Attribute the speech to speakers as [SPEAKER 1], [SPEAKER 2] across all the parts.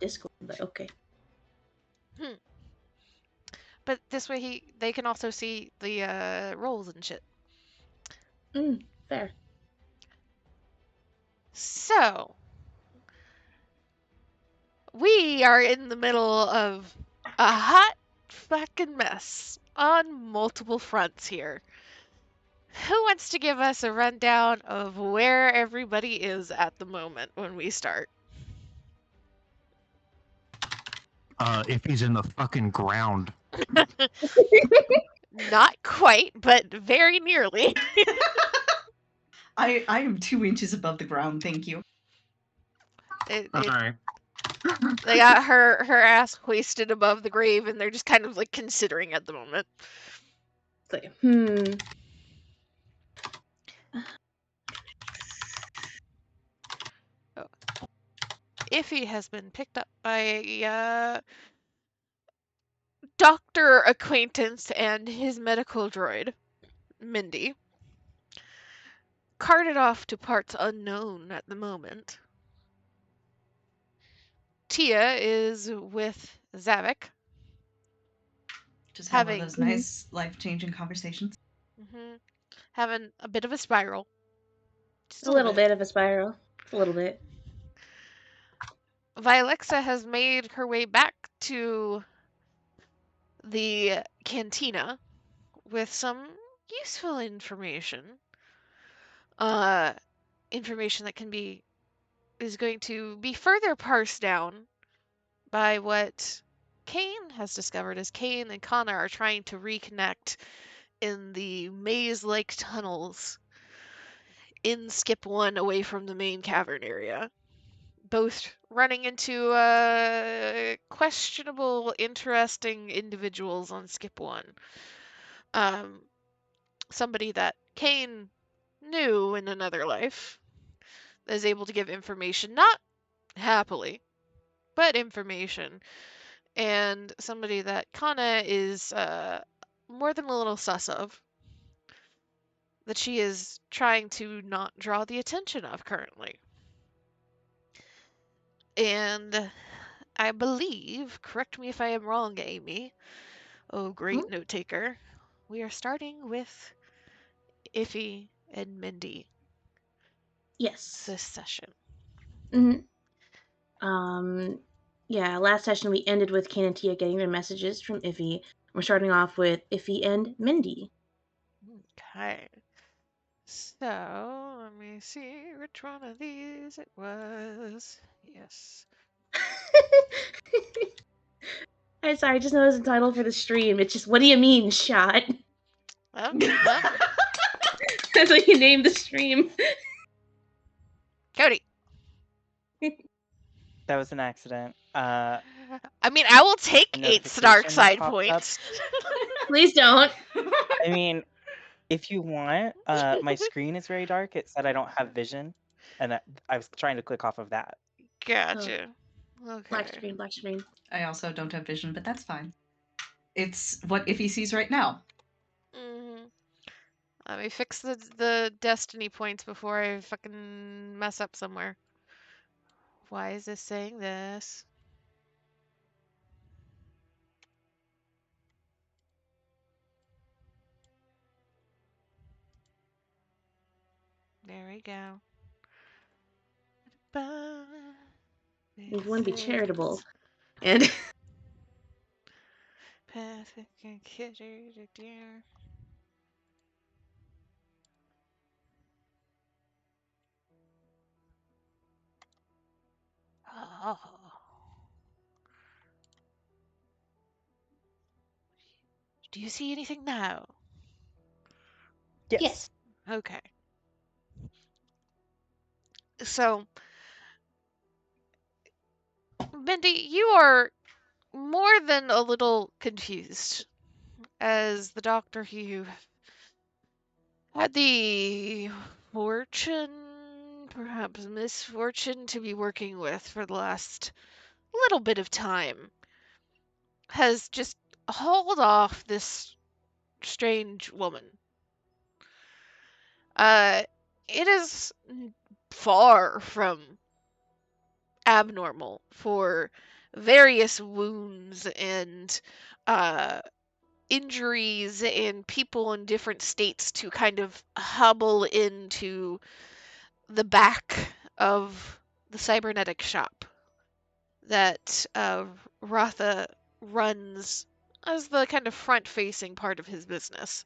[SPEAKER 1] Discord, but okay.
[SPEAKER 2] But this way they can also see the rolls and shit.
[SPEAKER 1] Fair.
[SPEAKER 2] So, we are in the middle of a hot fucking mess on multiple fronts here. Who wants to give us a rundown of where everybody is at the moment when we start?
[SPEAKER 3] If he's in the fucking ground.
[SPEAKER 2] Not quite, but very nearly.
[SPEAKER 4] I am 2 inches above the ground, thank you.
[SPEAKER 3] Alright.
[SPEAKER 2] They got her ass hoisted above the grave, and they're just kind of like considering at the moment.
[SPEAKER 1] It's like,
[SPEAKER 2] Iffy has been picked up by a doctor acquaintance and his medical droid, Mindy. Carted off to parts unknown at the moment. Tia is with Zavik.
[SPEAKER 4] Just have one of
[SPEAKER 2] Having-
[SPEAKER 4] those nice life-changing conversations.
[SPEAKER 2] Having a bit of a spiral. Just
[SPEAKER 1] a little bit of a spiral. A little bit.
[SPEAKER 2] Vilexa has made her way back to the cantina with some useful information. Information that is going to be further parsed down by what Kane has discovered as Kane and Connor are trying to reconnect in the maze-like tunnels in Skip 1 away from the main cavern area. Both running into questionable, interesting individuals on Skip 1. Somebody that Kane knew in another life is able to give information, not happily, but information. And somebody that Kana is more than a little sus of, that she is trying to not draw the attention of currently. And I believe, correct me if I am wrong, Amy, oh great note taker, we are starting with Iffy and Mindy
[SPEAKER 1] Yes.
[SPEAKER 2] this session.
[SPEAKER 1] Yeah, last session we ended with Kane and Tia getting their messages from Iffy. We're starting off with Iffy and Mindy.
[SPEAKER 2] Okay. So, let me see which one of these it was. Yes.
[SPEAKER 1] I'm sorry, I just noticed the title for the stream. It's just, what do you mean, shot?
[SPEAKER 2] Well,
[SPEAKER 1] That's what you named the stream.
[SPEAKER 2] Cody.
[SPEAKER 5] That was an accident.
[SPEAKER 2] I mean, I will take 8 dark side
[SPEAKER 5] popped
[SPEAKER 2] points.
[SPEAKER 1] Please don't.
[SPEAKER 5] I mean, if you want, my screen is very dark. It said I don't have vision, and I was trying to click off of that.
[SPEAKER 2] Gotcha. Okay.
[SPEAKER 1] Black screen.
[SPEAKER 4] I also don't have vision, but that's fine. It's what Iffy sees right now.
[SPEAKER 2] Let me fix the destiny points before I fucking mess up somewhere. Why is this saying this? There we go.
[SPEAKER 1] You want to be charitable. And
[SPEAKER 2] oh. Do you see anything now?
[SPEAKER 5] Yes.
[SPEAKER 2] Okay. So, Mindy, you are more than a little confused as the doctor who had the fortune, perhaps misfortune, to be working with for the last little bit of time has just hauled off this strange woman. It is far from abnormal for various wounds and injuries and people in different states to kind of hobble into the back of the cybernetic shop that Rotha runs as the kind of front-facing part of his business.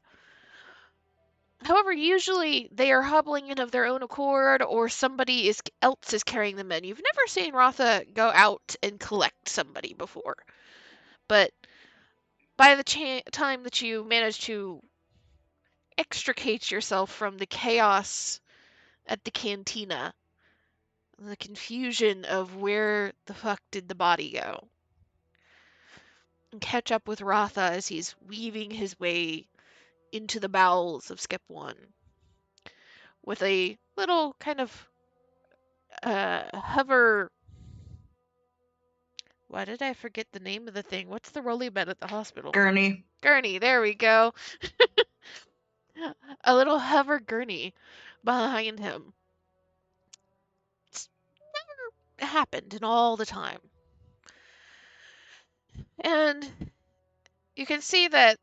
[SPEAKER 2] However, usually they are hobbling in of their own accord, or somebody else is carrying them in. You've never seen Rotha go out and collect somebody before, but by the time that you manage to extricate yourself from the chaos at the cantina, the confusion of where the fuck did the body go, and catch up with Rotha as he's weaving his way into the bowels of Skip One with a little kind of hover. Why did I forget the name of the thing? What's the rolly bed at the hospital?
[SPEAKER 4] Gurney.
[SPEAKER 2] Gurney, there we go. A little hover gurney behind him. It's never happened in all the time. And you can see that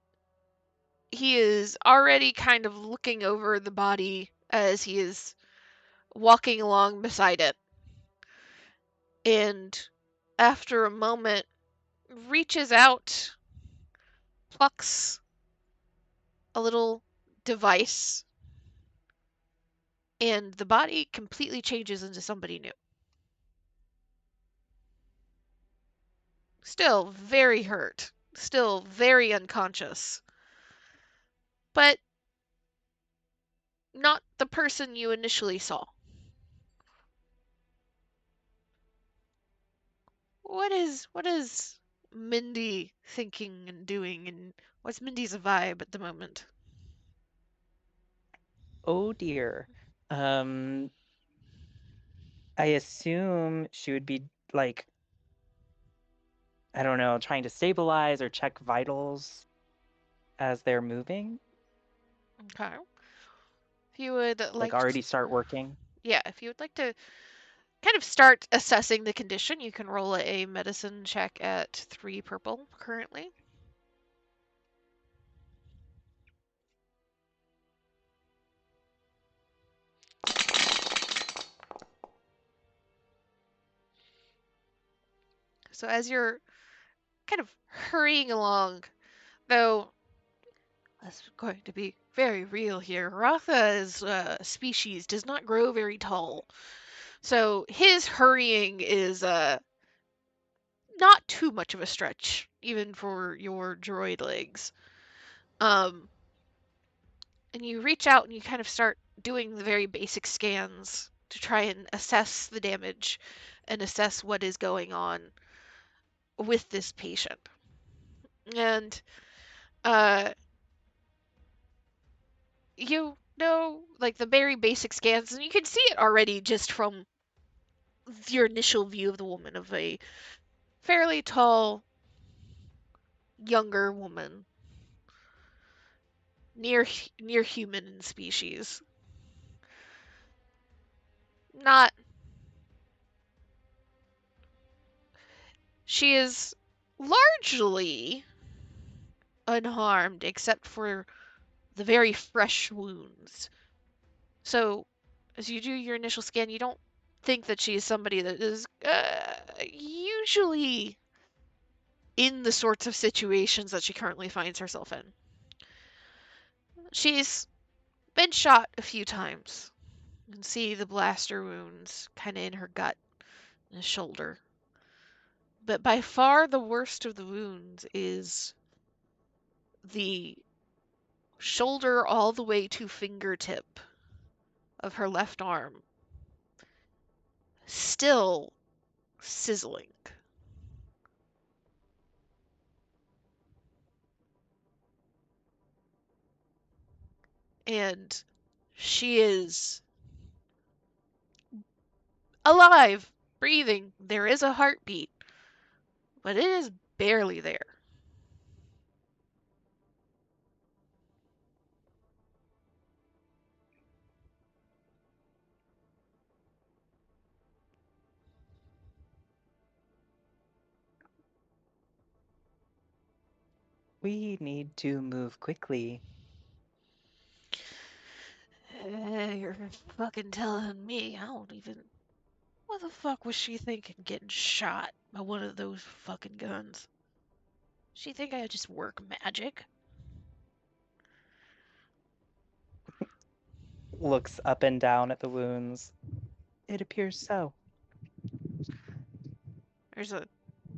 [SPEAKER 2] he is already kind of looking over the body as he is walking along beside it. And after a moment, reaches out, plucks a little device, and the body completely changes into somebody new. Still very hurt, still very unconscious, but not the person you initially saw. What is Mindy thinking and doing, and what's Mindy's vibe at the moment?
[SPEAKER 5] Oh dear. I assume she would be like, I don't know, trying to stabilize or check vitals as they're moving.
[SPEAKER 2] Okay. If you would
[SPEAKER 5] Like already start working.
[SPEAKER 2] yeah, if you would like to kind of start assessing the condition, you can roll a medicine check at 3 purple currently. So as you're kind of hurrying along, though, that's going to be very real here. Ratha's species does not grow very tall. So his hurrying is not too much of a stretch, even for your droid legs. And you reach out and you kind of start doing the very basic scans to try and assess the damage and assess what is going on with this patient. And uh, you know, like the very basic scans, and you can see it already just from your initial view of the woman, of a fairly tall, younger woman, near human in species. Not. She is largely unharmed except for the very fresh wounds. So, as you do your initial scan, you don't think that she is somebody that is usually in the sorts of situations that she currently finds herself in. She's been shot a few times. You can see the blaster wounds kind of in her gut and shoulder. But by far the worst of the wounds is the shoulder all the way to fingertip of her left arm. Still sizzling. And she is alive, breathing. There is a heartbeat, but it is barely there.
[SPEAKER 5] We need to move quickly.
[SPEAKER 2] You're fucking telling me. I don't even. What the fuck was she thinking getting shot by one of those fucking guns? She think I just work magic?
[SPEAKER 5] Looks up and down at the wounds. It appears so.
[SPEAKER 2] There's a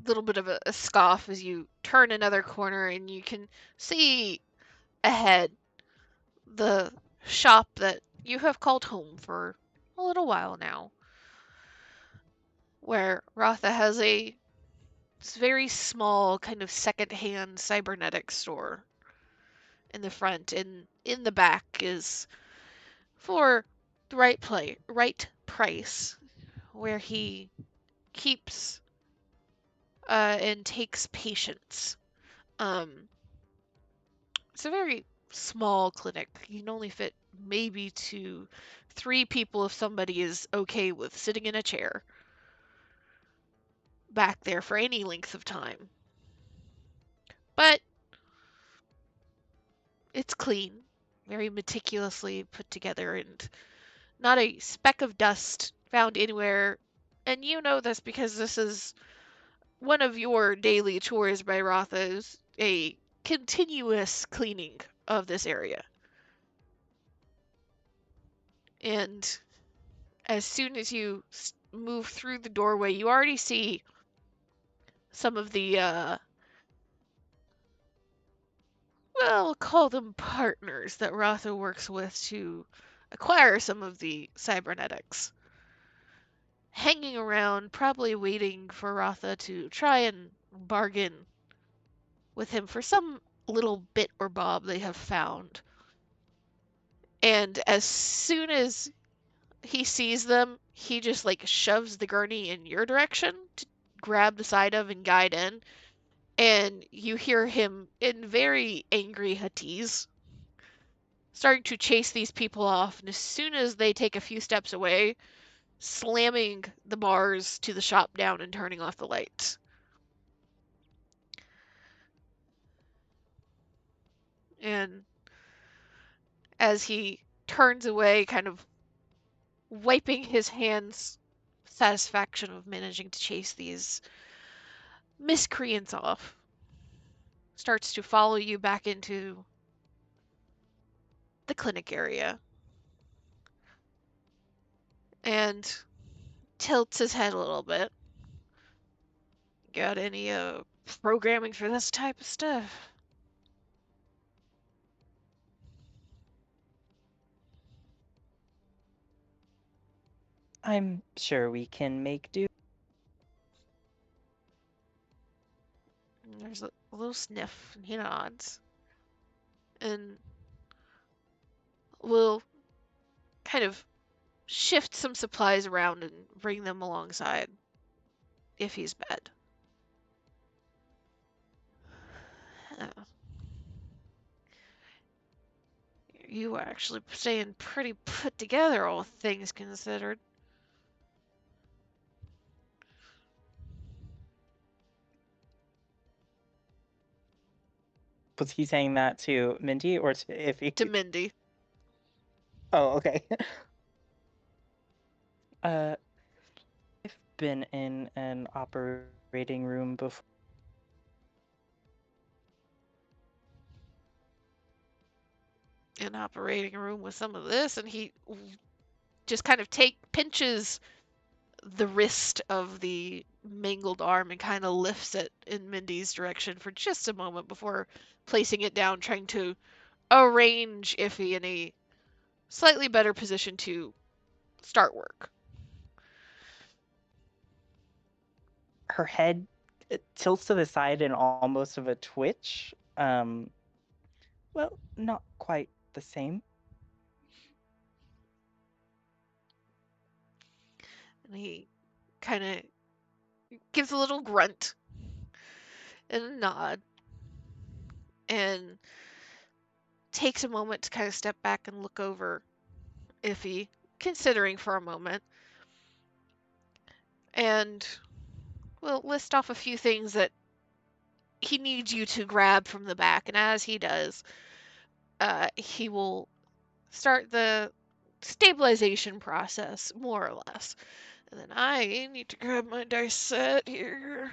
[SPEAKER 2] little bit of a scoff as you turn another corner and you can see ahead the shop that you have called home for a little while now, where Rotha has a very small kind of second-hand cybernetic store in the front, and in the back is for the right price, where he keeps and takes patients. Um, it's a very small clinic. You can only fit maybe 3 people if somebody is okay with sitting in a chair back there for any length of time. But it's clean, very meticulously put together, and not a speck of dust found anywhere. And you know this because this is one of your daily chores by Rotha, is a continuous cleaning of this area. And as soon as you move through the doorway, you already see some of the, well, we'll call them partners that Rotha works with to acquire some of the cybernetics, hanging around, probably waiting for Rotha to try and bargain with him for some little bit or bob they have found. And as soon as he sees them, he just like shoves the gurney in your direction to grab the side of and guide in. And you hear him in very angry Huttese starting to chase these people off. And as soon as they take a few steps away, slamming the bars to the shop down and turning off the lights. And as he turns away, kind of wiping his hands, satisfaction of managing to chase these miscreants off, starts to follow you back into the clinic area and tilts his head a little bit. Got any programming for this type of stuff?
[SPEAKER 5] I'm sure we can make do.
[SPEAKER 2] And there's a little sniff, and he nods. And will kind of shift some supplies around and bring them alongside if he's bed. You are actually staying pretty put together, all things considered.
[SPEAKER 5] Was he saying that to Mindy or to Iffy?
[SPEAKER 2] To Mindy.
[SPEAKER 5] Oh, okay. I've been in an operating room before.
[SPEAKER 2] An operating room with some of this, and he just kind of pinches the wrist of the mangled arm and kind of lifts it in Mindy's direction for just a moment before placing it down, trying to arrange Iffy in a slightly better position to start work.
[SPEAKER 5] Her head tilts to the side in almost of a twitch. Well, not quite the same.
[SPEAKER 2] And he kind of gives a little grunt and a nod and takes a moment to kind of step back and look over Iffy, considering for a moment. And we'll list off a few things that he needs you to grab from the back, and as he does, he will start the stabilization process, more or less. And then I need to grab my dice set here.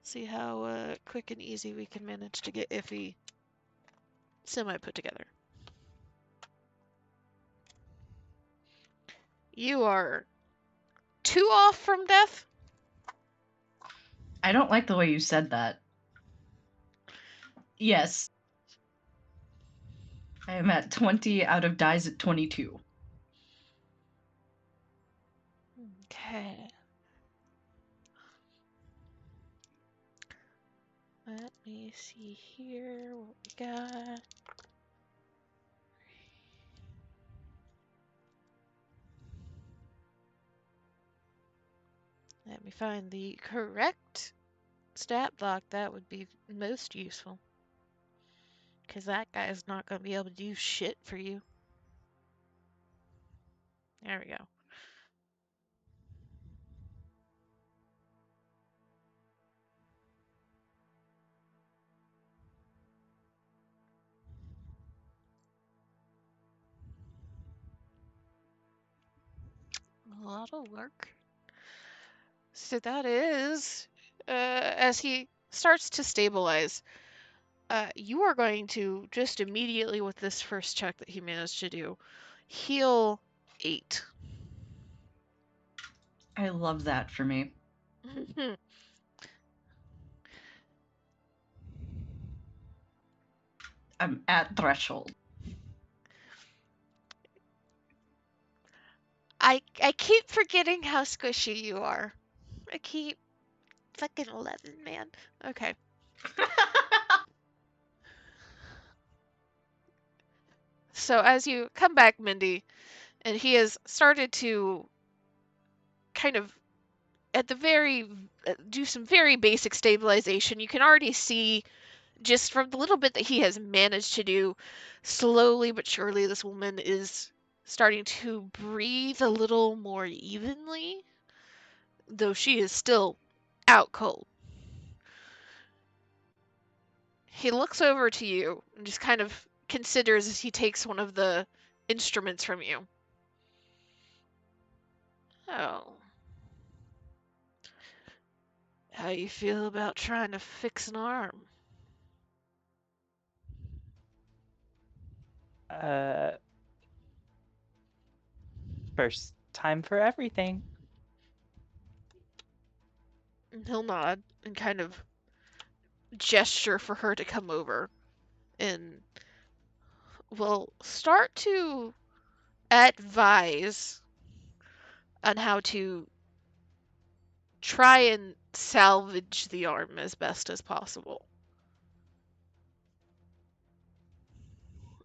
[SPEAKER 2] See how quick and easy we can manage to get Iffy semi put together. You are 2 off from death?
[SPEAKER 4] I don't like the way you said that. Yes. I am at 20 out of dies at 22.
[SPEAKER 2] Okay. Let me see here what we got. Let me find the correct stat block. That would be most useful. Because that guy is not going to be able to do shit for you. There we go. A lot of work. So that is, as he starts to stabilize, you are going to just immediately with this first check that he managed to do, heal 8.
[SPEAKER 4] I love that for me. I'm at threshold.
[SPEAKER 2] I keep forgetting how squishy you are. I keep fucking 11, man. Okay. So as you come back, Mindy, and he has started to kind of at the very do some very basic stabilization. You can already see just from the little bit that he has managed to do, slowly but surely this woman is starting to breathe a little more evenly, though she is still out cold. He looks over to you and just kind of considers as he takes one of the instruments from you. Oh. How you feel about trying to fix an arm?
[SPEAKER 5] First time for everything.
[SPEAKER 2] And he'll nod and kind of gesture for her to come over and will start to advise on how to try and salvage the arm as best as possible.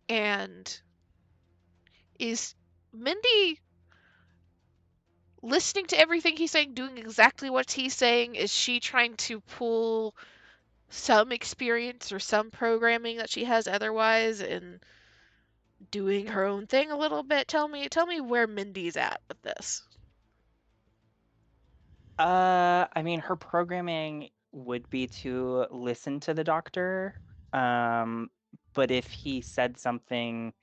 [SPEAKER 2] And is Mindy listening to everything he's saying, doing exactly what he's saying? Is she trying to pull some experience or some programming that she has otherwise and doing her own thing a little bit? Tell me where Mindy's at with this.
[SPEAKER 5] I mean, her programming would be to listen to the doctor. But if he said something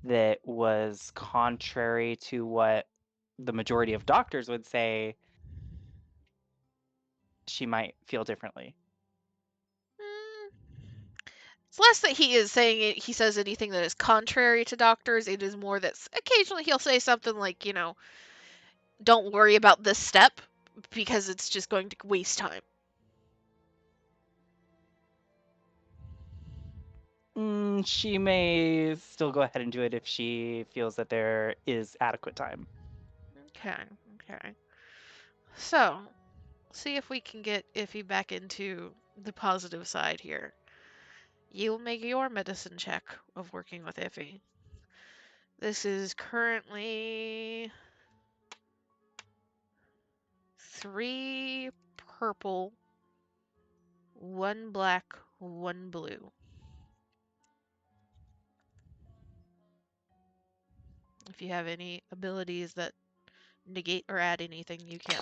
[SPEAKER 5] that was contrary to what the majority of doctors would say, she might feel differently.
[SPEAKER 2] It's less that he is saying it, he says anything that is contrary to doctors. It is more that occasionally he'll say something like, don't worry about this step because it's just going to waste time.
[SPEAKER 5] She may still go ahead and do it if she feels that there is adequate time.
[SPEAKER 2] Okay. So, see if we can get Iffy back into the positive side here. You'll make your medicine check of working with Iffy. This is currently 3 purple, 1 black, 1 blue. If you have any abilities that negate or add anything, you can.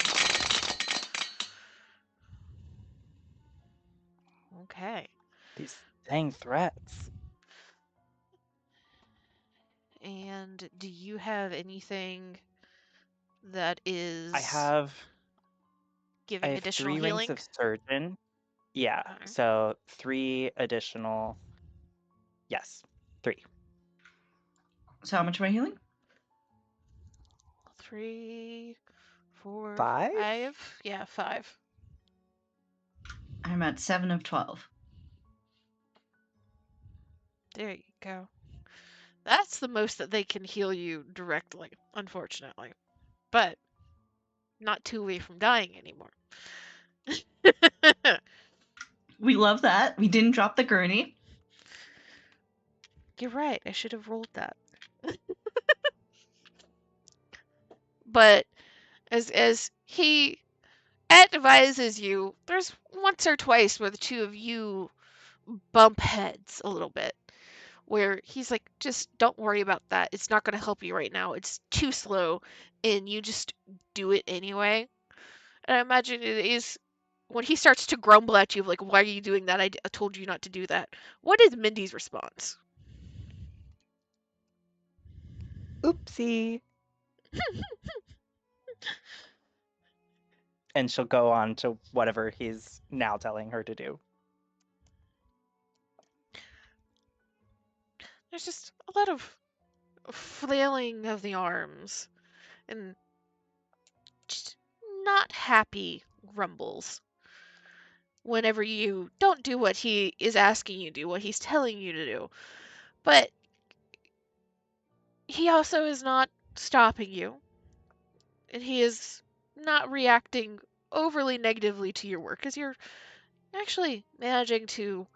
[SPEAKER 2] Okay.
[SPEAKER 5] These dang threats.
[SPEAKER 2] And do you have anything that
[SPEAKER 5] I
[SPEAKER 2] is
[SPEAKER 5] have
[SPEAKER 2] giving additional
[SPEAKER 5] 3 ranks
[SPEAKER 2] healing?
[SPEAKER 5] of surgeon. Yeah,
[SPEAKER 2] Okay.
[SPEAKER 5] so 3 additional. Yes, 3.
[SPEAKER 4] So how much am I healing?
[SPEAKER 2] 3, 4,
[SPEAKER 5] 5?
[SPEAKER 2] 5. Yeah, 5.
[SPEAKER 4] I'm at 7 of 12.
[SPEAKER 2] There you go. That's the most that they can heal you directly, unfortunately. But not too away from dying anymore.
[SPEAKER 4] We love that. We didn't drop the gurney.
[SPEAKER 2] You're right. I should have rolled that. But as he advises you, there's once or twice where the two of you bump heads a little bit, where he's like, just don't worry about that. It's not going to help you right now. It's too slow, and you just do it anyway. And I imagine it is when he starts to grumble at you, like, why are you doing that? I told you not to do that. What is Mindy's response?
[SPEAKER 5] Oopsie. And she'll go on to whatever he's now telling her to do.
[SPEAKER 2] There's just a lot of flailing of the arms and just not happy grumbles whenever you don't do what he is asking you to do, what he's telling you to do. But he also is not stopping you, and he is not reacting overly negatively to your work, as you're actually managing to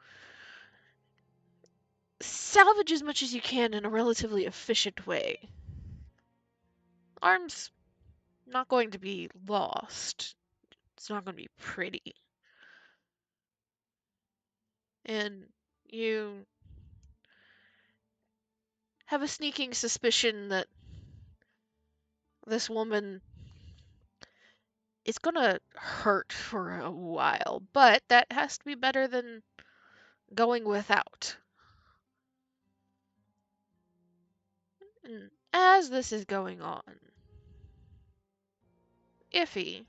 [SPEAKER 2] salvage as much as you can in a relatively efficient way. Arm's not going to be lost. It's not going to be pretty. And you have a sneaking suspicion that this woman is gonna hurt for a while, but that has to be better than going without. And as this is going on, Iffy,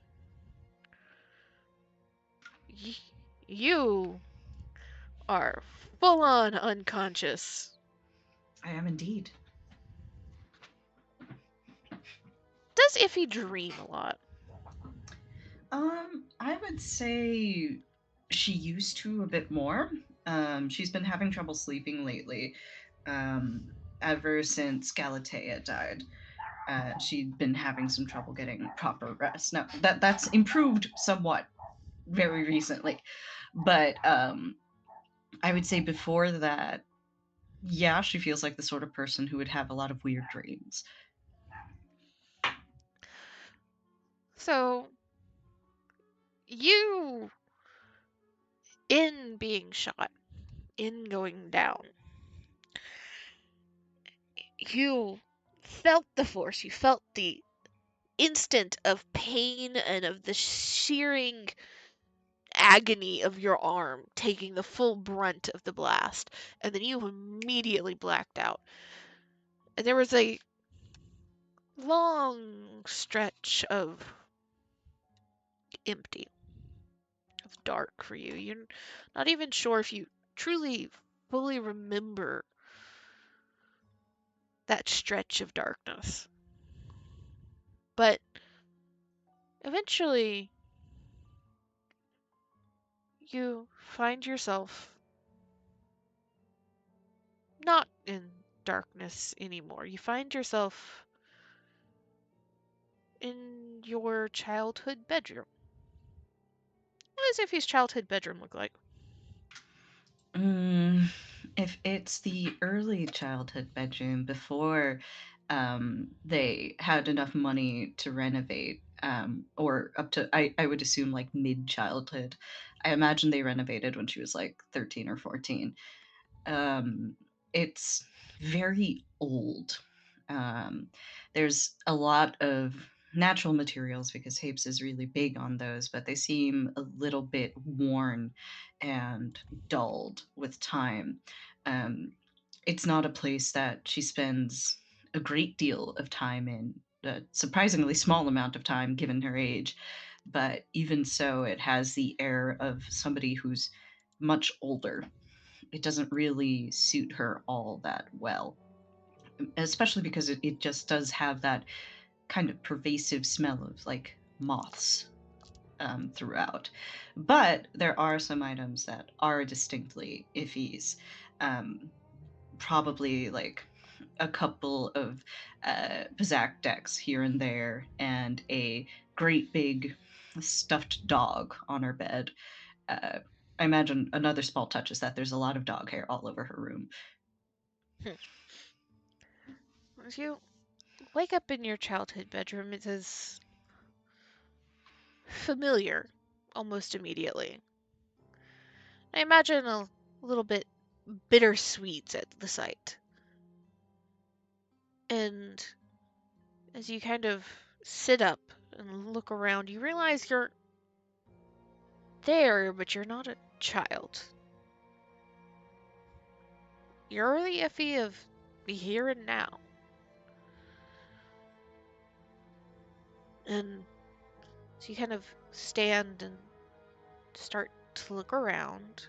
[SPEAKER 2] you are full on unconscious.
[SPEAKER 4] I am indeed.
[SPEAKER 2] Does Iffy dream a lot?
[SPEAKER 4] I would say she used to a bit more. She's been having trouble sleeping lately. Ever since Galatea died. She'd been having some trouble getting proper rest. Now that's improved somewhat very recently, but I would say before that, yeah, she feels like the sort of person who would have a lot of weird dreams.
[SPEAKER 2] So, you, in being shot, in going down, you felt the force, you felt the instant of pain and of the shearing agony of your arm taking the full brunt of the blast, and then you immediately blacked out. And there was a long stretch of empty, of dark for you. You're not even sure if you truly fully remember that stretch of darkness. But eventually, you find yourself not in darkness anymore. You find yourself in your childhood bedroom. What does Iffy's childhood bedroom look like?
[SPEAKER 4] Mm, if it's the early childhood bedroom before they had enough money to renovate, or up to, I would assume like mid childhood. I imagine they renovated when she was like 13 or 14. Um, it's very old. Um, there's a lot of natural materials because Hapes is really big on those, but they seem a little bit worn and dulled with time. Um, it's not a place that she spends a great deal of time in, a surprisingly small amount of time given her age, but even so, it has the air of somebody who's much older. It doesn't really suit her all that well, especially because it just does have that kind of pervasive smell of like moths throughout. But there are some items that are distinctly Iffies. Um, Probably like a couple of Bazak decks here and there, and a great big stuffed dog on her bed. Uh, I imagine another small touch is that there's a lot of dog hair all over her room.
[SPEAKER 2] As you wake up in your childhood bedroom, it is familiar almost immediately. I imagine a little bit bittersweet at the sight. And as you kind of sit up and look around, you realize you're there, but you're not a child. You're the Effie of the here and now. And so you kind of stand and start to look around.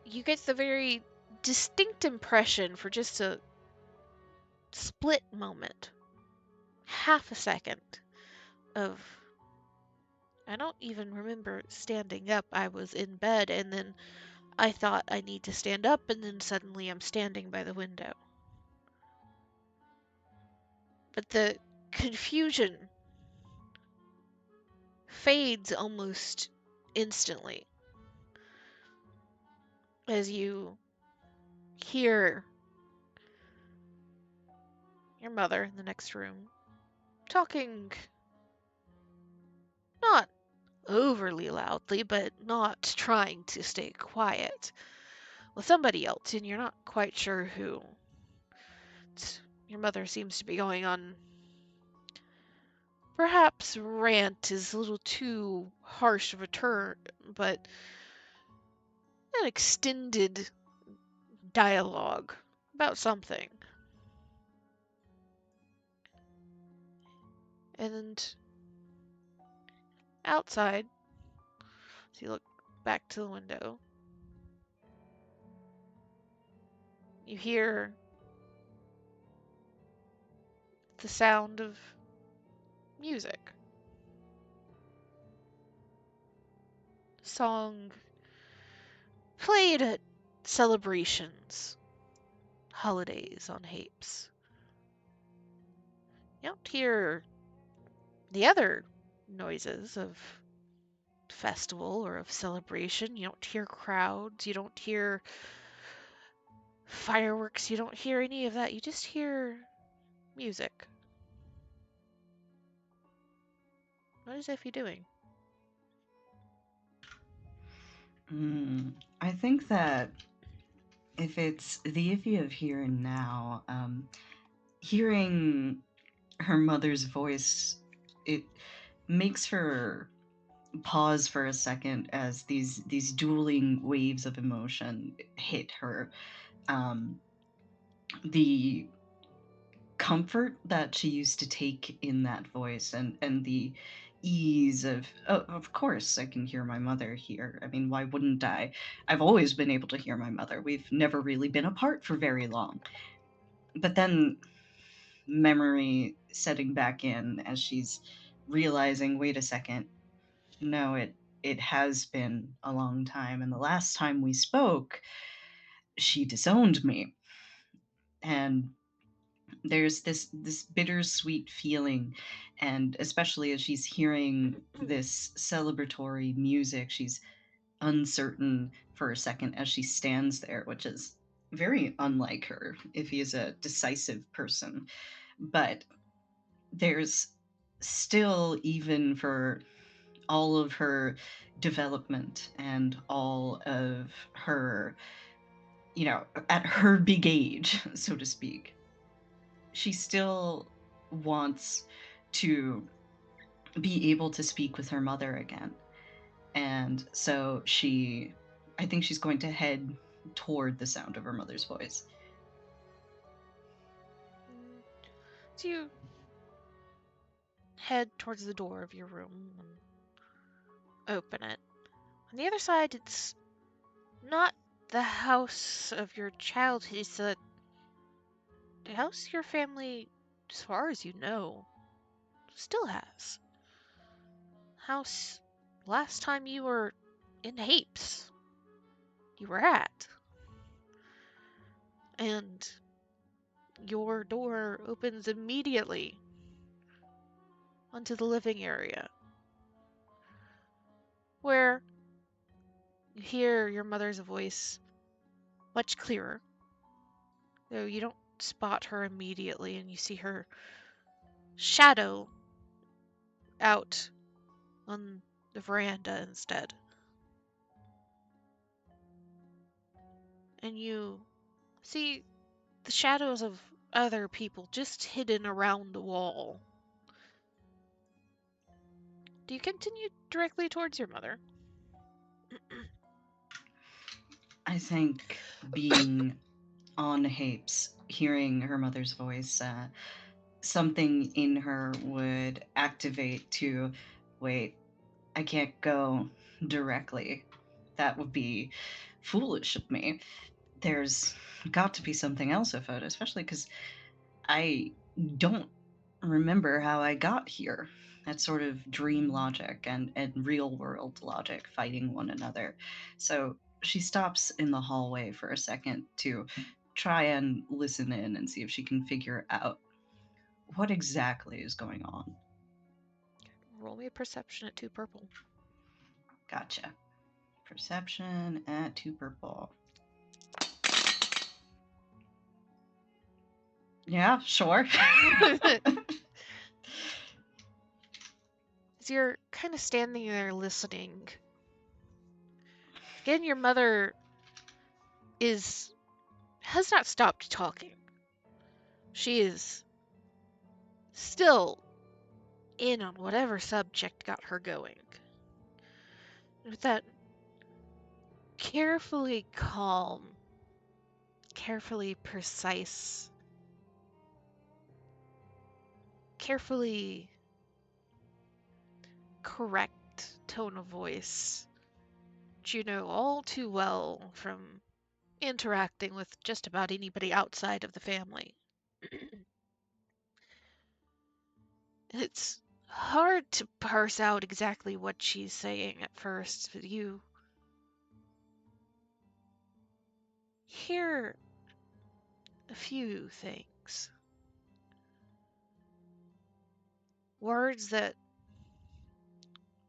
[SPEAKER 2] You get the very distinct impression for just a split moment, half a second, of I don't even remember standing up. I was in bed and then I thought I need to stand up and then suddenly I'm standing by the window. But the confusion fades almost instantly as you hear your mother in the next room talking not overly loudly, but not trying to stay quiet with somebody else, and you're not quite sure who. Your mother seems to be going on. Perhaps rant is a little too harsh of a term, but an extended dialogue about something. And outside, as you look back to the window, you hear the sound of music. Song played at celebrations, holidays on Hapes. You don't hear the other noises of festival or of celebration. You don't hear crowds. You don't hear fireworks. You don't hear any of that. You just hear music. What is Effie doing?
[SPEAKER 4] I think that if it's the Iffy of here and now, hearing her mother's voice, it makes her pause for a second as these dueling waves of emotion hit her. The comfort that she used to take in that voice, and the ease of, oh, of course I can hear my mother here. I mean, why wouldn't I? I've always been able to hear my mother. We've never really been apart for very long. But then memory setting back in as she's realizing, wait a second, no, it has been a long time, and the last time we spoke she disowned me. And there's this bittersweet feeling, and especially as she's hearing this celebratory music, she's uncertain for a second as she stands there, which is very unlike her if he is a decisive person. But there's still, even for all of her development and all of her, at her big age, so to speak, she still wants to be able to speak with her mother again. And so I think she's going to head toward the sound of her mother's voice.
[SPEAKER 2] So you head towards the door of your room and open it. On the other side, it's not the house of your childhood. It's the house your family, as far as you know, still has. House last time you were in Hapes, you were at. And your door opens immediately onto the living area, where you hear your mother's voice much clearer, though you don't spot her immediately, and you see her shadow out on the veranda instead. And you see the shadows of other people just hidden around the wall. Do you continue directly towards your mother?
[SPEAKER 4] I think being on Hapes, hearing her mother's voice, something in her would activate to, wait, I can't go directly. That would be foolish of me. There's got to be something else afoot, especially because I don't remember how I got here. That sort of dream logic and real world logic fighting one another. So she stops in the hallway for a second to try and listen in and see if she can figure out what exactly is going on.
[SPEAKER 2] Roll me a perception at 2 purple.
[SPEAKER 4] Gotcha. Perception at 2 purple. Yeah, sure.
[SPEAKER 2] As you're kind of standing there listening, again, your mother has not stopped talking. She is still in on whatever subject got her going. With that carefully calm, carefully precise, carefully correct tone of voice, which you know all too well from interacting with just about anybody outside of the family. It's hard to parse out exactly what she's saying at first, but you hear a few things. Words that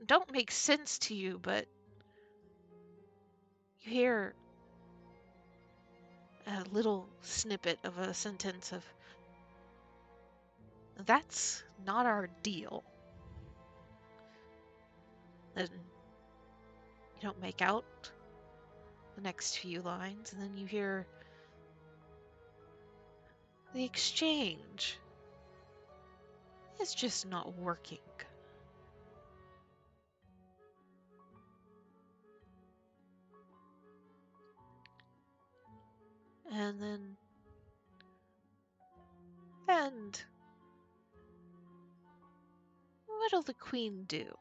[SPEAKER 2] don't make sense to you, but you hear a little snippet of a sentence of, "That's not our deal." Then you don't make out the next few lines, and then you hear, "The exchange is just not working." And then, and what'll the queen do?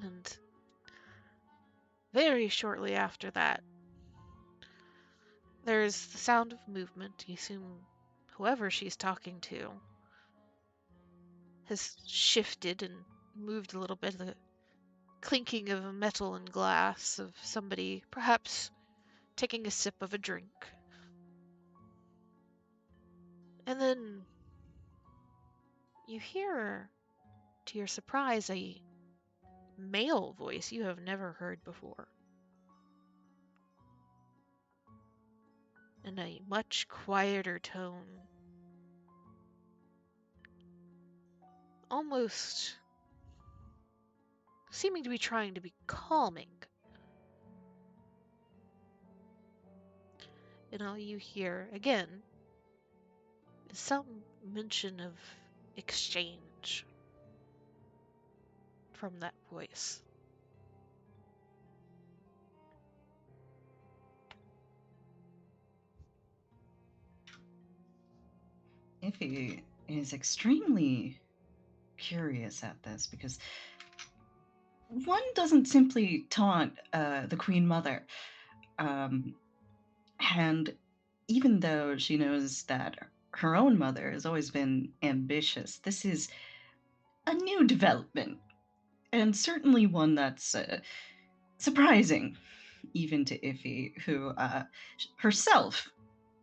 [SPEAKER 2] And very shortly after that, there's the sound of movement. You assume whoever she's talking to has shifted and moved a little bit. The clinking of metal and glass, of somebody perhaps taking a sip of a drink. And then you hear, to your surprise, a male voice you have never heard before. In a much quieter tone. Almost seeming to be trying to be calming. And all you hear, again, is some mention of exchange from that voice.
[SPEAKER 4] Iffy is extremely curious at this because one doesn't simply taunt the Queen Mother. And even though she knows that her own mother has always been ambitious, this is a new development, and certainly one that's surprising, even to Iffy, who herself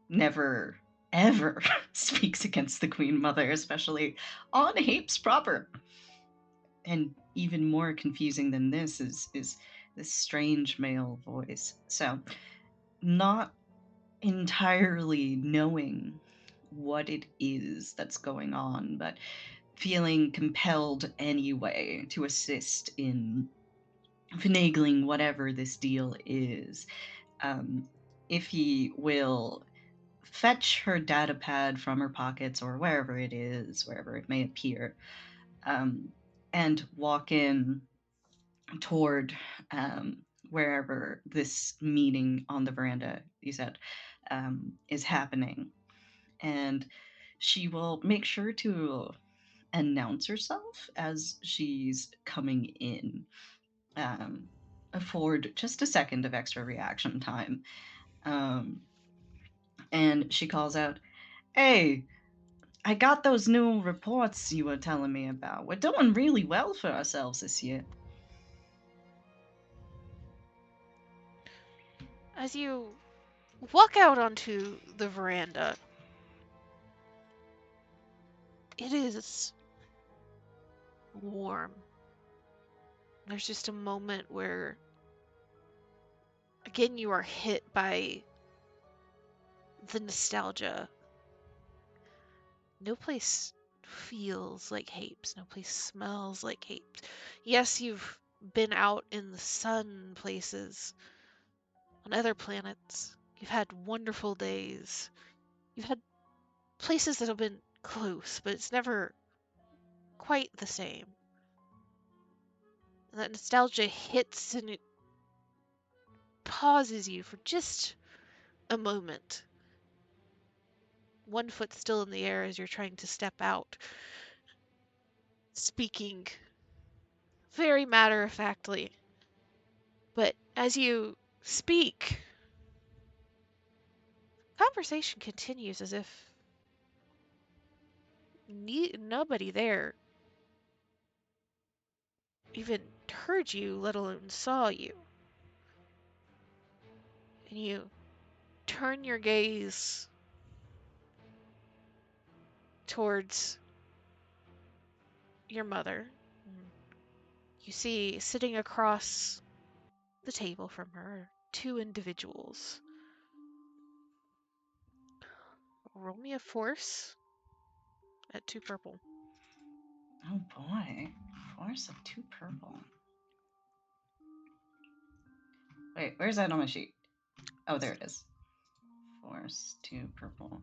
[SPEAKER 4] never ever speaks against the Queen Mother, especially on Hapes proper. And even more confusing than this is this strange male voice. So, not entirely knowing what it is that's going on, but feeling compelled anyway to assist in finagling whatever this deal is. If he will fetch her data pad from her pockets or wherever it is, wherever it may appear, and walk in toward wherever this meeting on the veranda, you said, is happening. And she will make sure to announce herself as she's coming in. Afford just a second of extra reaction time. And she calls out, "Hey, I got those new reports you were telling me about. We're doing really well for ourselves this year."
[SPEAKER 2] As you walk out onto the veranda, it is warm. There's just a moment where, again, you are hit by the nostalgia. No place feels like Hapes. No place smells like Hapes. Yes, you've been out in the sun places, on other planets. You've had wonderful days. You've had places that have been close, but it's never quite the same. And that nostalgia hits and it pauses you for just a moment. One foot still in the air as you're trying to step out, speaking very matter of factly. But as you speak, conversation continues as if nobody there even heard you, let alone saw you. And you turn your gaze towards your mother. You see sitting across the table from her two individuals. Roll me a force at 2 purple.
[SPEAKER 4] Oh boy. Force of 2 purple. Wait, where's that on my sheet? Oh, there it is. Force 2 purple.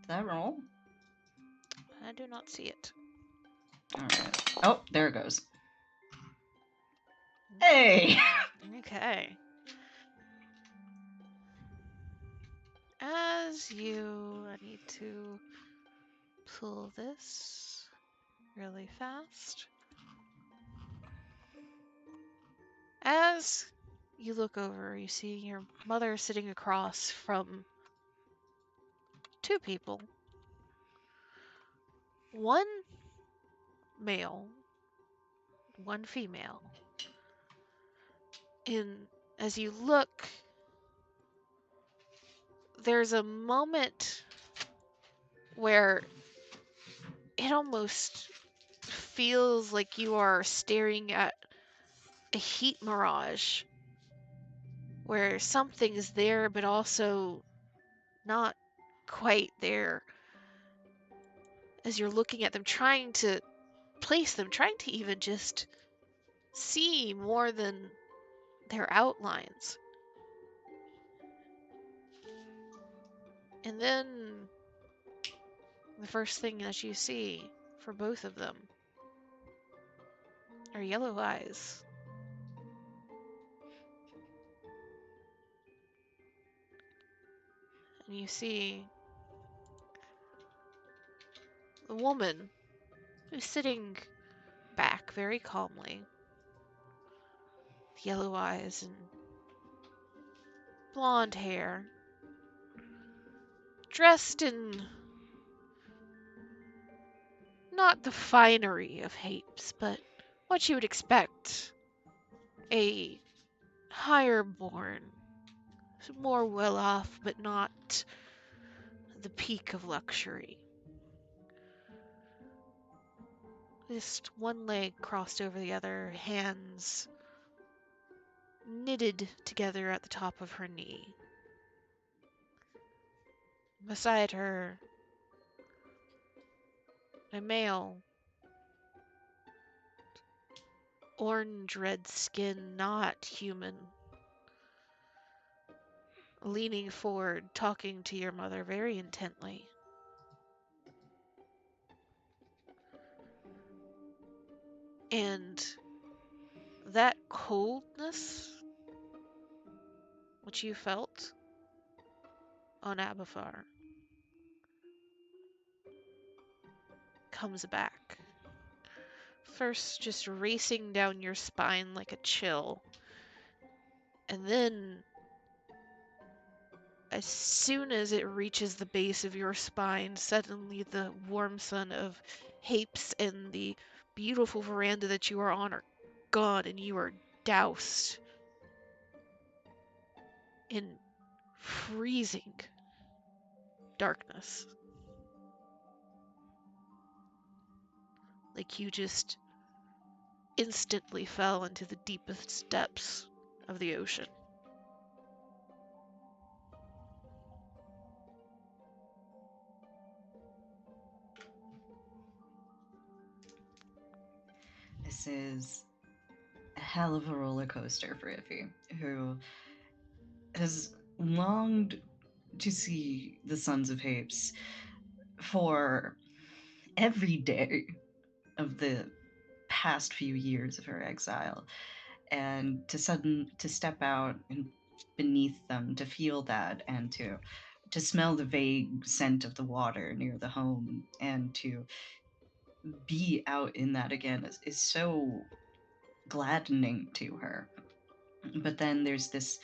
[SPEAKER 4] Did that roll?
[SPEAKER 2] I do not see it.
[SPEAKER 4] Alright. Oh, there it goes. Hey!
[SPEAKER 2] Okay. I need to pull this really fast. As you look over, you see your mother sitting across from 2 people. One male, one female. And as you look, there's a moment where it almost feels like you are staring at a heat mirage where something is there but also not quite there. as you're looking at them, trying to place them, trying to even just see more than their outlines. And then the first thing that you see for both of them are yellow eyes. And you see the woman who's sitting back very calmly, with yellow eyes and blonde hair, dressed in not the finery of Hapes, but what you would expect a higher born, more well off, but not the peak of luxury. Just one leg crossed over the other, hands knitted together at the top of her knee. Beside her, a male, orange red skin, not human, leaning forward, talking to your mother very intently. And that coldness, which you felt on Abathar, comes back. First, just racing down your spine like a chill. And then, as soon as it reaches the base of your spine, suddenly the warm sun of Hapes and the beautiful veranda that you are on are gone, and you are doused in freezing darkness. Like you just instantly fell into the deepest depths of the ocean.
[SPEAKER 4] This is a hell of a roller coaster for Iffy, who has longed to see the Sons of Hapes for every day of the past few years of her exile, and to step out and beneath them, to feel that, and to smell the vague scent of the water near the home, and to be out in that again is so gladdening to her. But then there's this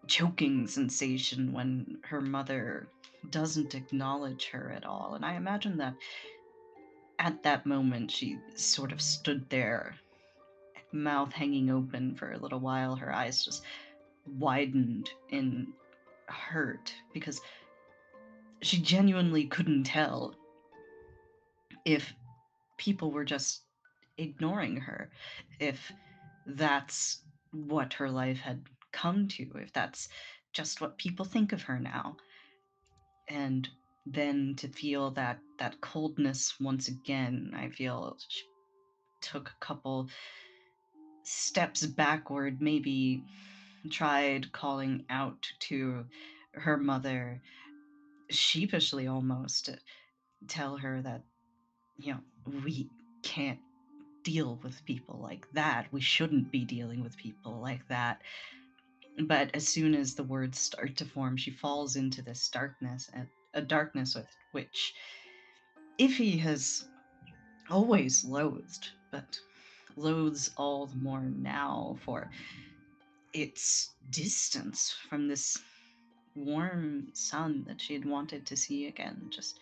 [SPEAKER 4] choking sensation when her mother doesn't acknowledge her at all. And I imagine that at that moment she sort of stood there, mouth hanging open for a little while, her eyes just widened in hurt because she genuinely couldn't tell if people were just ignoring her, if that's what her life had come to, if that's just what people think of her now. And then to feel that coldness once again, I feel she took a couple steps backward, maybe tried calling out to her mother, sheepishly almost, to tell her that, we can't deal with people like that. We shouldn't be dealing with people like that. But as soon as the words start to form, she falls into this darkness, and a darkness with which Iffy has always loathed, but loathes all the more now for its distance from this warm sun that she had wanted to see again just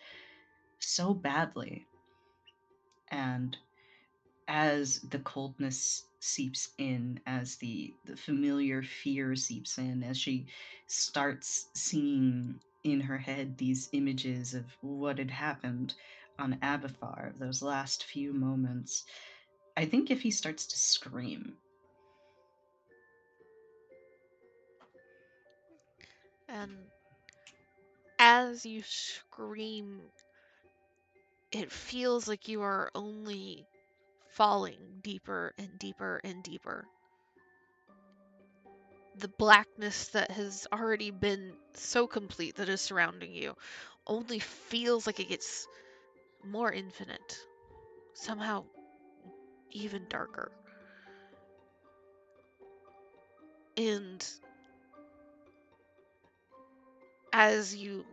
[SPEAKER 4] so badly. And as the coldness seeps in, as the familiar fear seeps in, as she starts seeing in her head these images of what had happened on Abathar, those last few moments, I think if he starts to scream.
[SPEAKER 2] And as you scream, it feels like you are only falling deeper and deeper and deeper. The blackness that has already been so complete that is surrounding you only feels like it gets more infinite, somehow even darker. And as you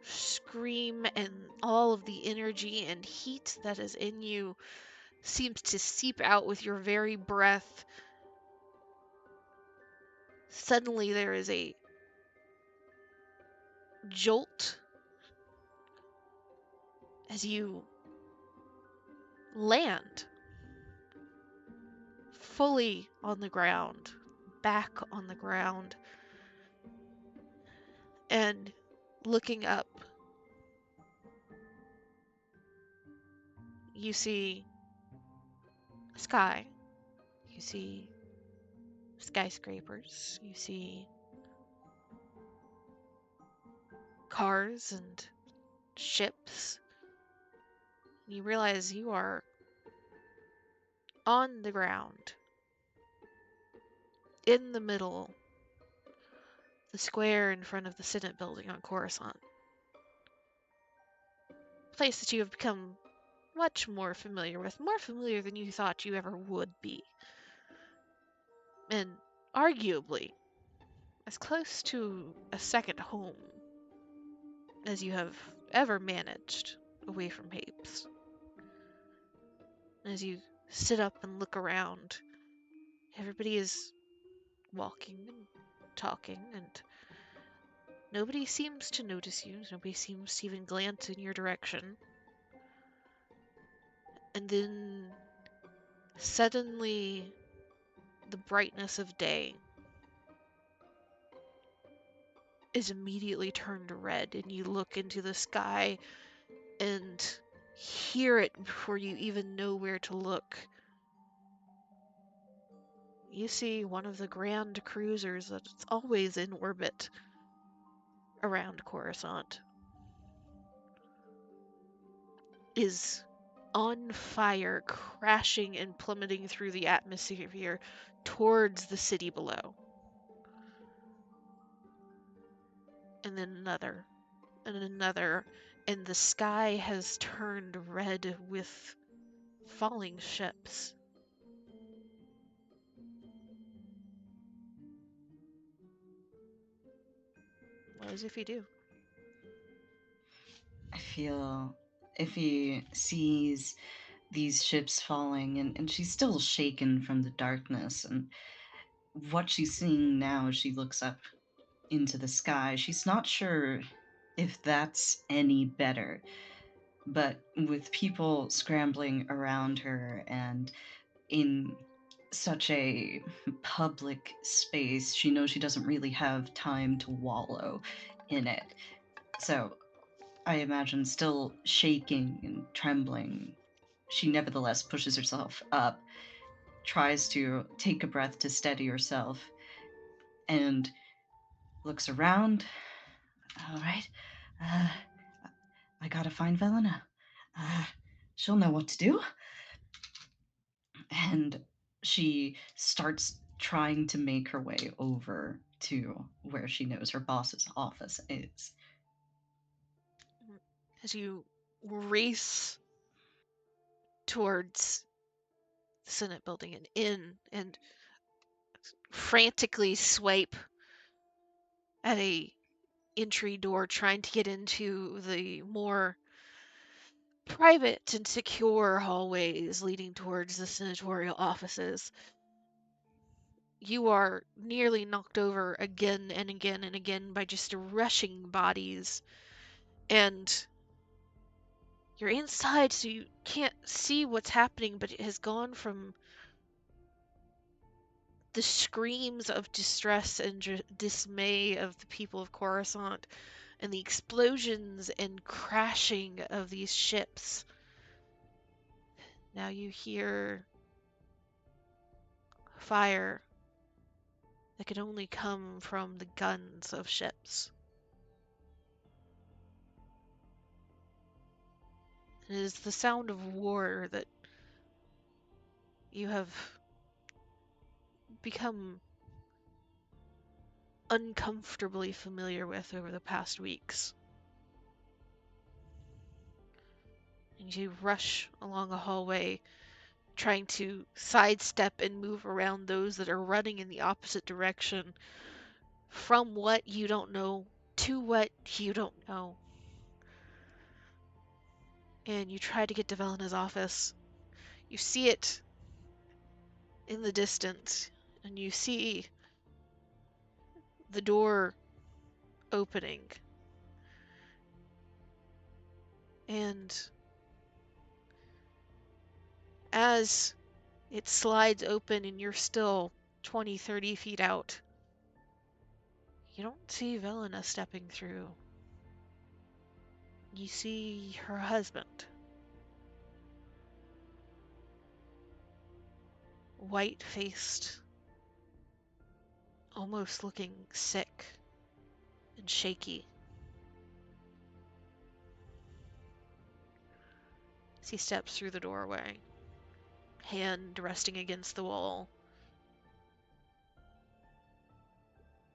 [SPEAKER 2] scream and all of the energy and heat that is in you seems to seep out with your very breath, suddenly there is a jolt as you land fully on the ground, back on the ground, and looking up, you see sky, you see skyscrapers, you see cars and ships. You realize you are on the ground, in the middle, the square in front of the Senate building on Coruscant. A place that you have become much more familiar with, more familiar than you thought you ever would be. And arguably, as close to a second home as you have ever managed away from Hapes. As you sit up and look around, everybody is walking and talking, and nobody seems to notice you. Nobody seems to even glance in your direction. And then suddenly, the brightness of day is immediately turned red, and you look into the sky and hear it before you even know where to look. You see one of the grand cruisers that's always in orbit around Coruscant is on fire, crashing and plummeting through the atmosphere towards the city below. And then another, and another, and the sky has turned red with falling ships. What does Iffy do?
[SPEAKER 4] I feel if he sees these ships falling, and she's still shaken from the darkness, and what she's seeing now as she looks up into the sky, she's not sure if that's any better. But with people scrambling around her and in such a public space, she knows she doesn't really have time to wallow in it. So I imagine, still shaking and trembling, she nevertheless pushes herself up, tries to take a breath to steady herself, and looks around. All right, uh, I gotta find Velena. She'll know what to do. And she starts trying to make her way over to where she knows her boss's office is.
[SPEAKER 2] As you race towards the Senate building and in and frantically swipe at a entry door trying to get into the more private and secure hallways leading towards the senatorial offices, you are nearly knocked over again and again and again by just rushing bodies. And you're inside, so you can't see what's happening, but it has gone from the screams of distress and dismay of the people of Coruscant and the explosions and crashing of these ships. Now you hear fire that could only come from the guns of ships. It is the sound of war that you have become uncomfortably familiar with over the past weeks. And you rush along a hallway, trying to sidestep and move around those that are running in the opposite direction from what you don't know to what you don't know. And you try to get to Velena's office. You see it in the distance, and you see the door opening. And as it slides open and you're still 20, 30 feet out, you don't see Velena stepping through. You see her husband, white-faced, almost looking sick and shaky. As he steps through the doorway, hand resting against the wall,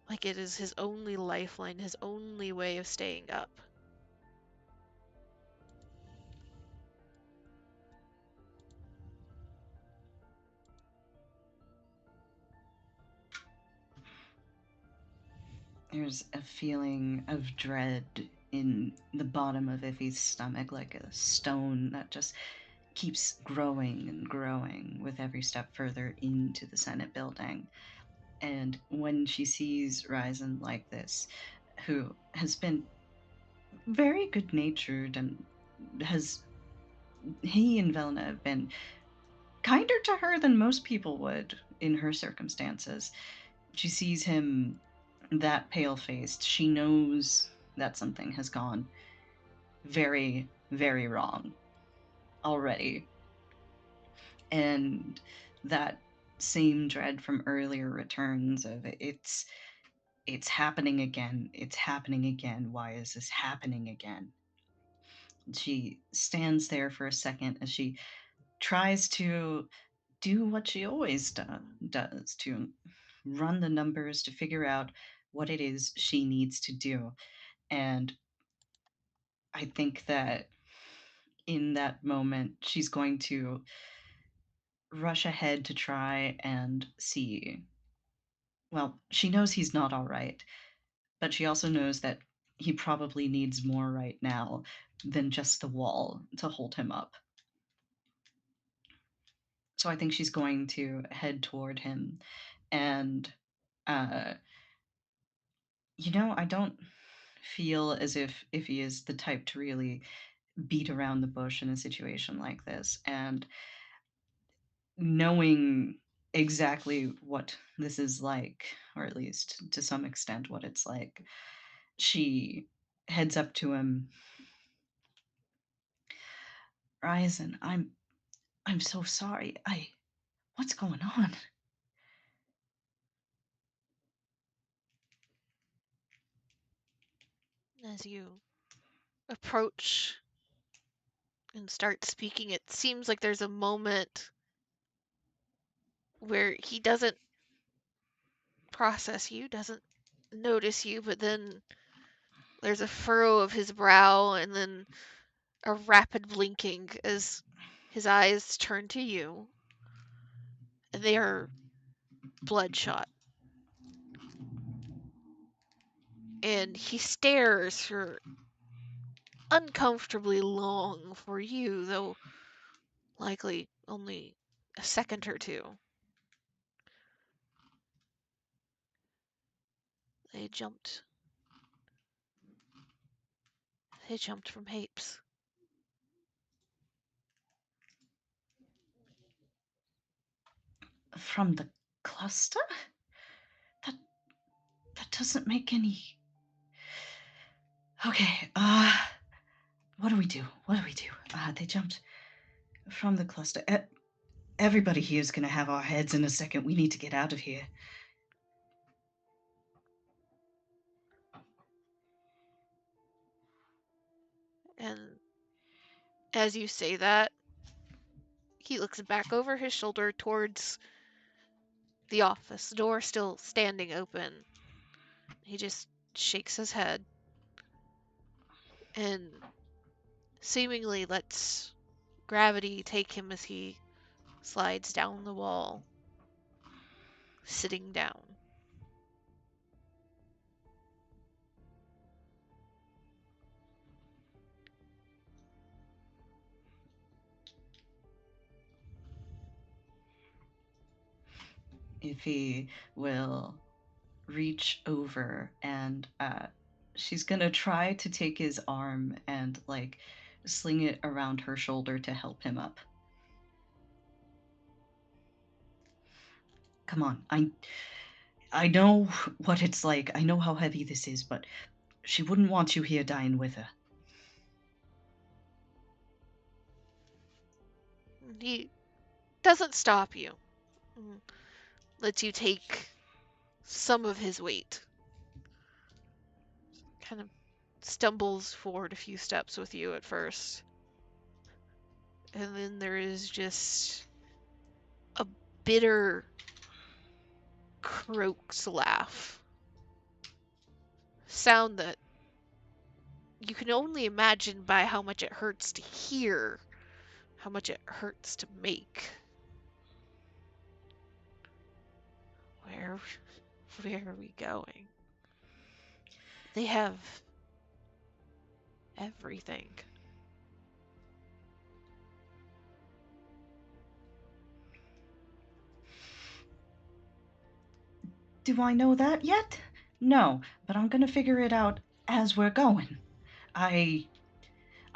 [SPEAKER 2] like it is his only lifeline, his only way of staying up.
[SPEAKER 4] There's a feeling of dread in the bottom of Iffy's stomach, like a stone that just keeps growing and growing with every step further into the Senate building. And when she sees Ryzen like this, who has been very good natured and he and Velna have been kinder to her than most people would in her circumstances. She sees him that pale faced. She knows that something has gone very, very wrong already. And that same dread from earlier returns of it's happening again. It's happening again. Why is this happening again? She stands there for a second as she tries to do what she always does to run the numbers to figure out what it is she needs to do. And I think that in that moment, she's going to rush ahead to try and see. Well, she knows he's not all right, but she also knows that he probably needs more right now than just the wall to hold him up. So I think she's going to head toward him. And, uh, I don't feel as if he is the type to really beat around the bush in a situation like this. And knowing exactly what this is like, or at least to some extent what it's like, she heads up to him. Ryzen, I'm so sorry. What's going on?
[SPEAKER 2] As you approach and start speaking, it seems like there's a moment where he doesn't process you, doesn't notice you, but then there's a furrow of his brow and then a rapid blinking as his eyes turn to you. And they are bloodshot. And he stares for uncomfortably long for you, though likely only a second or two. They jumped. They jumped from Hapes.
[SPEAKER 4] From the cluster? That that doesn't make any. Okay, what do we do? What do we do? They jumped from the cluster. Everybody here is gonna have our heads in a second. We need to get out of here.
[SPEAKER 2] And As you say that, he looks back over his shoulder towards the office, door still standing open. He just shakes his head and seemingly lets gravity take him as he slides down the wall, sitting down.
[SPEAKER 4] Ify will reach over and she's gonna try to take his arm and like sling it around her shoulder to help him up. Come on, I know what it's like. I know how heavy this is, but she wouldn't want you here dying with her.
[SPEAKER 2] He doesn't stop you. Lets you take some of his weight. Kind of stumbles forward a few steps with you at first. And then there is just a bitter croak's laugh. Sound that you can only imagine by how much it hurts to hear, how much it hurts to make. Where are we going? They have everything.
[SPEAKER 4] Do I know that yet? No, but I'm gonna figure it out as we're going. I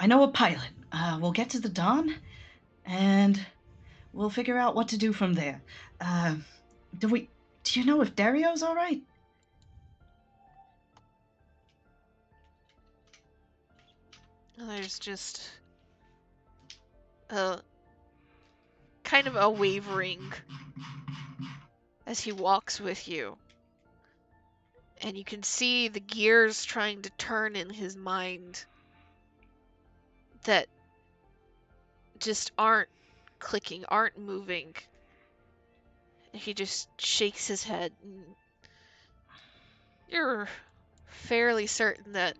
[SPEAKER 4] know a pilot. We'll get to the Dawn, and we'll figure out what to do from there. Do you know if Dario's all right?
[SPEAKER 2] There's just a kind of a wavering as he walks with you. And you can see the gears trying to turn in his mind that just aren't clicking, aren't moving. He just shakes his head. And you're fairly certain that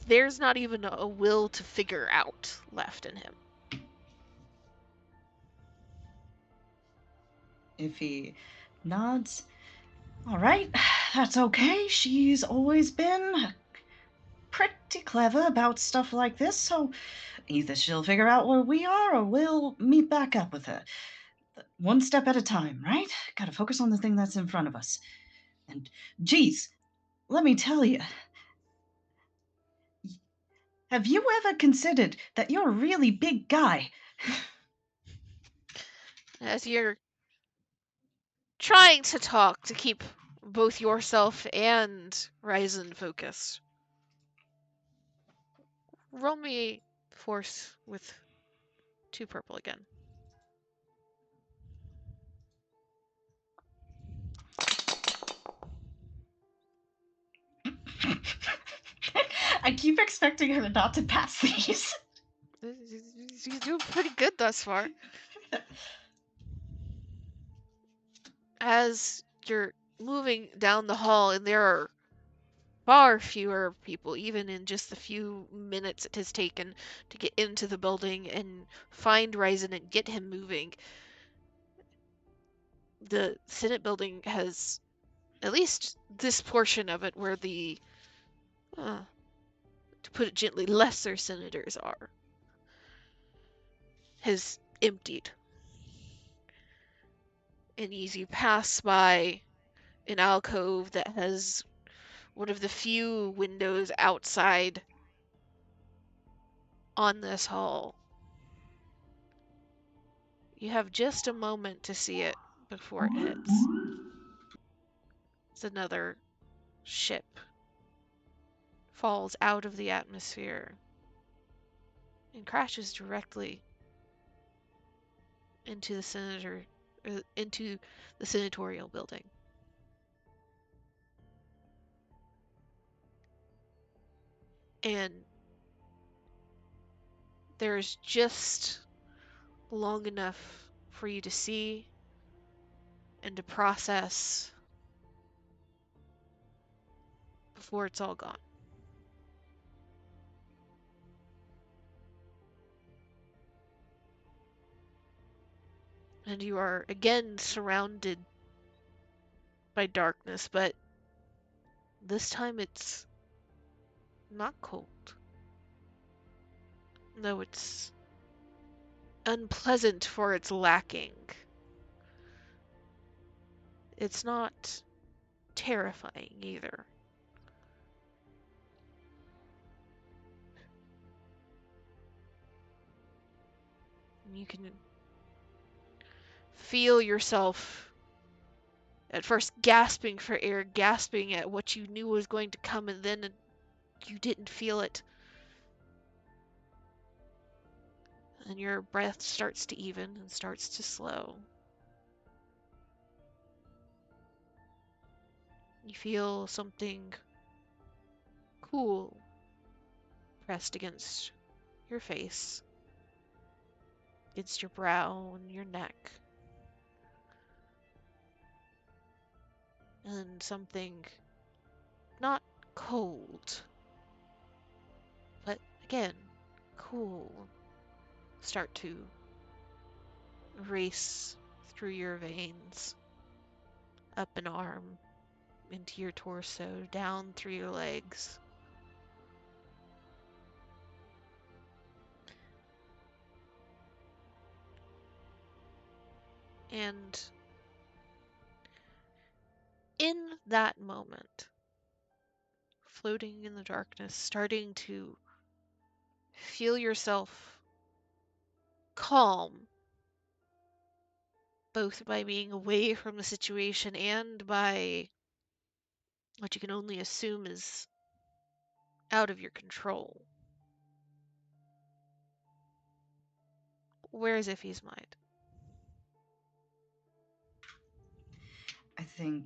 [SPEAKER 2] there's not even a will to figure out left in him.
[SPEAKER 4] Ify nods. All right, that's okay. She's always been pretty clever about stuff like this, so either she'll figure out where we are or we'll meet back up with her. One step at a time, right? Gotta focus on the thing that's in front of us. And, geez, let me tell you, have you ever considered that you're a really big guy?
[SPEAKER 2] As you're trying to talk to keep both yourself and Ryzen focused. Roll me force with 2 purple again.
[SPEAKER 4] I keep expecting her not to pass these.
[SPEAKER 2] He's doing pretty good thus far. As you're moving down the hall, and there are far fewer people, even in just the few minutes it has taken to get into the building and find Ryzen and get him moving. The Senate building has, at least this portion of it where the, to put it gently, lesser senators are, has emptied. And as you pass by an alcove that has one of the few windows outside on this hall, you have just a moment to see it before it hits. It's another ship. Falls out of the atmosphere and crashes directly into the senatorial building. And there's just long enough for you to see and to process before it's all gone. And you are again surrounded by darkness, but this time it's not cold. Though it's unpleasant for its lacking. It's not terrifying either. You can feel yourself at first gasping for air, gasping at what you knew was going to come, and then you didn't feel it. And your breath starts to even and starts to slow. You feel something cool pressed against your face, against your brow and your neck. And something not cold, but again, cool, start to race through your veins, up an arm, into your torso, down through your legs. And in that moment, floating in the darkness, starting to feel yourself calm, both by being away from the situation and by what you can only assume is out of your control. Where is Iffy's mind?
[SPEAKER 4] I think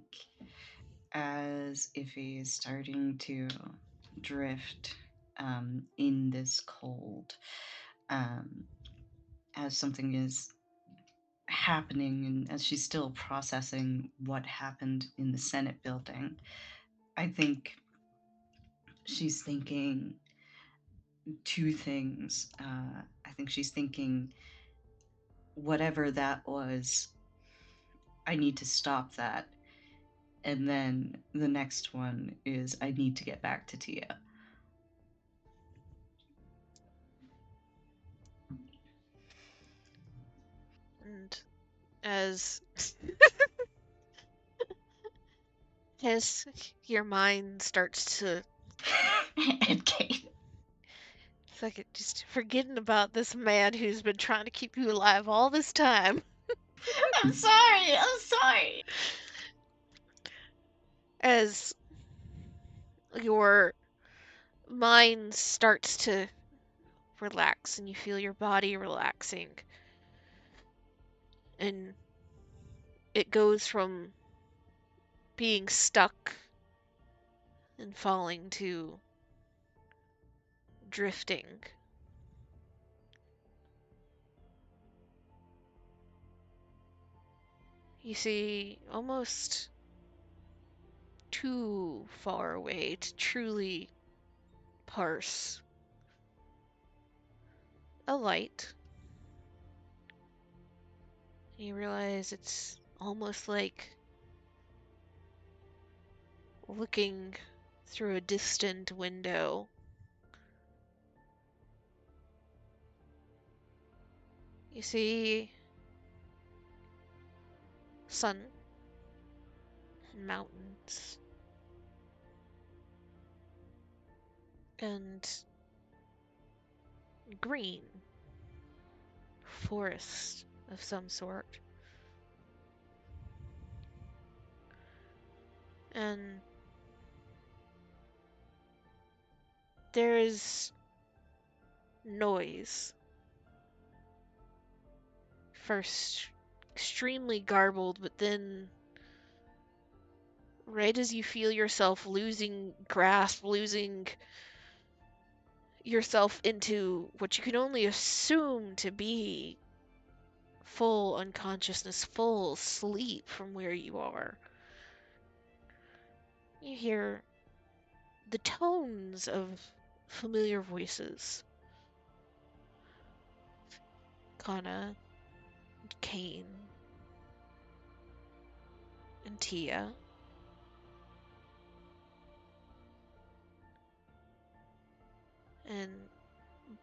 [SPEAKER 4] as Iffy is starting to drift in this cold, as something is happening and as she's still processing what happened in the Senate building, I think she's thinking two things. I think she's thinking, whatever that was, I need to stop that. And then the next one is, I need to get back to Tia.
[SPEAKER 2] And as as your mind starts to,
[SPEAKER 4] And Kate.
[SPEAKER 2] it's like it just forgetting about this man who's been trying to keep you alive all this time.
[SPEAKER 4] I'm sorry.
[SPEAKER 2] As your mind starts to relax and you feel your body relaxing, and it goes from being stuck and falling to drifting. You see, almost too far away to truly parse a light. You realize it's almost like looking through a distant window. You see sun and mountains and green forest of some sort. And there is noise. First extremely garbled, but then right as you feel yourself losing grasp, losing yourself into what you can only assume to be full unconsciousness, full sleep from where you are. You hear the tones of familiar voices. Kana, Kane, and Tia.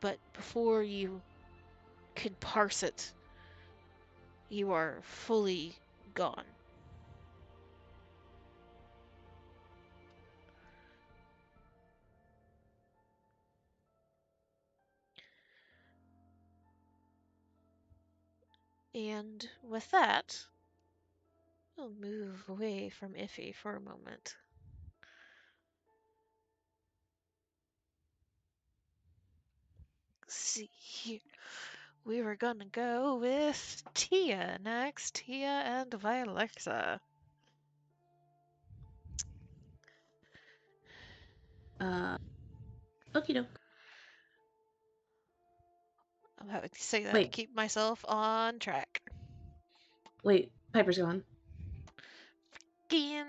[SPEAKER 2] But before you can parse it, you are fully gone. And with that, we'll move away from Iffy for a moment. See here. We were gonna go with Tia next. Tia and Vialexa.
[SPEAKER 1] Okie doke.
[SPEAKER 2] I'm having to say that to
[SPEAKER 1] Wait.
[SPEAKER 2] keep myself on track.
[SPEAKER 1] Wait, Piper's gone.
[SPEAKER 2] Again.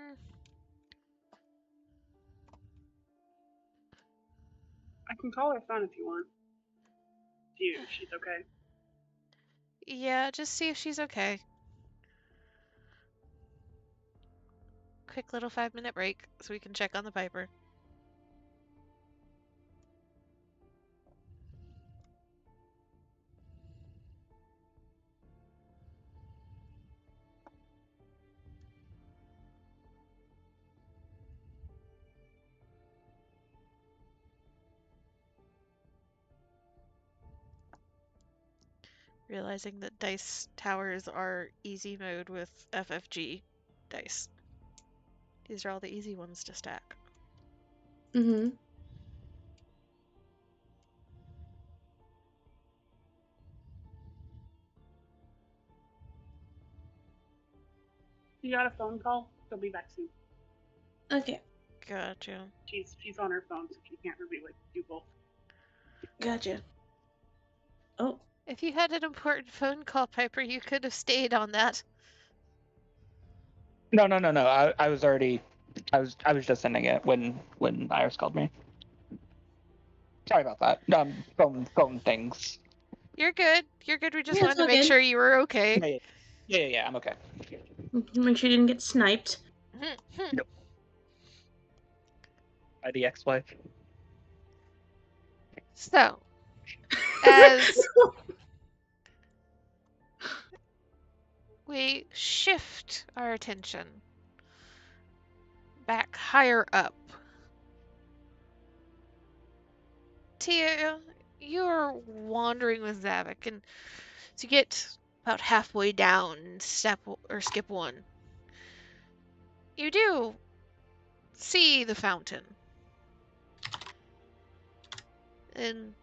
[SPEAKER 6] I can call her phone if you want. See if she's okay.
[SPEAKER 2] Yeah, just see if she's okay. Quick little 5-minute break so we can check on the Piper. Realizing that dice towers are easy mode with FFG dice. These are all the easy ones to stack.
[SPEAKER 1] Mm-hmm.
[SPEAKER 6] You got a phone call? She'll be back soon.
[SPEAKER 1] Okay.
[SPEAKER 2] Gotcha.
[SPEAKER 6] She's on her phone, so she can't really do both.
[SPEAKER 1] Gotcha. Oh.
[SPEAKER 2] If you had an important phone call, Piper, you could have stayed on that.
[SPEAKER 7] No. I was already. I was just sending it when Iris called me. Sorry about that. Phone things.
[SPEAKER 2] You're good. You're good. We just
[SPEAKER 1] Yeah,
[SPEAKER 2] wanted
[SPEAKER 1] it's
[SPEAKER 2] to
[SPEAKER 1] all
[SPEAKER 2] make
[SPEAKER 1] good.
[SPEAKER 2] sure you were okay.
[SPEAKER 7] Yeah. I'm okay.
[SPEAKER 1] Make sure you didn't get sniped.
[SPEAKER 7] Nope. By the ex-wife.
[SPEAKER 2] So, as we shift our attention back higher up, Tia, you're wandering with Zavik, and to get about halfway down and skip one, you do see the fountain. And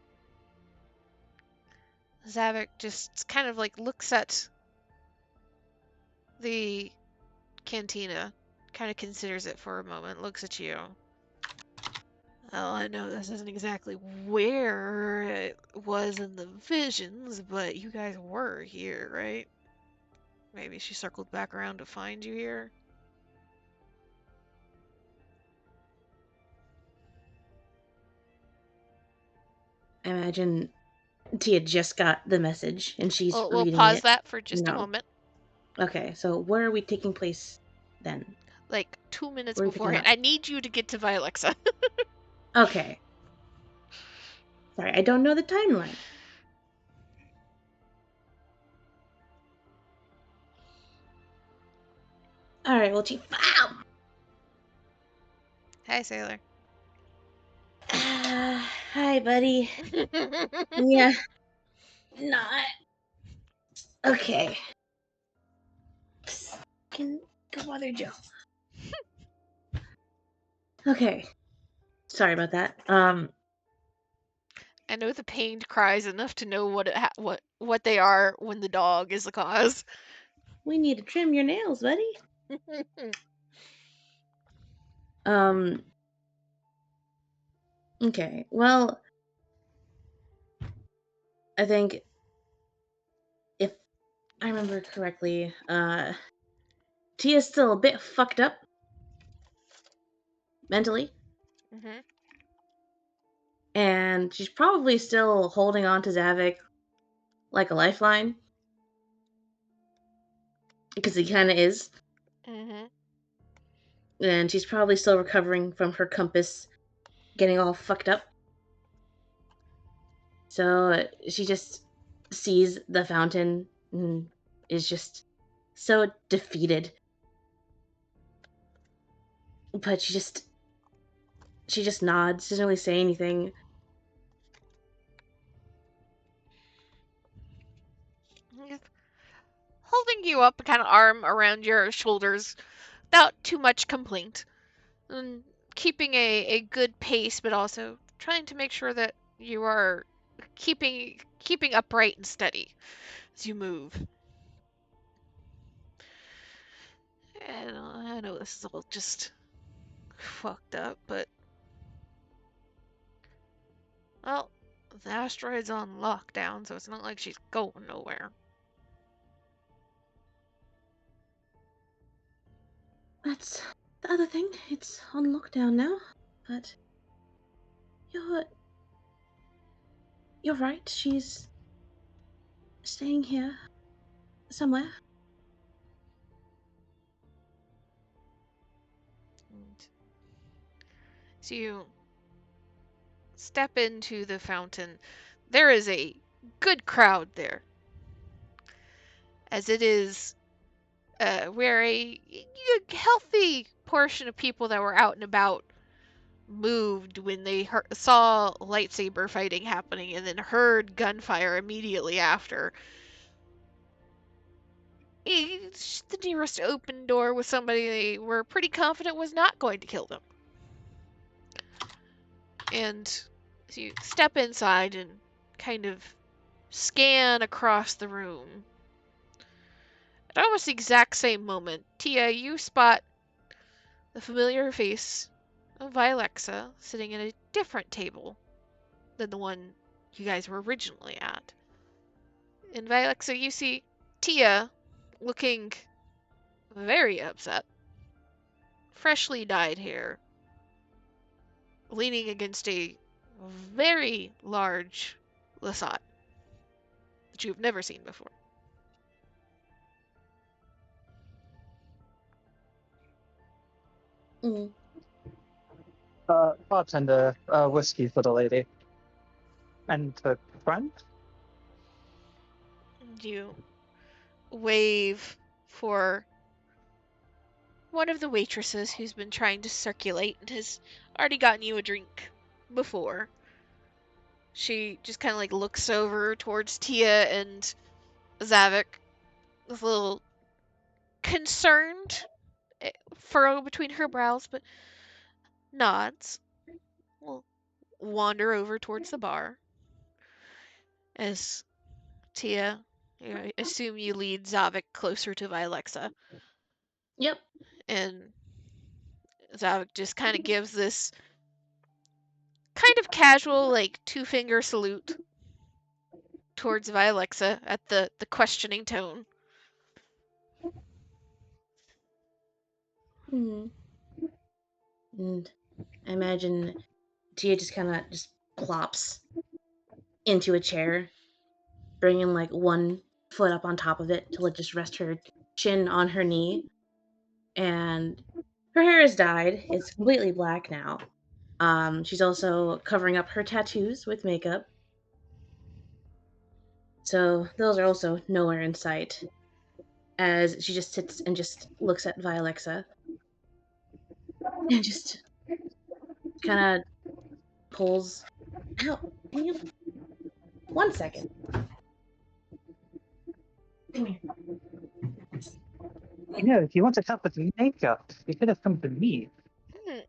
[SPEAKER 2] Zavik just kind of like looks at the cantina, kind of considers it for a moment, looks at you. Well, I know this isn't exactly where it was in the visions, but you guys were here, right? Maybe she circled back around to find you here?
[SPEAKER 1] I imagine Tia just got the message and she's
[SPEAKER 2] We'll
[SPEAKER 1] reading
[SPEAKER 2] pause
[SPEAKER 1] it.
[SPEAKER 2] that for just a
[SPEAKER 1] No.
[SPEAKER 2] moment.
[SPEAKER 1] Okay, so where are we taking place then?
[SPEAKER 2] Like 2 minutes
[SPEAKER 1] Where are we picking
[SPEAKER 2] beforehand.
[SPEAKER 1] up?
[SPEAKER 2] I need you to get to Vialexa.
[SPEAKER 1] Okay. Sorry, I don't know the timeline. Alright, well, Chief. Ow!
[SPEAKER 2] Hi, Sailor.
[SPEAKER 1] Hi, buddy. Yeah. Not. Okay. Can go bother Joe. Okay. Sorry about that.
[SPEAKER 2] I know the pained cries enough to know what they are when the dog is the cause.
[SPEAKER 1] We need to trim your nails, buddy. Okay. Well, I think if I remember correctly, Tia's still a bit fucked up mentally,
[SPEAKER 2] Mm-hmm.
[SPEAKER 1] and she's probably still holding on to Zavik like a lifeline because he kind of is,
[SPEAKER 2] Mm-hmm.
[SPEAKER 1] and she's probably still recovering from her compass getting all fucked up. So she just sees the fountain and is just so defeated. But she just nods, doesn't really say anything.
[SPEAKER 2] Holding you up, kind of arm around your shoulders, without too much complaint, and keeping a good pace, but also trying to make sure that you are keeping upright and steady as you move. And I know this is all just fucked up, but well, the asteroid's on lockdown, so it's not like she's going nowhere.
[SPEAKER 1] That's the other thing. It's on lockdown now, but you're you're right. She's staying here somewhere.
[SPEAKER 2] And so you step into the fountain. There is a good crowd there, as it is where a healthy portion of people that were out and about moved when they saw lightsaber fighting happening and then heard gunfire immediately after. The nearest open door was somebody they were pretty confident was not going to kill them. And so you step inside and kind of scan across the room. At almost the exact same moment, Tia, you spot the familiar face of Vilexa sitting at a different table than the one you guys were originally at. In Vilexa, you see Tia looking very upset, freshly dyed hair, leaning against a very large Lasat that you've never seen before.
[SPEAKER 1] Mm.
[SPEAKER 7] Bartender, whiskey for the lady. And the friend?
[SPEAKER 2] You wave for one of the waitresses who's been trying to circulate and has already gotten you a drink before. She just kind of like looks over towards Tia and Zavik with a little concerned furrow between her brows, but nods. Will wander over towards the bar as Tia, I assume you lead Zavik closer to Vilexa,
[SPEAKER 1] Yep.
[SPEAKER 2] and Zavik just kind of gives this kind of casual, like, two-finger salute towards Vilexa at the questioning tone.
[SPEAKER 1] Mm. And I imagine Tia just kind of just plops into a chair, bringing like one foot up on top of it to just rest her chin on her knee. And her hair is dyed; it's completely black now. She's also covering up her tattoos with makeup, so those are also nowhere in sight. As she just sits and just looks at Vilexa and just kind of pulls out. Can you 1 second? Come here.
[SPEAKER 7] You know, if you wanted help with the makeup, you could have come to me.
[SPEAKER 1] You're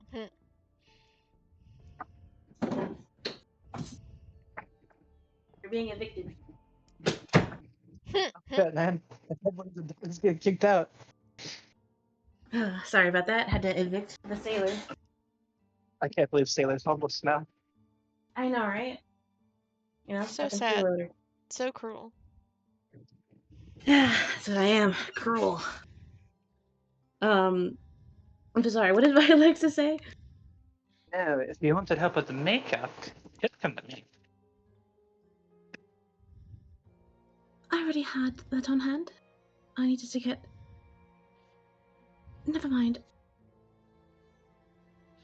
[SPEAKER 1] being evicted.
[SPEAKER 7] Good, man. Everyone's getting kicked out.
[SPEAKER 1] Sorry about that. Had to evict the sailor.
[SPEAKER 7] I can't believe Sailor's homeless now.
[SPEAKER 1] I know, right? You know,
[SPEAKER 2] So
[SPEAKER 1] talking to you
[SPEAKER 2] sad.
[SPEAKER 1] later.
[SPEAKER 2] So cruel.
[SPEAKER 1] That's what I am. Cruel. I'm so sorry. What did Alexa say?
[SPEAKER 7] No, if you wanted help with the makeup, just come to me.
[SPEAKER 1] I already had that on hand. I needed to get. Never mind.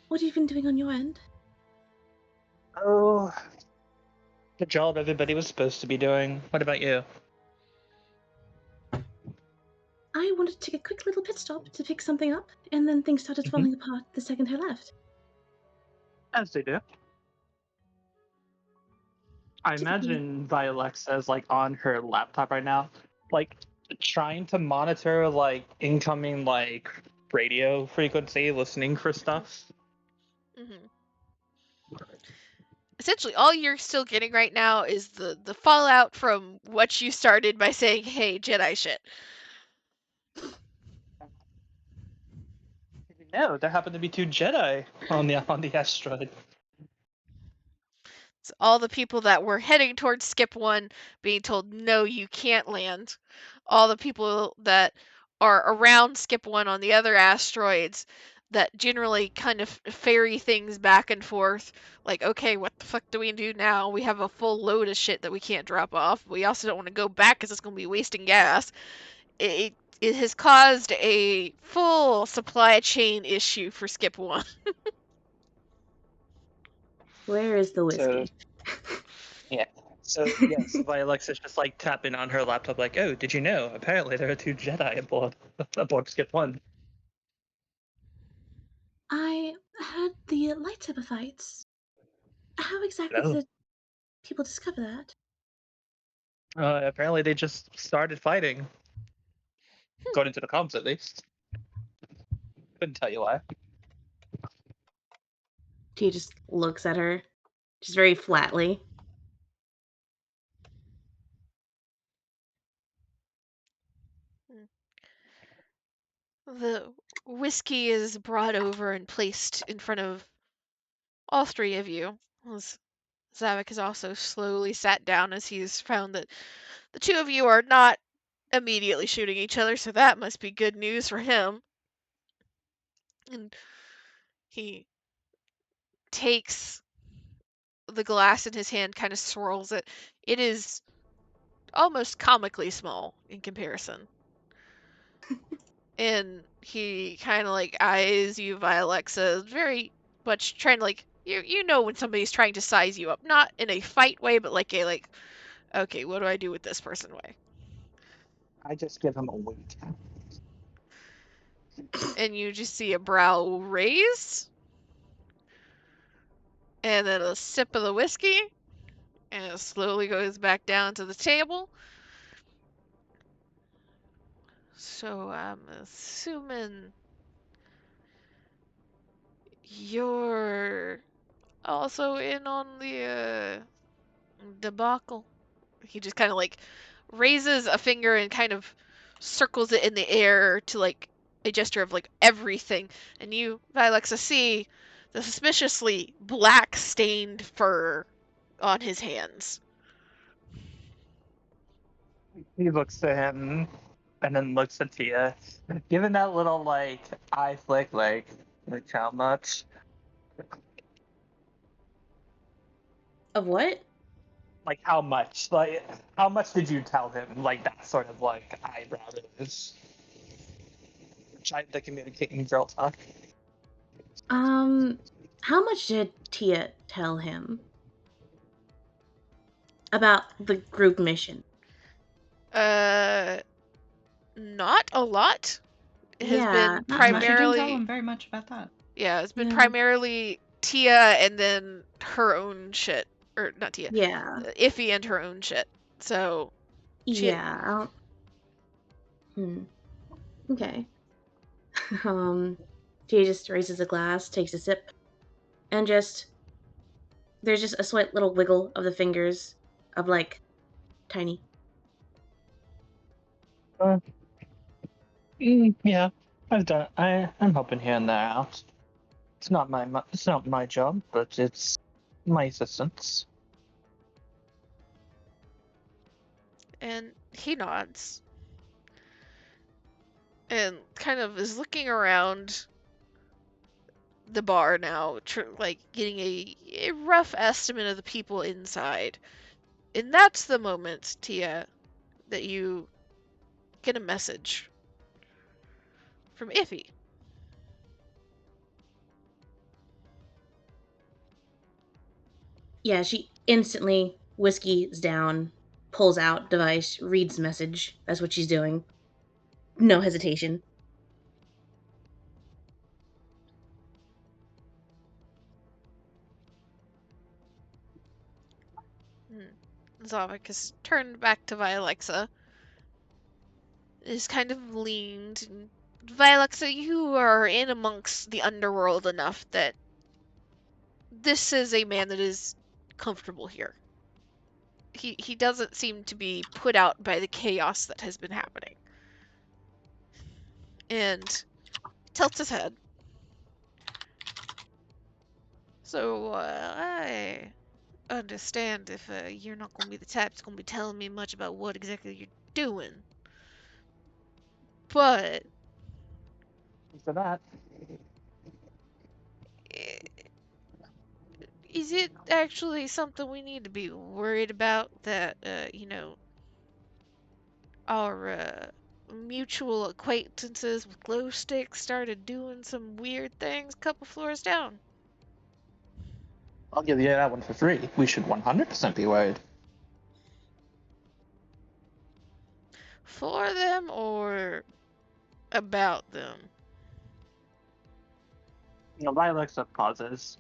[SPEAKER 1] What have you been doing on your end?
[SPEAKER 7] Oh, the job everybody was supposed to be doing. What about you?
[SPEAKER 1] I wanted to take a quick little pit stop to pick something up, and then things started falling apart the second I left.
[SPEAKER 7] As they do. I
[SPEAKER 1] Typically.
[SPEAKER 7] imagine Violexa's like on her laptop right now, like trying to monitor like incoming like radio frequency, listening for stuff.
[SPEAKER 2] Hmm. Essentially, all you're still getting right now is the fallout from what you started by saying, "Hey, Jedi shit."
[SPEAKER 7] No, there happened to be 2 Jedi on the asteroid.
[SPEAKER 2] So all the people that were heading towards Skip 1 being told, no, you can't land. All the people that are around Skip 1 on the other asteroids that generally kind of ferry things back and forth. Like, okay, what the fuck do we do now? We have a full load of shit that we can't drop off. We also don't want to go back because it's going to be wasting gas. It has caused a full supply chain issue for Skip 1.
[SPEAKER 1] Where is the
[SPEAKER 7] So
[SPEAKER 1] whiskey?
[SPEAKER 7] yeah. So yes, Violexa's just like tapping on her laptop, like, "Oh, did you know? Apparently there are 2 Jedi aboard Skip 1."
[SPEAKER 1] I heard the lightsaber fights. How exactly
[SPEAKER 7] No.
[SPEAKER 1] did people discover that?
[SPEAKER 7] Apparently they just started fighting. According to the comms, at least. Couldn't tell you why.
[SPEAKER 1] He just looks at her, just very flatly.
[SPEAKER 2] The whiskey is brought over and placed in front of all 3 of you. As Zavik has also slowly sat down as he's found that the 2 of you are not immediately shooting each other, so that must be good news for him. And he takes the glass in his hand, kind of swirls it. It is almost comically small in comparison. And he kind of like eyes you via Alexa, very much trying to like you know when somebody's trying to size you up, not in a fight way, but like a like, okay, what do I do with this person way?
[SPEAKER 7] I just give him a wink.
[SPEAKER 2] And you just see a brow raise, and then a sip of the whiskey, and it slowly goes back down to the table. So I'm assuming you're also in on the debacle. He just kind of like raises a finger and kind of circles it in the air to like a gesture of like everything. And you, Vilexa, see the suspiciously black stained fur on his hands.
[SPEAKER 7] He looks to him and then looks at Tia. Given that little like eye flick, like how much?
[SPEAKER 1] Of what?
[SPEAKER 7] Like how much? Like how much did you tell him? Like that sort of like eyebrow raise. Trying to communicate in girl talk.
[SPEAKER 1] How much did Tia tell him about the group mission?
[SPEAKER 2] Not a lot. It has
[SPEAKER 1] Yeah,
[SPEAKER 2] been
[SPEAKER 1] not much.
[SPEAKER 4] She didn't tell
[SPEAKER 2] primarily,
[SPEAKER 4] him very much about that.
[SPEAKER 2] yeah, it's been
[SPEAKER 1] Yeah.
[SPEAKER 2] primarily Tia and then her own shit. Or not Tia,
[SPEAKER 1] Yeah.
[SPEAKER 2] Iffy and her own shit. So she,
[SPEAKER 1] Yeah. I don't... Okay. Tia just raises a glass, takes a sip, and just there's just a slight little wiggle of the fingers of like tiny.
[SPEAKER 7] Yeah, I've done. I'm helping here and there out. It's not my job, but it's my assistance.
[SPEAKER 2] And he nods. And kind of is looking around the bar now, like getting a rough estimate of the people inside. And that's the moment, Tia, that you get a message from Iffy.
[SPEAKER 1] Yeah, she instantly whiskeys down, pulls out device, reads message. That's what she's doing. No hesitation.
[SPEAKER 2] Zavik has turned back to Vialexa. Is kind of leaned. And Vialexa, you are in amongst the underworld enough that this is a man that is comfortable here. He doesn't seem to be put out by the chaos that has been happening. And tilts his head. So, I understand if you're not going to be the type that's going to be telling me much about what exactly you're doing. But
[SPEAKER 7] For that.
[SPEAKER 2] is it actually something we need to be worried about that, our mutual acquaintances with glow sticks started doing some weird things a couple floors down?
[SPEAKER 7] I'll give you that one for free. We should 100% be worried.
[SPEAKER 2] For them or about them?
[SPEAKER 7] Vialexa pauses.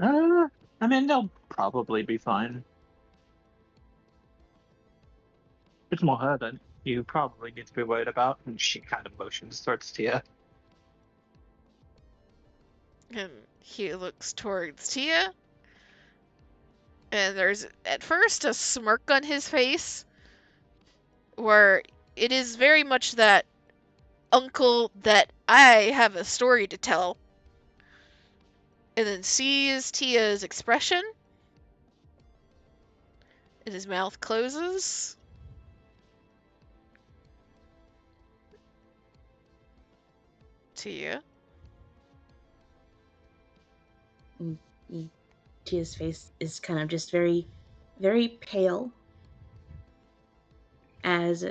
[SPEAKER 7] I mean, they'll probably be fine. It's more her that you probably need to be worried about, and she kind of motions towards Tia.
[SPEAKER 2] And he looks towards Tia. And there's at first a smirk on his face, where it is very much that uncle that I have a story to tell. And then sees Tia's expression. And his mouth closes. Tia.
[SPEAKER 1] Tia's face is kind of just very, very pale as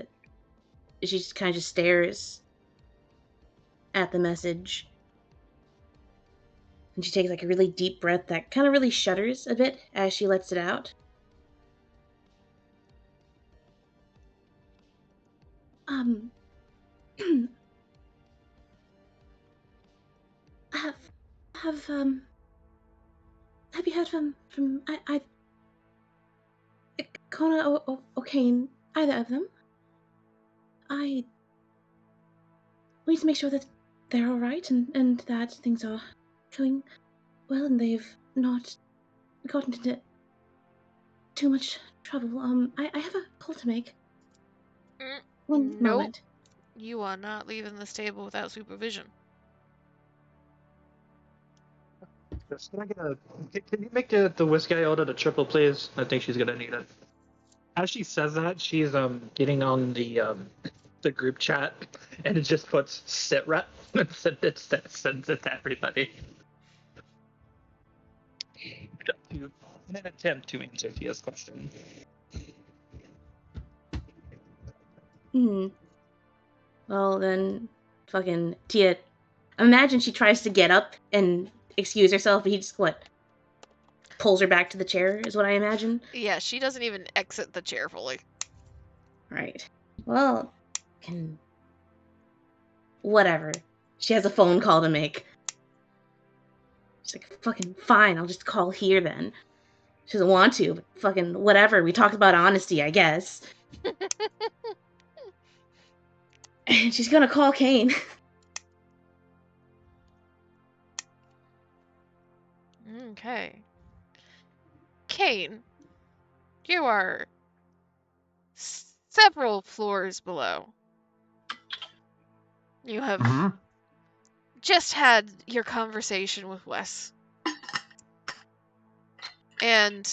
[SPEAKER 1] she just kind of just stares at the message. And she takes like a really deep breath that kind of really shudders a bit as she lets it out. have have you heard from Connor or O'Kane, either of them? We need to make sure that they're all right and that things are going well and they've not gotten into too much trouble. I have a call to make. One
[SPEAKER 2] Nope.
[SPEAKER 1] moment.
[SPEAKER 2] You are not leaving this table without supervision.
[SPEAKER 7] Can you make the whiskey I ordered a triple, please? I think she's gonna need it. As she says that, she's getting on the group chat, and it just puts sit rep and sends it to everybody. In an attempt to answer Tia's question.
[SPEAKER 1] Well then, fucking Tia. Imagine she tries to get up and excuse herself, but he just pulls her back to the chair. Is what I imagine.
[SPEAKER 2] Yeah, she doesn't even exit the chair fully.
[SPEAKER 1] Right. Well, whatever. She has a phone call to make. She's like, fucking fine, I'll just call here then. She doesn't want to, but fucking whatever. We talked about honesty, I guess. And she's gonna call Kane.
[SPEAKER 2] Okay. Kane, you are several floors below. You have just had your conversation with Wes. And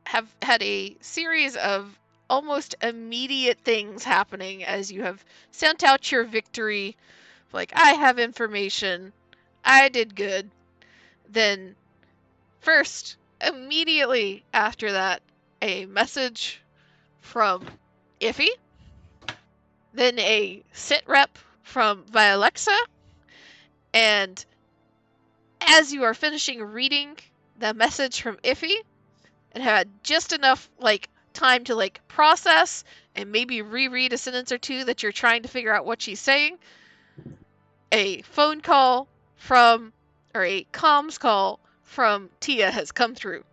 [SPEAKER 2] have had a series of almost immediate things happening as you have sent out your victory. Like, I have information. I did good. Then, first, immediately after that, a message from Iffy. Then a sit rep from Vialexa. And as you are finishing reading the message from Iffy and had just enough time to process and maybe reread a sentence or two that you're trying to figure out what she's saying, a phone call from, or a comms call from Tia has come through.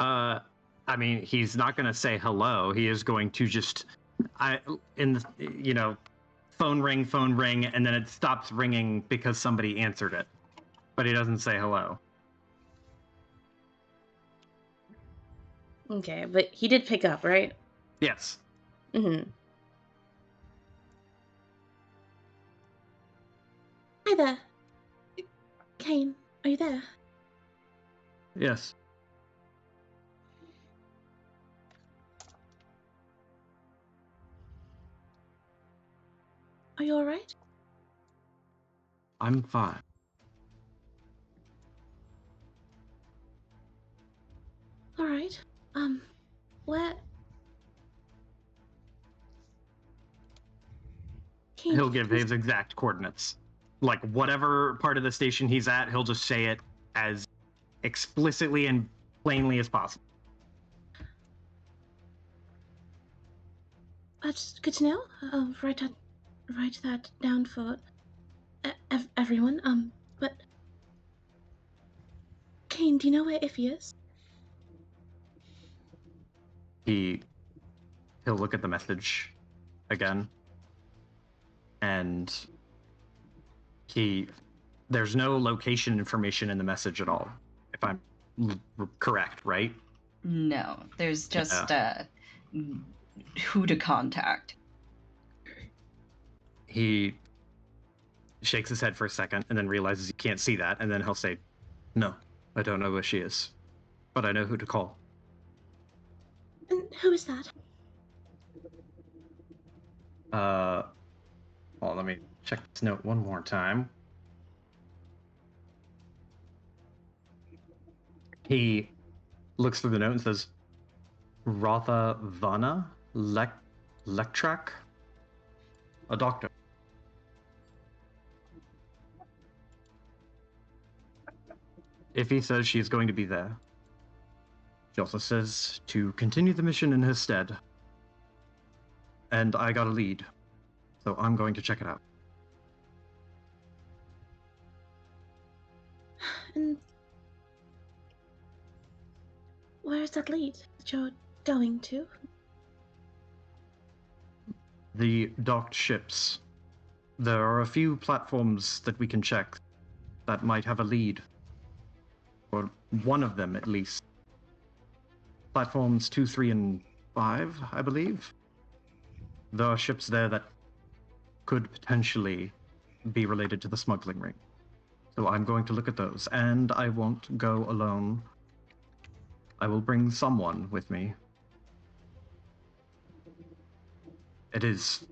[SPEAKER 3] I mean, he's not going to say hello. He is going to just, phone ring, and then it stops ringing because somebody answered it. But he doesn't say hello.
[SPEAKER 1] Okay, but he did pick up, right?
[SPEAKER 3] Yes.
[SPEAKER 1] Mm-hmm. Hi there. Kane, are you there?
[SPEAKER 3] Yes.
[SPEAKER 1] Are you alright?
[SPEAKER 3] I'm fine.
[SPEAKER 1] Alright. Where... Kane,
[SPEAKER 3] He'll give his exact coordinates. Like, whatever part of the station he's at, he'll just say it as explicitly and plainly as possible.
[SPEAKER 1] That's good to know. I'll write that down for everyone. But Kane, do you know where Iffy is?
[SPEAKER 3] He'll look at the message again, and there's no location information in the message at all, if I'm correct, right?
[SPEAKER 4] No, there's just who to contact.
[SPEAKER 3] He shakes his head for a second and then realizes he can't see that, and then he'll say, "No, I don't know where she is, but I know who to call."
[SPEAKER 1] And who is that?
[SPEAKER 3] Well, let me check this note one more time. He looks through the note and says, "Rotha Vana Lectrak, a doctor." If he says she is going to be there, she also says to continue the mission in his stead. And I got a lead, so I'm going to check it out.
[SPEAKER 1] And where is that lead that you're going to?
[SPEAKER 3] The docked ships. There are a few platforms that we can check that might have a lead. Or one of them, at least. Platforms 2, 3, and 5, I believe. There are ships there that could potentially be related to the smuggling ring. So I'm going to look at those, and I won't go alone. I will bring someone with me. It is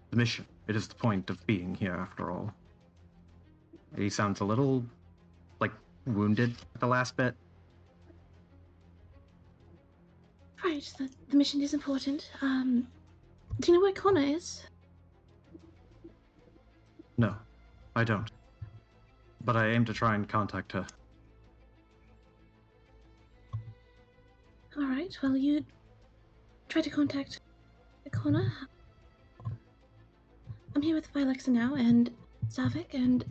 [SPEAKER 3] the mission. It is the point of being here, after all. He sounds a little, wounded at the last bit.
[SPEAKER 1] Right, the mission is important. Do you know where Connor is?
[SPEAKER 3] No, I don't. But I aim to try and contact her.
[SPEAKER 1] Alright, well, you try to contact Connor. I'm here with Vilexa now, and Zavik, and...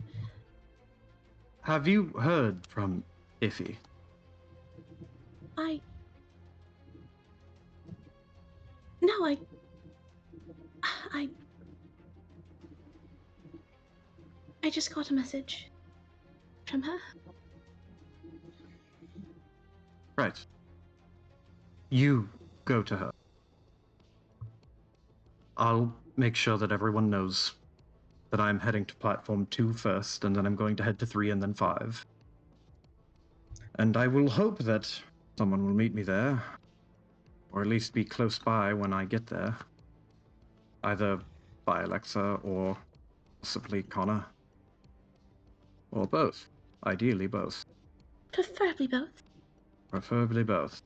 [SPEAKER 3] Have you heard from Iffy?
[SPEAKER 1] No, I just got a message from her.
[SPEAKER 3] Right. You go to her. I'll make sure that everyone knows that I'm heading to platform 2 first, and then I'm going to head to 3 and then 5. And I will hope that Someone will meet me there, or at least be close by when I get there. Either by Alexa or possibly Connor. Or both. Ideally both.
[SPEAKER 1] Preferably both.
[SPEAKER 3] Preferably both.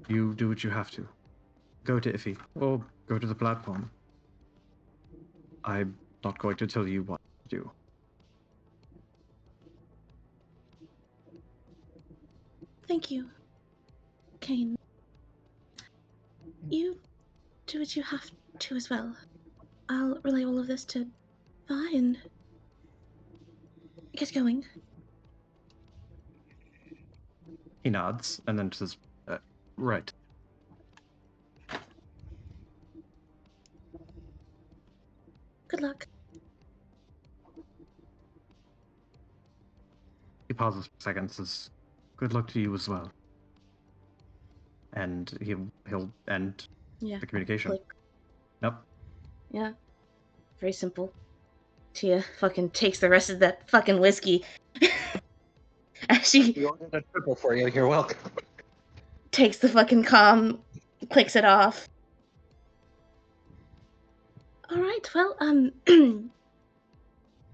[SPEAKER 3] You do what you have to. Go to Iffy, or go to the platform. I'm not going to tell you what to do.
[SPEAKER 1] Thank you, Kane. You do what you have to as well. I'll relay all of this to Vi and get going.
[SPEAKER 3] He nods, and then says, right.
[SPEAKER 1] Good luck.
[SPEAKER 3] He pauses for a second, says, good luck to you as well. And he'll end
[SPEAKER 1] Yeah.
[SPEAKER 3] the communication.
[SPEAKER 1] Click.
[SPEAKER 3] Yep.
[SPEAKER 1] Yeah. Very simple. Tia fucking takes the rest of that fucking whiskey. As she
[SPEAKER 7] We ordered a triple for you. You're welcome.
[SPEAKER 1] takes the fucking comm, clicks it off. Alright, well,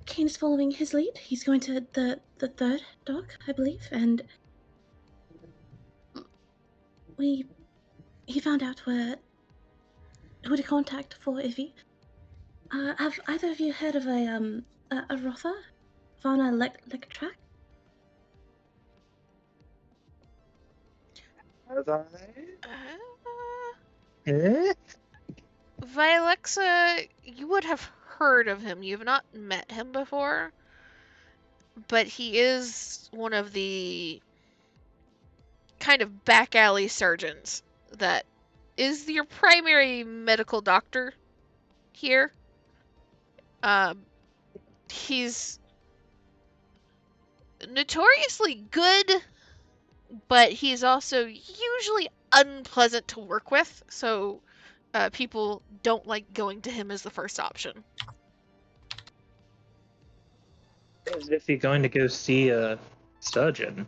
[SPEAKER 1] Kane is following his lead. He's going to the third dock, I believe, and he found out who to contact for Ivy. Have either of you heard of a Rotha? Fauna Lectrack?
[SPEAKER 7] Have I?
[SPEAKER 2] Vilexa, you would have heard of him. You've not met him before, but he is one of the kind of back alley surgeons that is your primary medical doctor here. He's notoriously good, but he's also usually unpleasant to work with, so people don't like going to him as the first option.
[SPEAKER 7] As if you're going to go see a surgeon.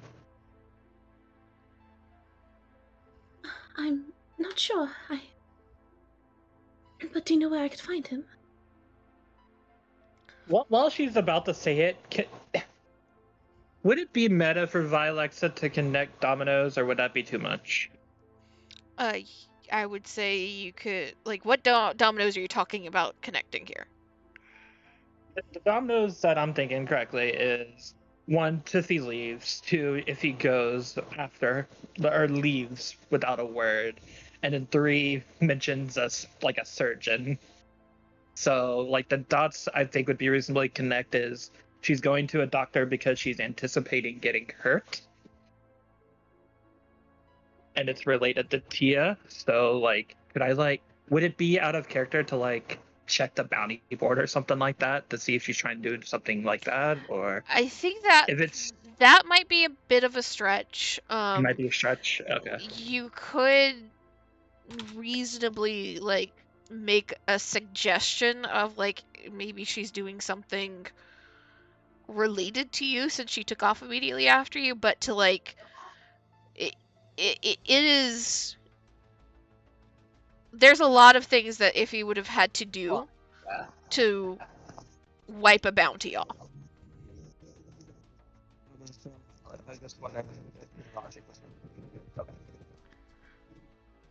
[SPEAKER 1] I'm not sure. But do you know where I could find him?
[SPEAKER 7] While she's about to say it, would it be meta for Vilexa to connect dominoes, or would that be too much?
[SPEAKER 2] I would say you could, like, what dominoes are you talking about connecting here?
[SPEAKER 7] The dominoes that I'm thinking correctly is 1, if he leaves, 2, if he goes after, or leaves without a word, and then 3 mentions us like a surgeon. So, like, the dots I think would be reasonably connect is she's going to a doctor because she's anticipating getting hurt. And it's related to Tia. So, like, would it be out of character to, like, check the bounty board or something like that to see if she's trying to do something like that? Or
[SPEAKER 2] I think that
[SPEAKER 7] if it's
[SPEAKER 2] that might be a bit of a stretch.
[SPEAKER 7] it might be a stretch. Okay.
[SPEAKER 2] You could reasonably, like, make a suggestion of, like, maybe she's doing something related to you since she took off immediately after you, but to, like, it is, there's a lot of things that Iffy would have had to do to wipe a bounty off.
[SPEAKER 7] I just wonder logic was okay.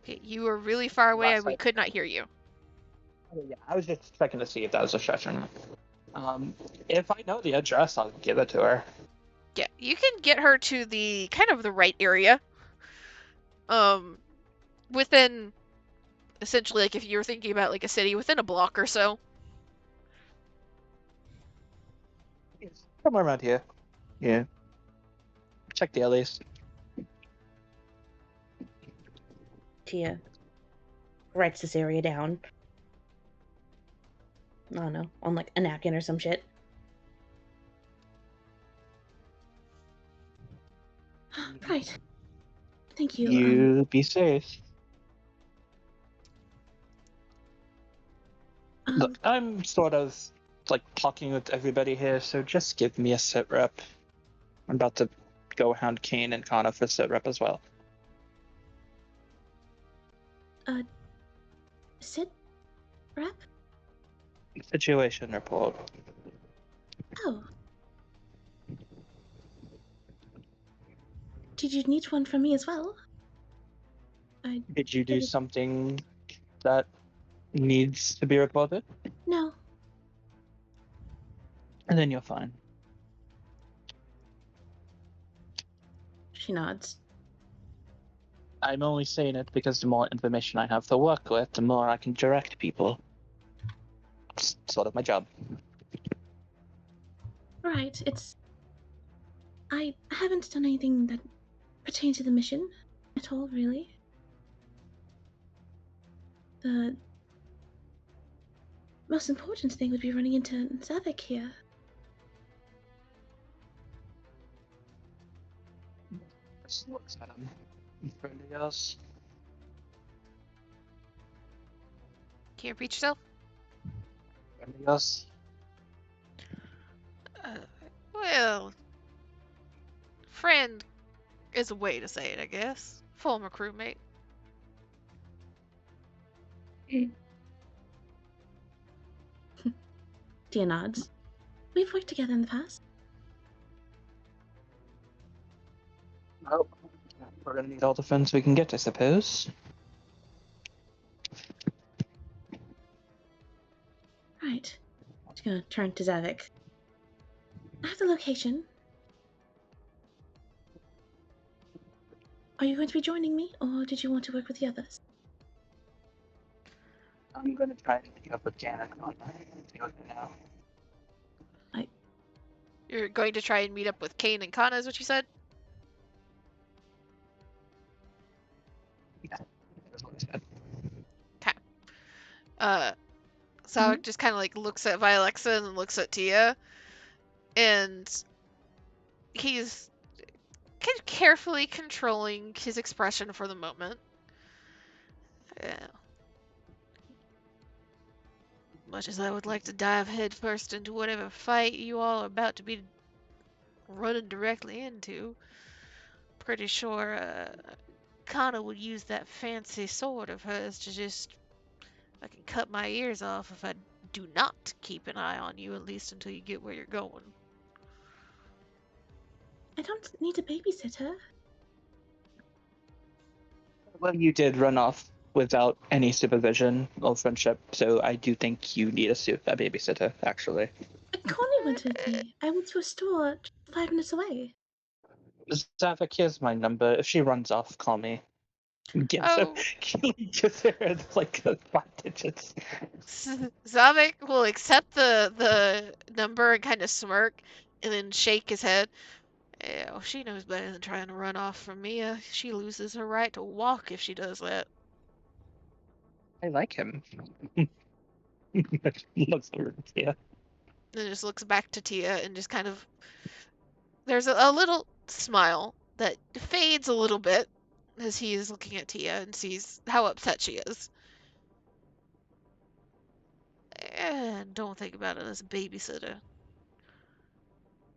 [SPEAKER 2] Okay, you were really far away and we
[SPEAKER 7] Last
[SPEAKER 2] could not hear you.
[SPEAKER 7] Yeah, I was just checking to see if that was a stretch or not. If I know the address, I'll give it to her.
[SPEAKER 2] Yeah, you can get her to the kind of the right area. Within, essentially, like, if you were thinking about, like, a city, within a block or so.
[SPEAKER 7] Somewhere around here. Yeah. Check the alleys.
[SPEAKER 1] Tia writes this area down. I don't know, on like a napkin or some shit. Right. Thank you.
[SPEAKER 7] You be safe. Look, I'm sort of like talking with everybody here, so just give me a sit rep. I'm about to go hound Kane and Kana for sit rep as well.
[SPEAKER 1] Sit rep?
[SPEAKER 7] Situation report.
[SPEAKER 1] Oh. Did you need one from me as well?
[SPEAKER 7] Did you do something that needs to be reported?
[SPEAKER 1] No.
[SPEAKER 7] And then you're fine.
[SPEAKER 1] She nods.
[SPEAKER 7] I'm only saying it because the more information I have to work with, the more I can direct people. It's sort of my job.
[SPEAKER 1] Right, I haven't done anything that pertains to the mission at all, really. The most important thing would be running into Zavik here.
[SPEAKER 7] Just looks at him. Anybody else?
[SPEAKER 2] Can you repeat yourself?
[SPEAKER 7] Anybody else?
[SPEAKER 2] Well, friend is a way to say it, I guess. Former crewmate.
[SPEAKER 1] Tia nods. We've worked together in the past.
[SPEAKER 7] Oh, we're gonna need all the friends we can get, I suppose.
[SPEAKER 1] Right. Just gonna turn to Zavik. I have the location. Are you going to be joining me, or did you want to work with the others?
[SPEAKER 7] I'm gonna try and pick up with Janet on now.
[SPEAKER 2] You're going to try and meet up with Kane and Kana, is what you said?
[SPEAKER 7] Yeah, that's what I said.
[SPEAKER 2] Savik just kind of like looks at Vialexa and then looks at Tia, and he's carefully controlling his expression for the moment. Yeah. Much as I would like to dive headfirst into whatever fight you all are about to be running directly into, pretty sure Kana would use that fancy sword of hers to just fucking cut my ears off if I do not keep an eye on you, at least until you get where you're going.
[SPEAKER 1] I don't need a babysitter.
[SPEAKER 7] Well, you did run off without any supervision or friendship, so I do think you need a babysitter, actually.
[SPEAKER 1] Connie went with me. I went to a store 5 minutes away.
[SPEAKER 7] Zavik, here's my number. If she runs off, call me. Gives
[SPEAKER 2] Oh.
[SPEAKER 7] her like 5 digits.
[SPEAKER 2] Zavik will accept the number and kind of smirk, and then shake his head. Yeah, well, she knows better than trying to run off from me. She loses her right to walk if she does that.
[SPEAKER 7] I like him. Looks over to Tia.
[SPEAKER 2] Then just looks back to Tia and just kind of. There's a little smile that fades a little bit as he is looking at Tia and sees how upset she is. And don't think about it as a babysitter.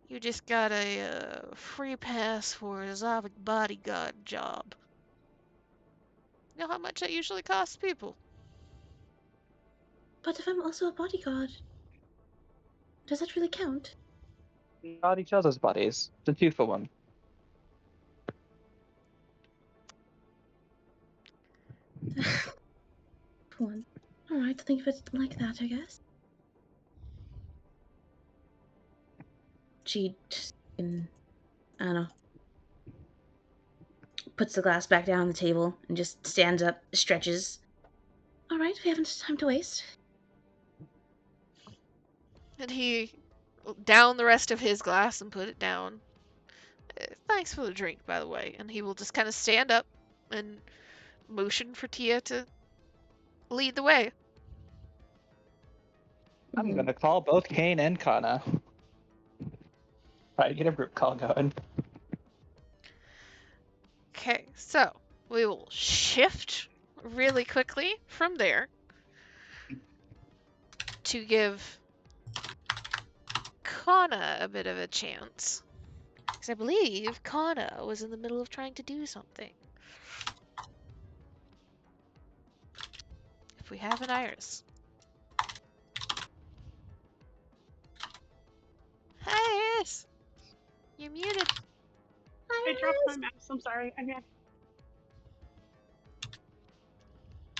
[SPEAKER 2] You just got a free pass for a Zavik bodyguard job. You know how much that usually costs people?
[SPEAKER 1] But if I'm also a bodyguard, does that really count?
[SPEAKER 7] Not each other's bodies. It's a 2-for-1.
[SPEAKER 1] One. Alright, think of it like that, I guess. She just, I don't know, puts the glass back down on the table and just stands up, stretches. Alright, we haven't time to waste.
[SPEAKER 2] And he down the rest of his glass and put it down. Thanks for the drink, by the way. And he will just kind of stand up and motion for Tia to lead the way.
[SPEAKER 7] I'm gonna call both Kane and Kana. Try to get a group call going.
[SPEAKER 2] Okay, so we will shift really quickly from there to give Kana a bit of a chance. Because I believe Kana was in the middle of trying to do something. If we have an Iris. Hi, Iris! You're muted.
[SPEAKER 6] I dropped my mouse. I'm sorry. Okay.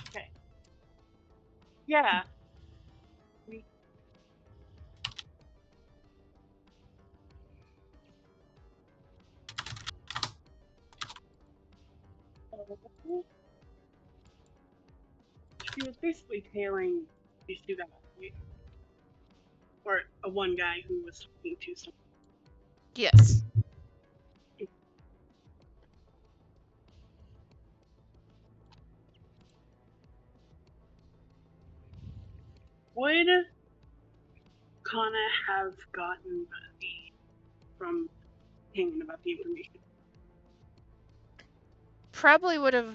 [SPEAKER 6] Okay. Yeah. She was basically tailing these two guys, right? Or a one guy who was talking to someone.
[SPEAKER 2] Yes.
[SPEAKER 6] Would Kana have gotten from King about the information?
[SPEAKER 2] Probably would have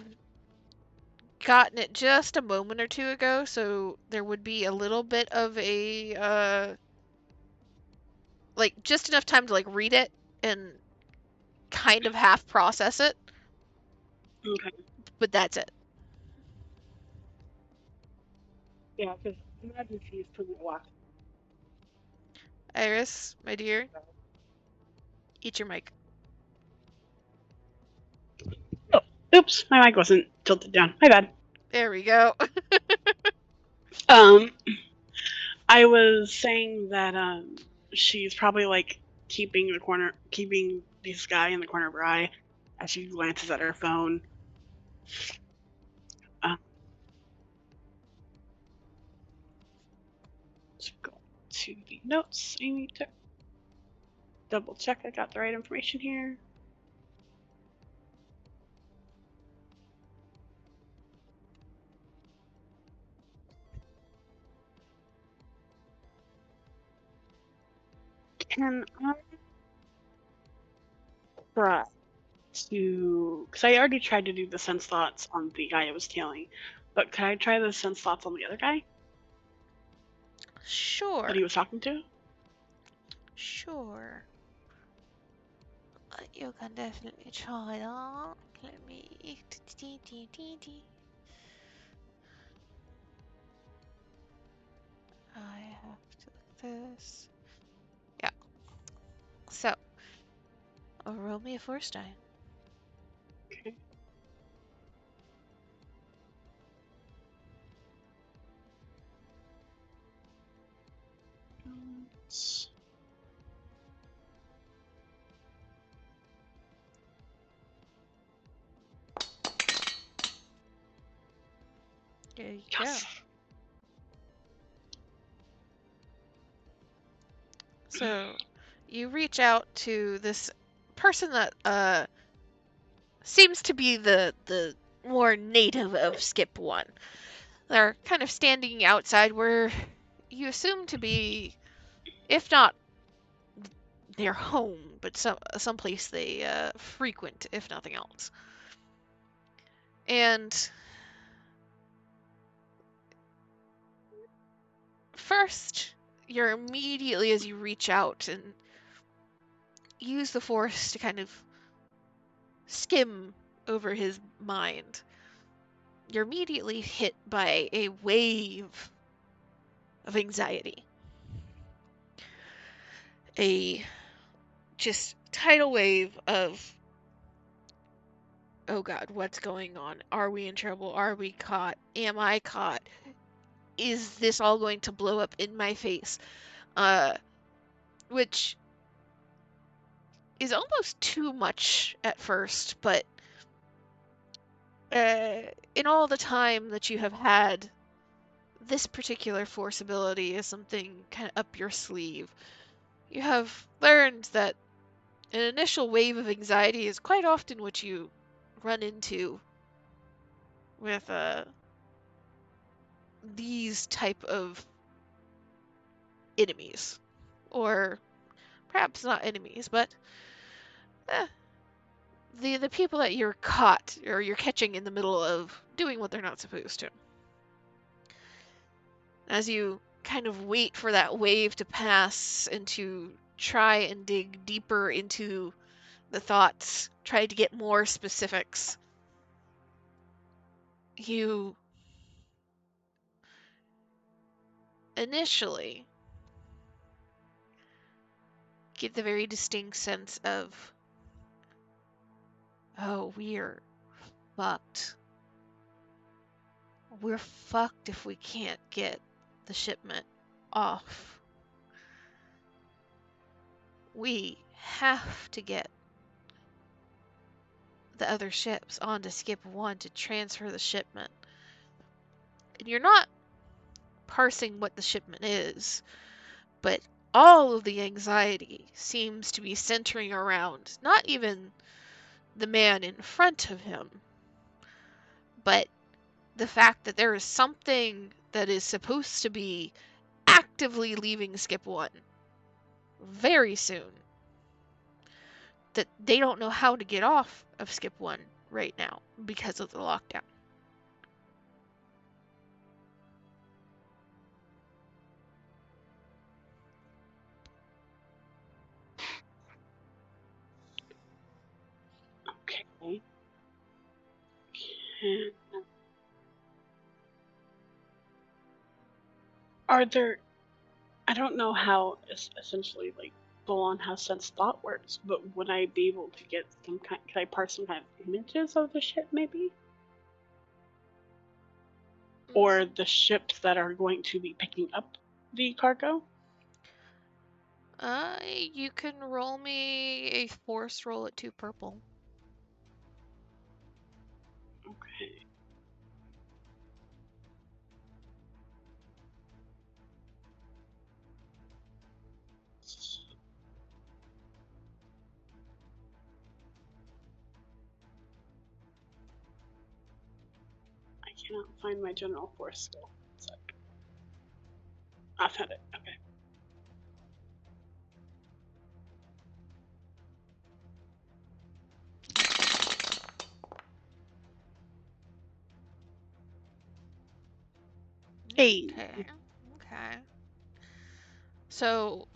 [SPEAKER 2] gotten it just a moment or two ago, so there would be a little bit of a, like, just enough time to, like, read it and kind of half process it.
[SPEAKER 6] Okay.
[SPEAKER 2] But that's it.
[SPEAKER 6] Yeah, because imagine she's putting a lot.
[SPEAKER 2] Iris, my dear, eat your mic.
[SPEAKER 6] Oh, oops, my mic wasn't tilted down. My bad.
[SPEAKER 2] There we go.
[SPEAKER 6] I was saying that she's probably like keeping this guy in the corner of her eye as she glances at her phone. Let's go to the notes. I need to double check I got the right information here. Can I try to, because I already tried to do the sense thoughts on the guy I was tailing, but could I try the sense thoughts on the other guy
[SPEAKER 2] Sure.
[SPEAKER 6] that he was talking to?
[SPEAKER 2] Sure. You can definitely try that. Let me... I have to look this. Yeah. So, roll me a force die.
[SPEAKER 6] Okay.
[SPEAKER 2] There you
[SPEAKER 6] Yes.
[SPEAKER 2] go. So, you reach out to this person that seems to be the more native of Skip 1. They're kind of standing outside where you assume to be, if not their home, but someplace they frequent, if nothing else. And first, you're immediately, as you reach out and use the force to kind of skim over his mind, you're immediately hit by a wave of anxiety. A just tidal wave of, oh God, what's going on? Are we in trouble? Are we caught? Am I caught? Is this all going to blow up in my face? Which is almost too much at first, but in all the time that you have had, this particular force ability is something kind of up your sleeve. You have learned that an initial wave of anxiety is quite often what you run into with these type of enemies, or perhaps not enemies, but the people that you're caught or you're catching in the middle of doing what they're not supposed to. As you kind of wait for that wave to pass and to try and dig deeper into the thoughts, try to get more specifics. You initially get the very distinct sense of, oh, we're fucked. We're fucked if we can't get the shipment off. We have to get the other ships onto Skip 1 to transfer the shipment. And you're not parsing what the shipment is, but all of the anxiety seems to be centering around not even the man in front of him, but the fact that there is something that is supposed to be actively leaving Skip 1 very soon that they don't know how to get off of Skip 1 right now because of the lockdown.
[SPEAKER 6] Okay. And are there? I don't know how essentially like full on how sense thought works, but would I be able to get some kind? Could I parse some kind of images of the ship, maybe, or the ships that are going to be picking up the cargo?
[SPEAKER 2] You can roll me a force roll at 2 purple.
[SPEAKER 6] Okay. I cannot find my general force skill. So I found it. Okay. Hey.
[SPEAKER 2] Okay. So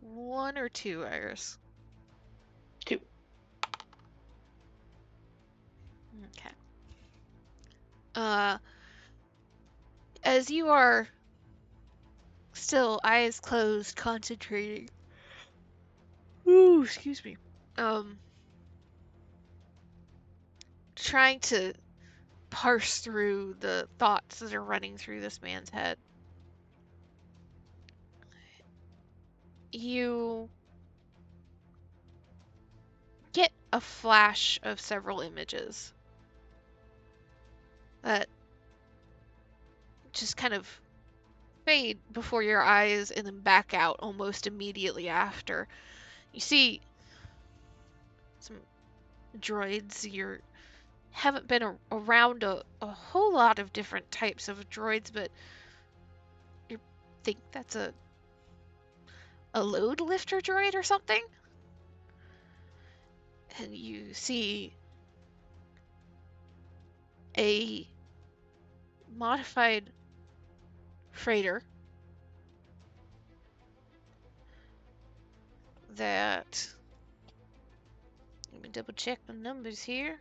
[SPEAKER 2] 1 or 2, Iris?
[SPEAKER 6] 2.
[SPEAKER 2] Okay. As you are still eyes closed, concentrating. Ooh, excuse me. Trying to parse through the thoughts that are running through this man's head. You get a flash of several images that just kind of fade before your eyes and then back out almost immediately after. You see some droids. You haven't been around a whole lot of different types of droids, but you think that's a load lifter droid or something? And you see a modified freighter that, let me double check the numbers here.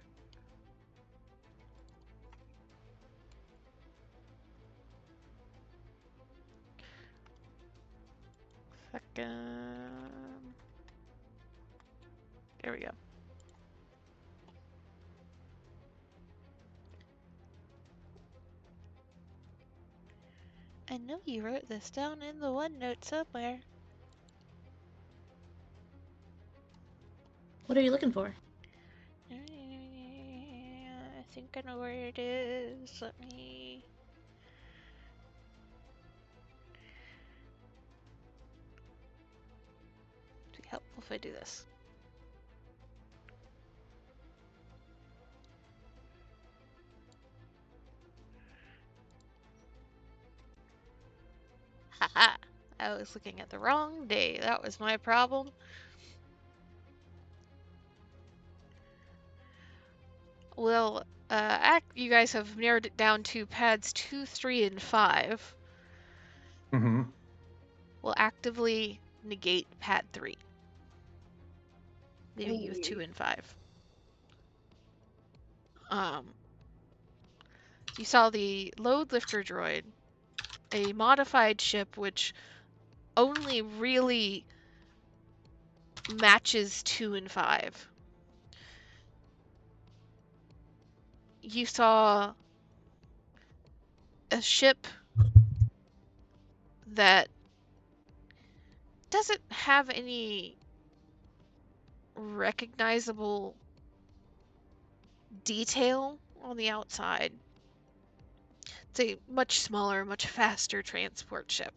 [SPEAKER 2] Second. There we go. I know you wrote this down in the OneNote somewhere.
[SPEAKER 1] What are you looking for?
[SPEAKER 2] I think I know where it is. Let me... It'd be helpful if I do this. Haha! I was looking at the wrong day. That was my problem. Well, you guys have narrowed it down to pads 2, 3, and 5.
[SPEAKER 3] Mm-hmm.
[SPEAKER 2] We'll actively negate pad 3, leaving you with 2
[SPEAKER 6] Ooh.
[SPEAKER 2] and 5. You saw the load lifter droid, a modified ship which only really matches 2 and 5. You saw a ship that doesn't have any recognizable detail on the outside. It's a much smaller, much faster transport ship.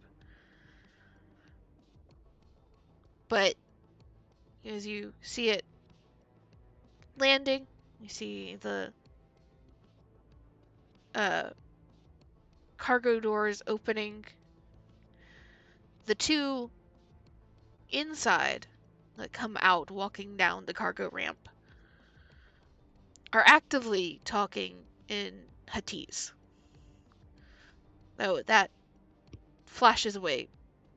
[SPEAKER 2] But as you see it landing, you see the cargo doors opening. The two inside that come out walking down the cargo ramp are actively talking in Huttese. Though that flashes away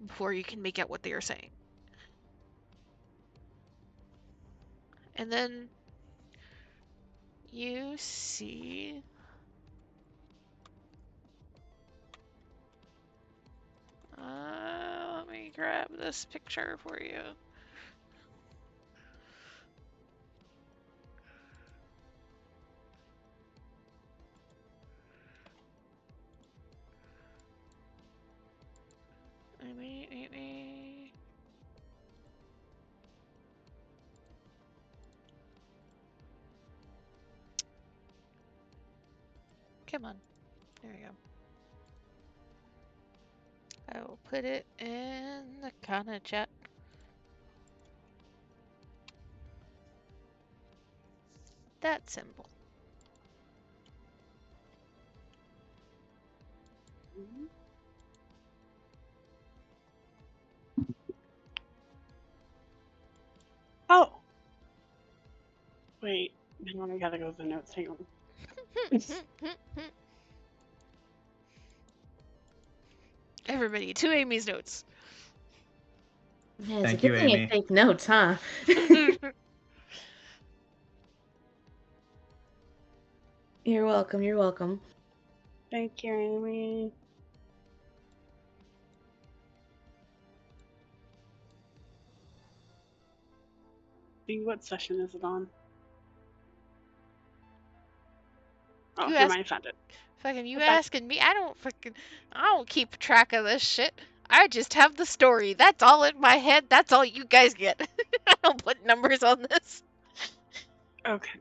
[SPEAKER 2] before you can make out what they are saying. And then you see let me grab this picture for you. Come on. There we go. I will put it in the Kana chat. That symbol.
[SPEAKER 6] Oh. Wait, hang on, I gotta go to the notes. Hang on.
[SPEAKER 2] Everybody, to Amy's notes.
[SPEAKER 1] Yeah, it's
[SPEAKER 3] Thank
[SPEAKER 1] a
[SPEAKER 3] you,
[SPEAKER 1] good thing
[SPEAKER 3] Amy.
[SPEAKER 1] I take notes, huh? You're welcome, you're welcome.
[SPEAKER 6] Thank you, Amy. See, what session is it on? Oh,
[SPEAKER 2] You
[SPEAKER 6] never
[SPEAKER 2] ask-
[SPEAKER 6] mind, I found it.
[SPEAKER 2] Fucking you
[SPEAKER 6] What's that?
[SPEAKER 2] asking me? I don't keep track of this shit. I just have the story. That's all in my head. That's all you guys get. I don't put numbers on this.
[SPEAKER 6] Okay.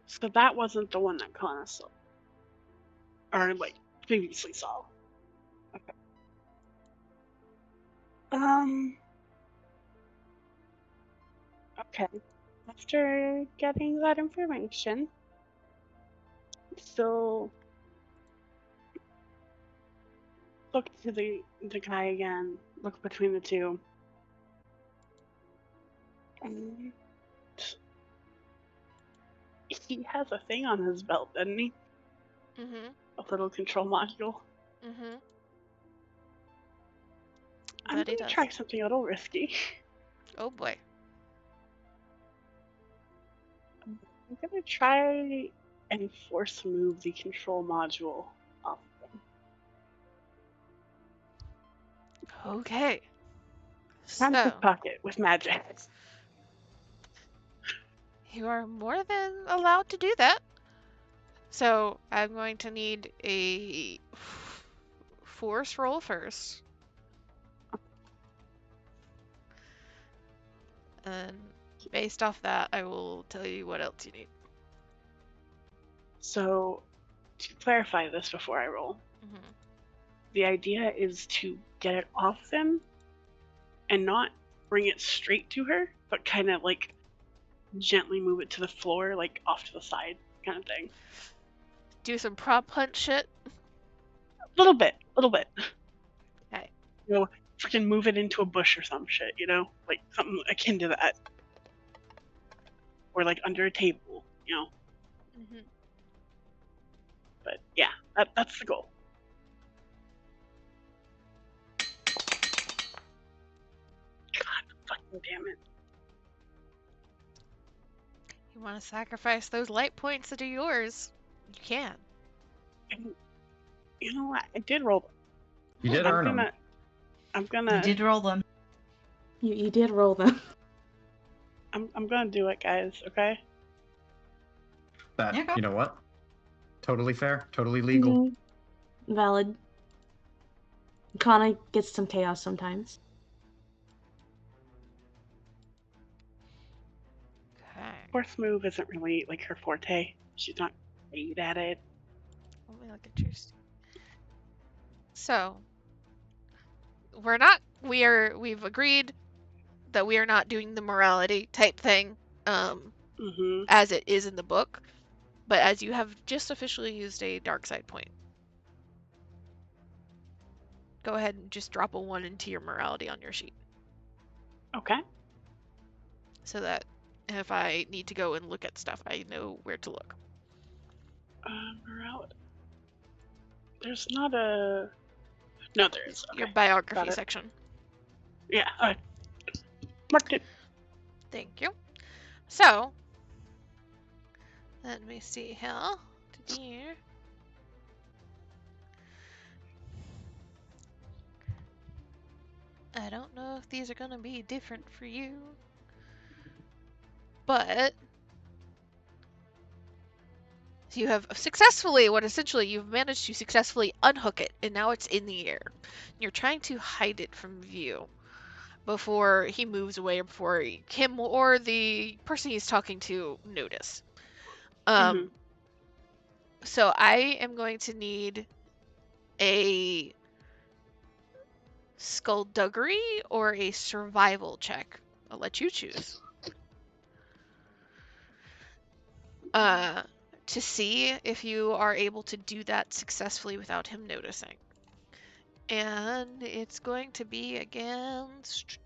[SPEAKER 6] So that wasn't the one that Kana saw. Or, like, previously saw. Okay. Okay. After getting that information, so look to the guy again, look between the two. And he has a thing on his belt, doesn't he?
[SPEAKER 2] Mm-hmm.
[SPEAKER 6] A little control module.
[SPEAKER 2] Mm-hmm.
[SPEAKER 6] I'm
[SPEAKER 2] That he
[SPEAKER 6] gonna
[SPEAKER 2] does.
[SPEAKER 6] try something a little risky.
[SPEAKER 2] Oh boy.
[SPEAKER 6] I'm gonna try and force move the control module off of them.
[SPEAKER 2] Okay.
[SPEAKER 6] Time to
[SPEAKER 2] So
[SPEAKER 6] pocket with magic.
[SPEAKER 2] you are more than allowed to do that. So I'm going to need a force roll first. And based off that, I will tell you what else you need.
[SPEAKER 6] So, to clarify this before I roll, the idea is to get it off them and not bring it straight to her, but kind of like gently move it to the floor, like off to the side kind of thing.
[SPEAKER 2] Do some prop hunt shit.
[SPEAKER 6] A little bit.
[SPEAKER 2] Okay.
[SPEAKER 6] You know, freaking move it into a bush or some shit, you know? Like something akin to that. Or like under a table, you know?
[SPEAKER 2] Mm-hmm.
[SPEAKER 6] But yeah, that's the goal. God fucking damn it.
[SPEAKER 2] You want to sacrifice those light points that are yours? You can.
[SPEAKER 6] And you know what? I did roll them.
[SPEAKER 3] You did earn them.
[SPEAKER 6] I'm gonna.
[SPEAKER 4] You did roll them.
[SPEAKER 1] You did roll them.
[SPEAKER 6] I'm gonna do it, guys. Okay.
[SPEAKER 3] That,
[SPEAKER 4] Yeah, go.
[SPEAKER 3] you know what? Totally fair. Totally legal.
[SPEAKER 1] Mm-hmm. Valid. Kana gets some chaos sometimes.
[SPEAKER 2] Okay.
[SPEAKER 6] Fourth move isn't really like her forte. She's not great at it.
[SPEAKER 2] Let me look at yours. So we've agreed that we are not doing the morality type thing as it is in the book, but as you have just officially used a dark side point, go ahead and just drop a 1 into your morality on your sheet.
[SPEAKER 6] Okay.
[SPEAKER 2] So that if I need to go and look at stuff, I know where to look.
[SPEAKER 6] Morality. There's not a. No, there is. Okay.
[SPEAKER 2] Your biography section.
[SPEAKER 6] Yeah. Marked it.
[SPEAKER 2] Thank you. So, let me see here. I don't know if these are going to be different for you, but you have successfully, you've managed to successfully unhook it, and now it's in the air. You're trying to hide it from view before he moves away, or before him or the person he's talking to notice. So I am going to need a skullduggery or a survival check. I'll let you choose. To see if you are able to do that successfully without him noticing. And it's going to be against...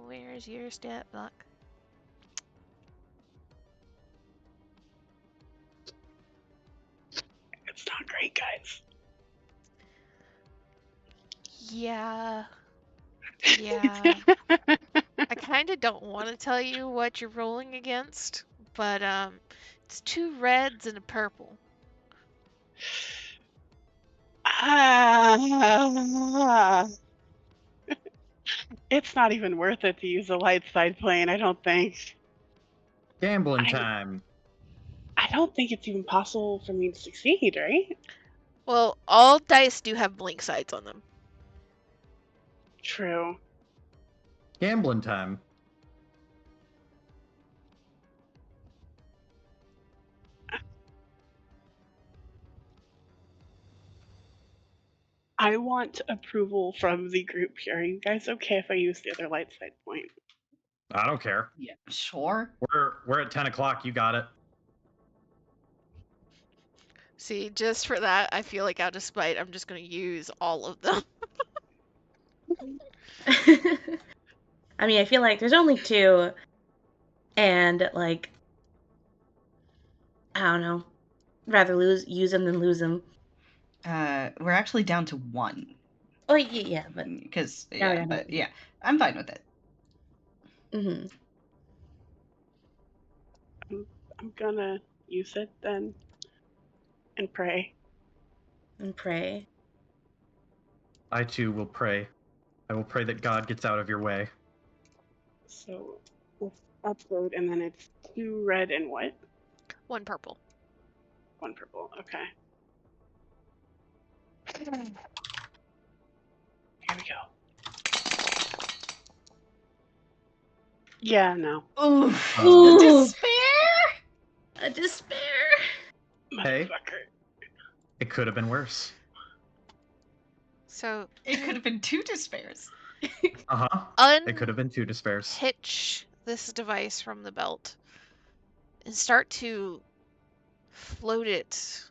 [SPEAKER 2] Where's your stat block?
[SPEAKER 6] It's not great, guys.
[SPEAKER 2] Yeah. I kind of don't want to tell you what you're rolling against, but it's 2 reds and a purple.
[SPEAKER 6] It's not even worth it to use a light side plane, I don't think.
[SPEAKER 3] Gambling time.
[SPEAKER 6] I don't think it's even possible for me to succeed, right?
[SPEAKER 2] Well, all dice do have blink sides on them.
[SPEAKER 6] True.
[SPEAKER 3] Gambling time.
[SPEAKER 6] I want approval from the group here. Are you guys okay if I use the other light side point?
[SPEAKER 3] I don't care.
[SPEAKER 4] Yeah, sure.
[SPEAKER 3] We're at 10 o'clock. You got it.
[SPEAKER 2] See, just for that, I feel like out of spite, I'm just going to use all of them.
[SPEAKER 1] I mean, I feel like there's only 2, and like, I don't know, rather use them than lose them.
[SPEAKER 4] We're actually down to 1.
[SPEAKER 1] Oh yeah, but
[SPEAKER 4] because yeah, I'm fine with it.
[SPEAKER 1] Mm-hmm.
[SPEAKER 6] I'm gonna use it then, and pray.
[SPEAKER 1] And pray.
[SPEAKER 3] I too will pray. I will pray that God gets out of your way.
[SPEAKER 6] So let's upload, and then it's 2 red and what?
[SPEAKER 2] 1 purple.
[SPEAKER 6] 1 purple. Okay. Here we go. Yeah, no.
[SPEAKER 4] Oof.
[SPEAKER 1] Ooh.
[SPEAKER 4] Despair.
[SPEAKER 1] A despair.
[SPEAKER 3] Hey.
[SPEAKER 6] Motherfucker.
[SPEAKER 3] It could have been worse.
[SPEAKER 2] So
[SPEAKER 4] It could have been 2 despairs.
[SPEAKER 3] It could have been 2 despairs.
[SPEAKER 2] Hitch this device from the belt and start to float it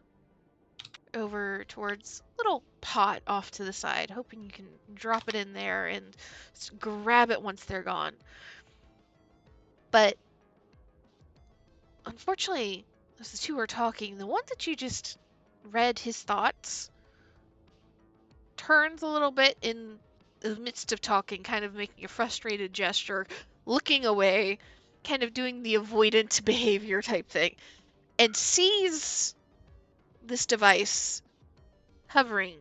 [SPEAKER 2] over towards a little pot off to the side, hoping you can drop it in there and grab it once they're gone. But unfortunately, as the two are talking, the one that you just read his thoughts turns a little bit in the midst of talking, kind of making a frustrated gesture, looking away, kind of doing the avoidant behavior type thing, and sees this device hovering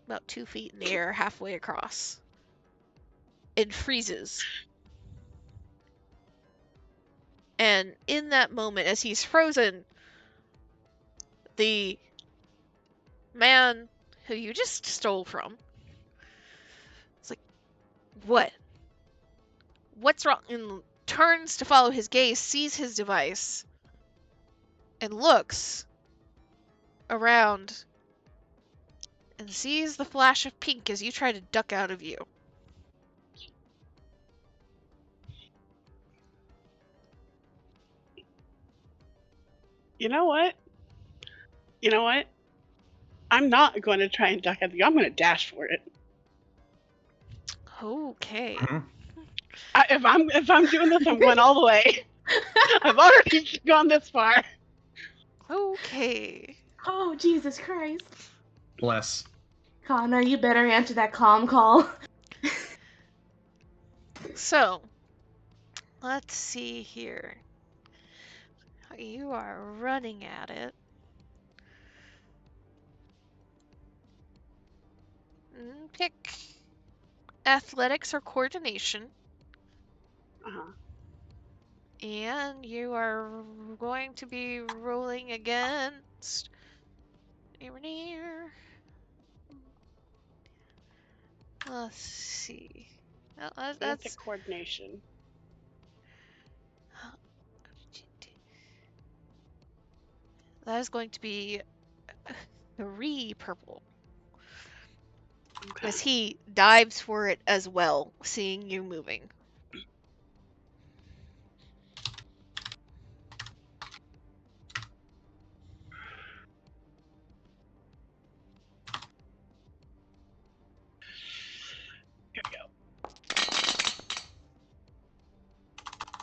[SPEAKER 2] about 2 feet in the air, halfway across, and freezes. And in that moment, as he's frozen, the man who you just stole from, it's like, what? What's wrong? And turns to follow his gaze, sees his device, and looks around and sees the flash of pink as you try to duck out of view.
[SPEAKER 6] You know what? I'm not going to try and duck out of you. I'm going to dash for it.
[SPEAKER 2] Okay.
[SPEAKER 3] Mhm.
[SPEAKER 6] If I'm doing this, I'm going all the way. I've already gone this far.
[SPEAKER 2] Okay.
[SPEAKER 1] Oh, Jesus Christ.
[SPEAKER 3] Bless.
[SPEAKER 1] Connor, you better answer that calm call.
[SPEAKER 2] So, let's see here. You are running at it. Pick athletics or coordination.
[SPEAKER 6] Uh-huh.
[SPEAKER 2] And you are going to be rolling against. Let's see.
[SPEAKER 6] That's coordination.
[SPEAKER 2] That is going to be 3 purple.
[SPEAKER 6] Okay.
[SPEAKER 2] As he dives for it as well, seeing you moving.
[SPEAKER 6] Here we go.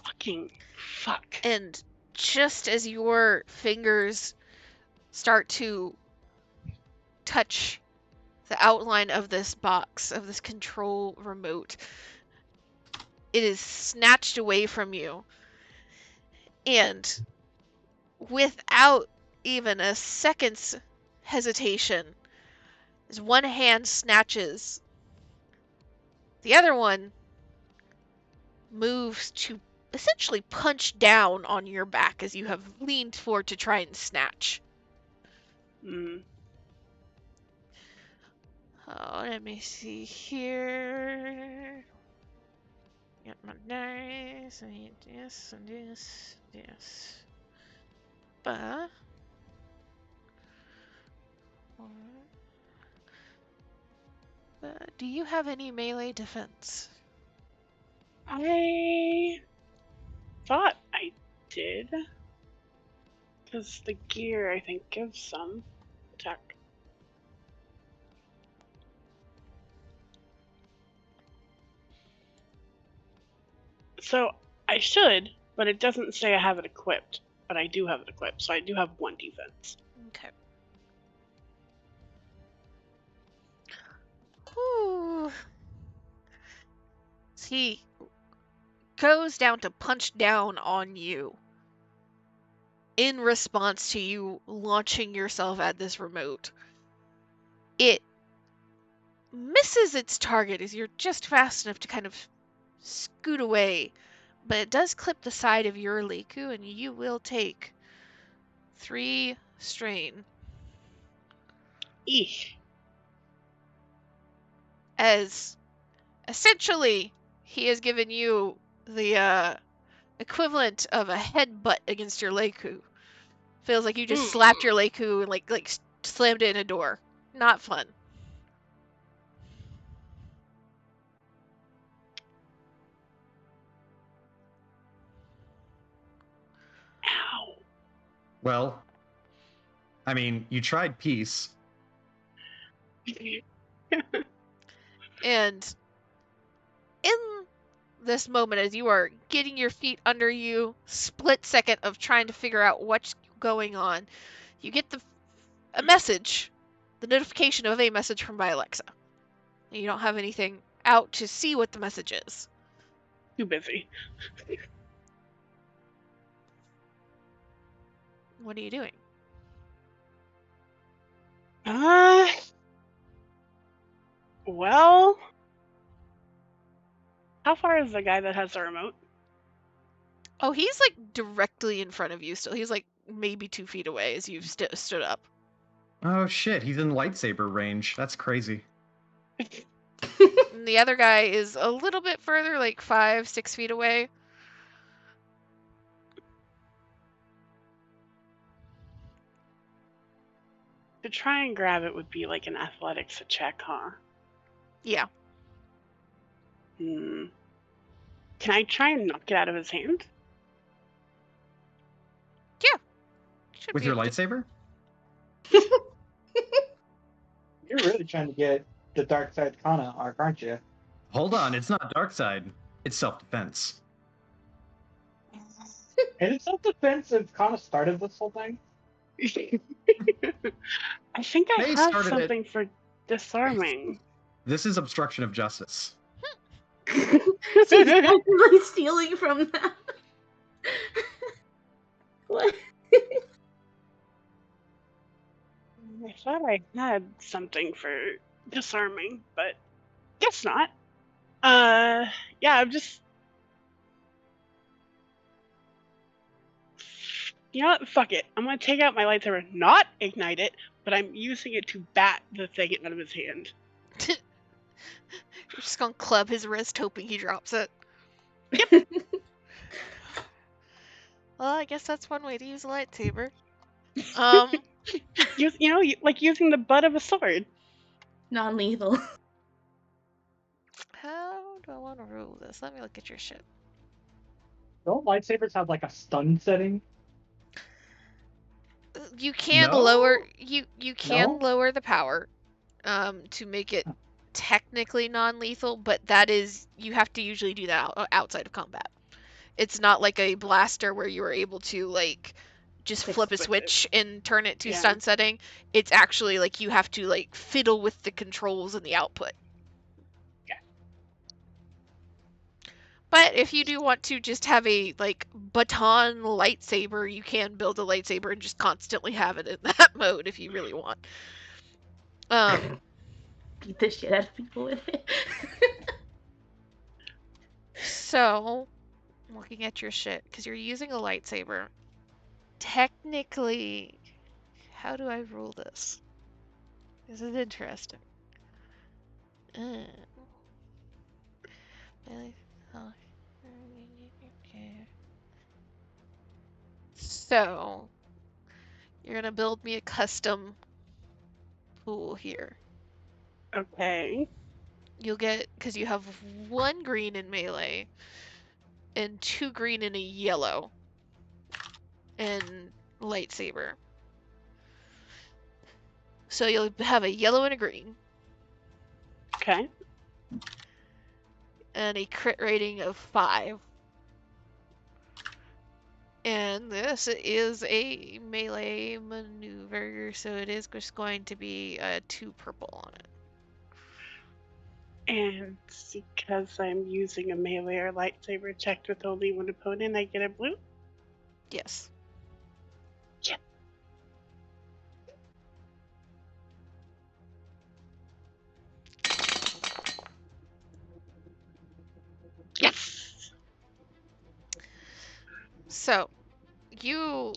[SPEAKER 6] Fucking fuck.
[SPEAKER 2] And just as your fingers start to touch the outline of this box, of this control remote, it is snatched away from you. And without even a second's hesitation, as one hand snatches, the other one moves to essentially punch down on your back as you have leaned forward to try and snatch.
[SPEAKER 6] Mm.
[SPEAKER 2] Oh, let me see here. Get my dice. I need this and this, this. But do you have any melee defense?
[SPEAKER 6] I thought I did. Because the gear, I think, gives some attack. So I should, but it doesn't say I have it equipped. But I do have it equipped, so I do have 1 defense.
[SPEAKER 2] Okay. Ooh. He goes down to punch down on you in response to you launching yourself at this remote. It misses its target as you're just fast enough to kind of scoot away, but it does clip the side of your Leiku, and you will take 3 strain.
[SPEAKER 6] Eesh.
[SPEAKER 2] As essentially he has given you the equivalent of a headbutt against your Leiku. Feels like you just slapped your Leiku and like slammed it in a door. Not fun.
[SPEAKER 6] Ow.
[SPEAKER 3] Well, I mean, you tried peace,
[SPEAKER 2] And in this moment, as you are getting your feet under you, split second of trying to figure out what's going on, you get a message, the notification of a message from by Alexa. You don't have anything out to see what the message is.
[SPEAKER 6] Too busy.
[SPEAKER 2] What are you doing?
[SPEAKER 6] Well, how far is the guy that has the remote?
[SPEAKER 2] Oh, he's like directly in front of you still. He's like maybe 2 feet away as you've stood up.
[SPEAKER 3] Oh shit, he's in lightsaber range. That's crazy.
[SPEAKER 2] And the other guy is a little bit further, like 5-6 feet away.
[SPEAKER 6] To try and grab it would be like an athletics check, huh?
[SPEAKER 2] Yeah.
[SPEAKER 6] Can I try and knock it out of his hand?
[SPEAKER 2] Yeah.
[SPEAKER 3] With your lightsaber?
[SPEAKER 7] You're really trying to get the dark side Kana arc, aren't you?
[SPEAKER 3] Hold on, it's not dark side. It's self-defense.
[SPEAKER 7] And it's self-defense if Kana started this whole thing.
[SPEAKER 6] I think I
[SPEAKER 3] They
[SPEAKER 6] have
[SPEAKER 3] started
[SPEAKER 6] something for disarming.
[SPEAKER 3] This is obstruction of justice.
[SPEAKER 1] So he's actually stealing from them. What?
[SPEAKER 6] I thought I had something for disarming, but guess not. Yeah, I'm just... You know what? Fuck it. I'm gonna take out my lightsaber, not ignite it, but I'm using it to bat the thing out of his hand.
[SPEAKER 2] You're just gonna club his wrist hoping he drops it.
[SPEAKER 6] Yep.
[SPEAKER 2] Well, I guess that's one way to use a lightsaber.
[SPEAKER 6] Like using the butt of a sword.
[SPEAKER 1] Non-lethal.
[SPEAKER 2] How do I want to rule this? Let me look at your shit.
[SPEAKER 7] Don't lightsabers have like a stun setting?
[SPEAKER 2] You can
[SPEAKER 3] No?
[SPEAKER 2] lower
[SPEAKER 7] No?
[SPEAKER 2] lower the power to make it technically non-lethal, but that is, you have to usually do that outside of combat. It's not like a blaster where you are able to like just flip a switch and turn it to stun setting. It's actually like you have to like fiddle with the controls and the output.
[SPEAKER 6] Yeah.
[SPEAKER 2] But if you do want to just have a like baton lightsaber, you can build a lightsaber and just constantly have it in that mode if you really want.
[SPEAKER 1] Beat the shit out of people with it.
[SPEAKER 2] So, looking at your shit, because you're using a lightsaber, technically, how do I rule this? This is interesting. So, you're gonna build me a custom pool here.
[SPEAKER 6] Okay.
[SPEAKER 2] You'll get, because you have 1 green in melee and 2 green and a yellow in lightsaber. So you'll have a yellow and a green.
[SPEAKER 6] Okay.
[SPEAKER 2] And a crit rating of 5. And this is a melee maneuver, so it is just going to be 2 purple on it.
[SPEAKER 6] And because I'm using a melee or lightsaber checked with only 1 opponent, I get a blue?
[SPEAKER 2] Yes.
[SPEAKER 6] Yeah. Yes!
[SPEAKER 2] So, you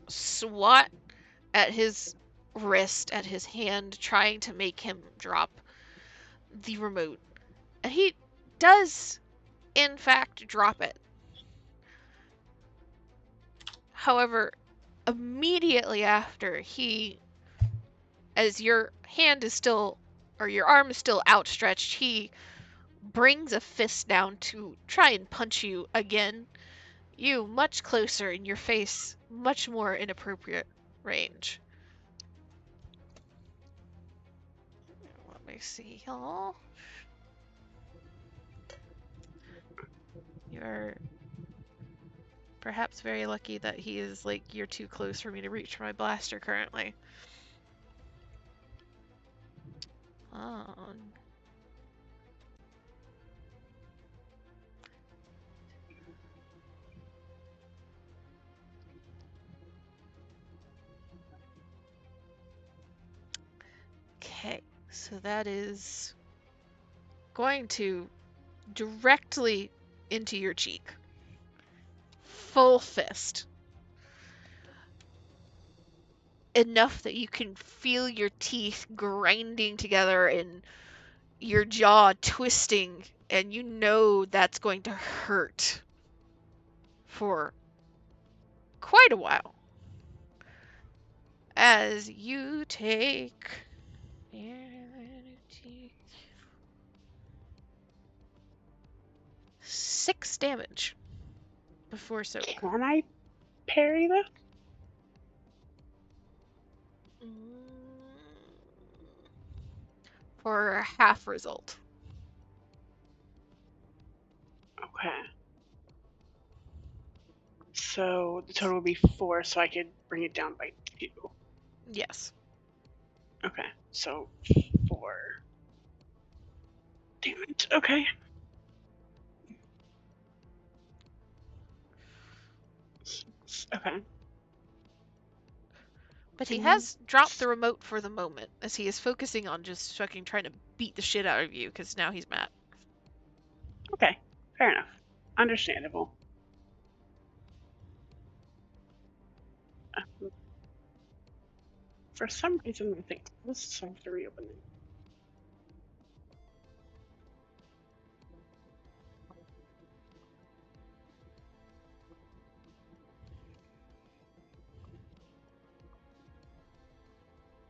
[SPEAKER 2] swat at his wrist, at his hand, trying to make him drop the remote. And he does, in fact, drop it. However, immediately after, as your hand is still, or your arm is still outstretched, he brings a fist down to try and punch you again. You much closer in your face, much more inappropriate range. Let me see. Oh. You're perhaps very lucky that he is, like, you're too close for me to reach for my blaster currently. Oh. Okay, so that is going to directly into your cheek. Full fist. Enough that you can feel your teeth grinding together and your jaw twisting, and you know that's going to hurt for quite a while. As you take 6 damage before soak.
[SPEAKER 6] Can I parry that?
[SPEAKER 2] For a half result.
[SPEAKER 6] Okay. So the total would be 4, so I could bring it down by 2.
[SPEAKER 2] Yes.
[SPEAKER 6] Okay, so 4 damage. Okay. Okay.
[SPEAKER 2] But he has dropped the remote for the moment, as he is focusing on just fucking trying to beat the shit out of you, because now he's mad.
[SPEAKER 6] Okay, fair enough. Understandable. For some reason, I think this is time to reopen it.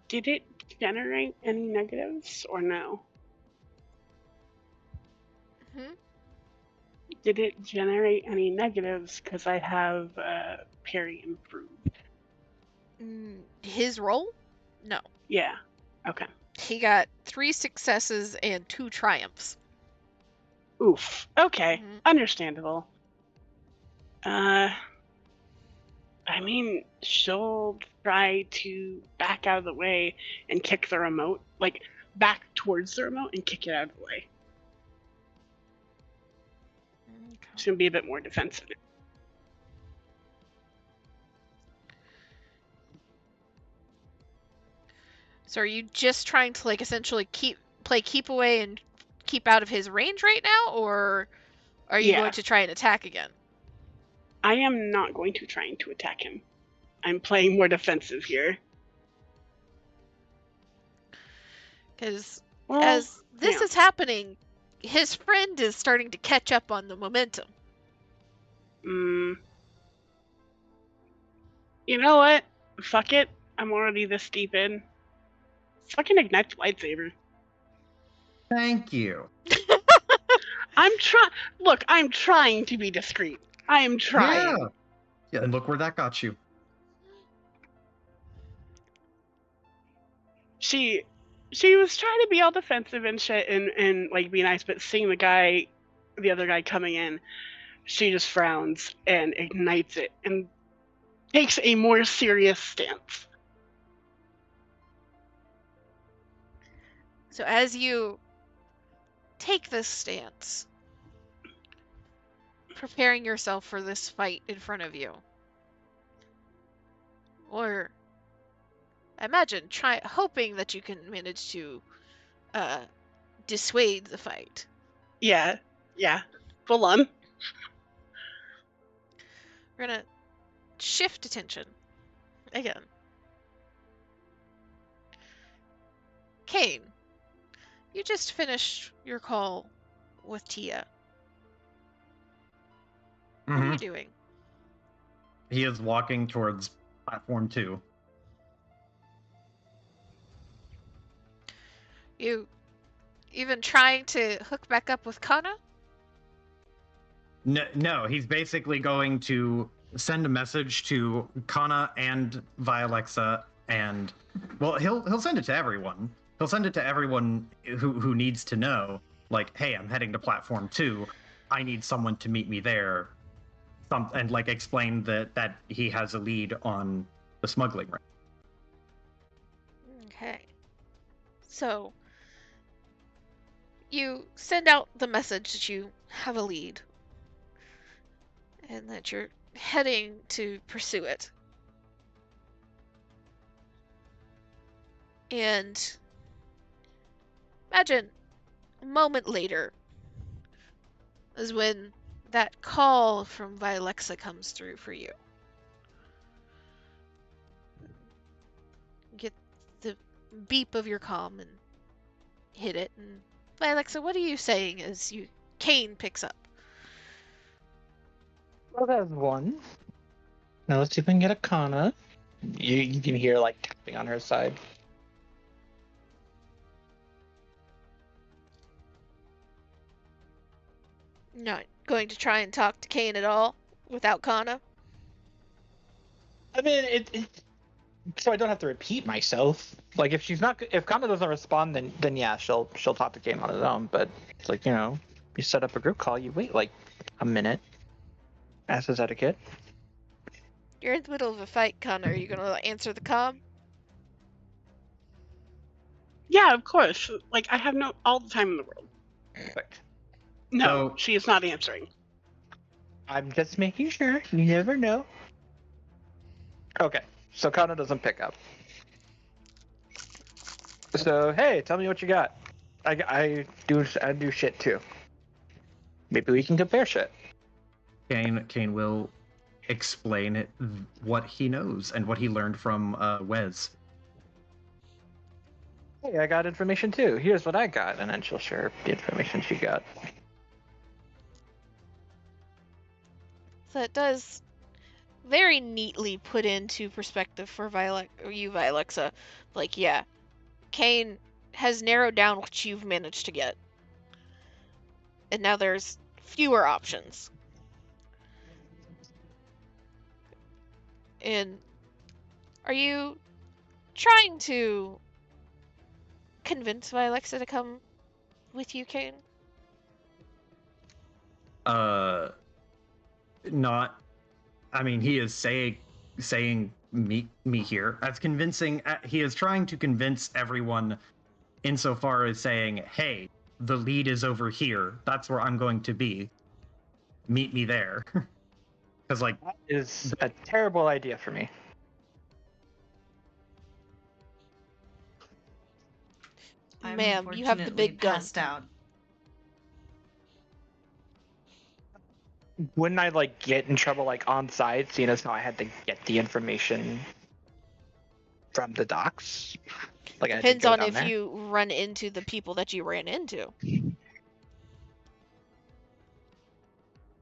[SPEAKER 6] Did it generate any negatives or no? Did it generate any negatives because I have parry improved?
[SPEAKER 2] His roll? No.
[SPEAKER 6] Yeah. Okay.
[SPEAKER 2] He got 3 successes and 2 triumphs.
[SPEAKER 6] Oof. Okay. Understandable. I mean, she'll try to back out of the way and kick the remote, like back towards the remote and kick it out of the way. Okay. She's gonna be a bit more defensive.
[SPEAKER 2] So are you just trying to, like, essentially play keep away and keep out of his range right now, or are you going to try and attack again?
[SPEAKER 6] I am not going to try to attack him. I'm playing more defensive here.
[SPEAKER 2] Because as this is happening, his friend is starting to catch up on the momentum.
[SPEAKER 6] You know what? Fuck it. I'm already this deep in. Fucking ignite the lightsaber.
[SPEAKER 3] Thank you.
[SPEAKER 6] I'm trying to be discreet. I am trying.
[SPEAKER 3] Yeah, and look where that got you.
[SPEAKER 6] She was trying to be all defensive and shit and like be nice, but seeing the other guy coming in, she just frowns and ignites it and takes a more serious stance.
[SPEAKER 2] So as you take this stance, preparing yourself for this fight in front of you, or imagine hoping that you can manage to dissuade the fight.
[SPEAKER 6] Yeah, full on.
[SPEAKER 2] We're gonna shift attention again. Kane, you just finished your call with Tia. What are you doing?
[SPEAKER 3] He is walking towards platform 2.
[SPEAKER 2] You even trying to hook back up with Kana?
[SPEAKER 3] No, he's basically going to send a message to Kana and Vialexa, and well, he'll send it to everyone. he'll send it to everyone who needs to know. Like, hey, I'm heading to platform 2. I need someone to meet me there. And like explain that he has a lead on the smuggling ring.
[SPEAKER 2] Okay. So you send out the message that you have a lead and that you're heading to pursue it. And imagine a moment later is when that call from Vilexa comes through for you. Get the beep of your comm and hit it. And Vilexa, what are you saying as Kane picks up?
[SPEAKER 7] Well, that's one. Now let's see if we can get a Kana. You can hear like tapping on her side.
[SPEAKER 2] Not going to try and talk to Kane at all without Kana?
[SPEAKER 7] I mean, so I don't have to repeat myself. Like if Kana doesn't respond, then yeah, she'll talk to Kane on his own. But it's like, you set up a group call, you wait like a minute, as is etiquette.
[SPEAKER 2] You're in the middle of a fight, Kana. Are you gonna answer the comm?
[SPEAKER 6] Yeah, of course. Like, I have all the time in the world.
[SPEAKER 7] Perfect.
[SPEAKER 6] No,
[SPEAKER 3] So-
[SPEAKER 6] she is not answering.
[SPEAKER 7] I'm just making sure. You never know. Okay, so Kana doesn't pick up. So hey, tell me what you got. I do shit too. Maybe we can compare shit.
[SPEAKER 3] Kane will explain what he knows and what he learned from Wes.
[SPEAKER 7] Hey, I got information too. Here's what I got, and then she'll share the information she got.
[SPEAKER 2] So it does very neatly put into perspective for Vilexa. Like, yeah, Kane has narrowed down what you've managed to get. And now there's fewer options. And are you trying to convince Vilexa to come with you, Kane?
[SPEAKER 3] Not. I mean, he is saying meet me here as convincing. He is trying to convince everyone, insofar as saying, "Hey, the lead is over here. That's where I'm going to be. Meet me there." Because like
[SPEAKER 7] That is a terrible idea for me.
[SPEAKER 4] I'm
[SPEAKER 2] Ma'am, you have the
[SPEAKER 4] unfortunately
[SPEAKER 2] big gun.
[SPEAKER 4] passed out.
[SPEAKER 7] Wouldn't I like get in trouble like on site, seeing as how I had to get the information from the docks? Like I had to
[SPEAKER 2] Depends
[SPEAKER 7] go
[SPEAKER 2] on
[SPEAKER 7] down
[SPEAKER 2] if
[SPEAKER 7] there?
[SPEAKER 2] you run into the people that you ran into.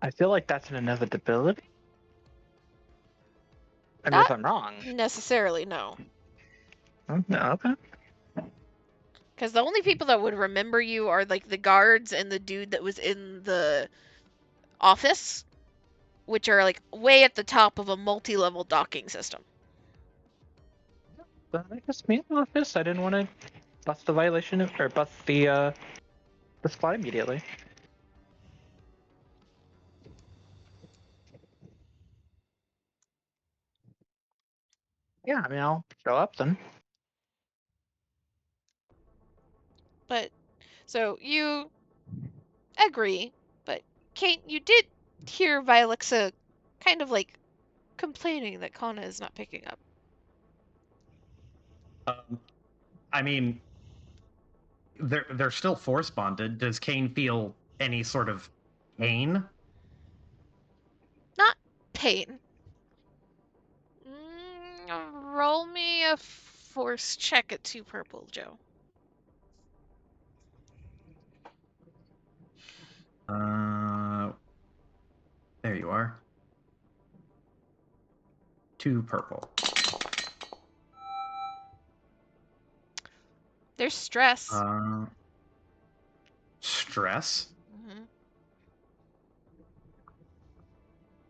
[SPEAKER 7] I feel like that's an inevitability. Unless I'm wrong.
[SPEAKER 2] Necessarily, no.
[SPEAKER 7] Oh, no, okay.
[SPEAKER 2] Because the only people that would remember you are like the guards and the dude that was in the office, which are like way at the top of a multi-level docking system.
[SPEAKER 7] But I guess me in the office. I didn't want to bust the violation or bust the spot immediately. Yeah, I mean I'll show up then.
[SPEAKER 2] But so you agree, but Kate, you did hear Vilexa kind of like complaining that Kana is not picking up.
[SPEAKER 3] I mean, they're still force bonded. Does Kane feel any sort of pain?
[SPEAKER 2] Not pain. Roll me a force check at 2 purple, Joe.
[SPEAKER 3] There you are. 2 purple.
[SPEAKER 2] There's stress.
[SPEAKER 3] Stress?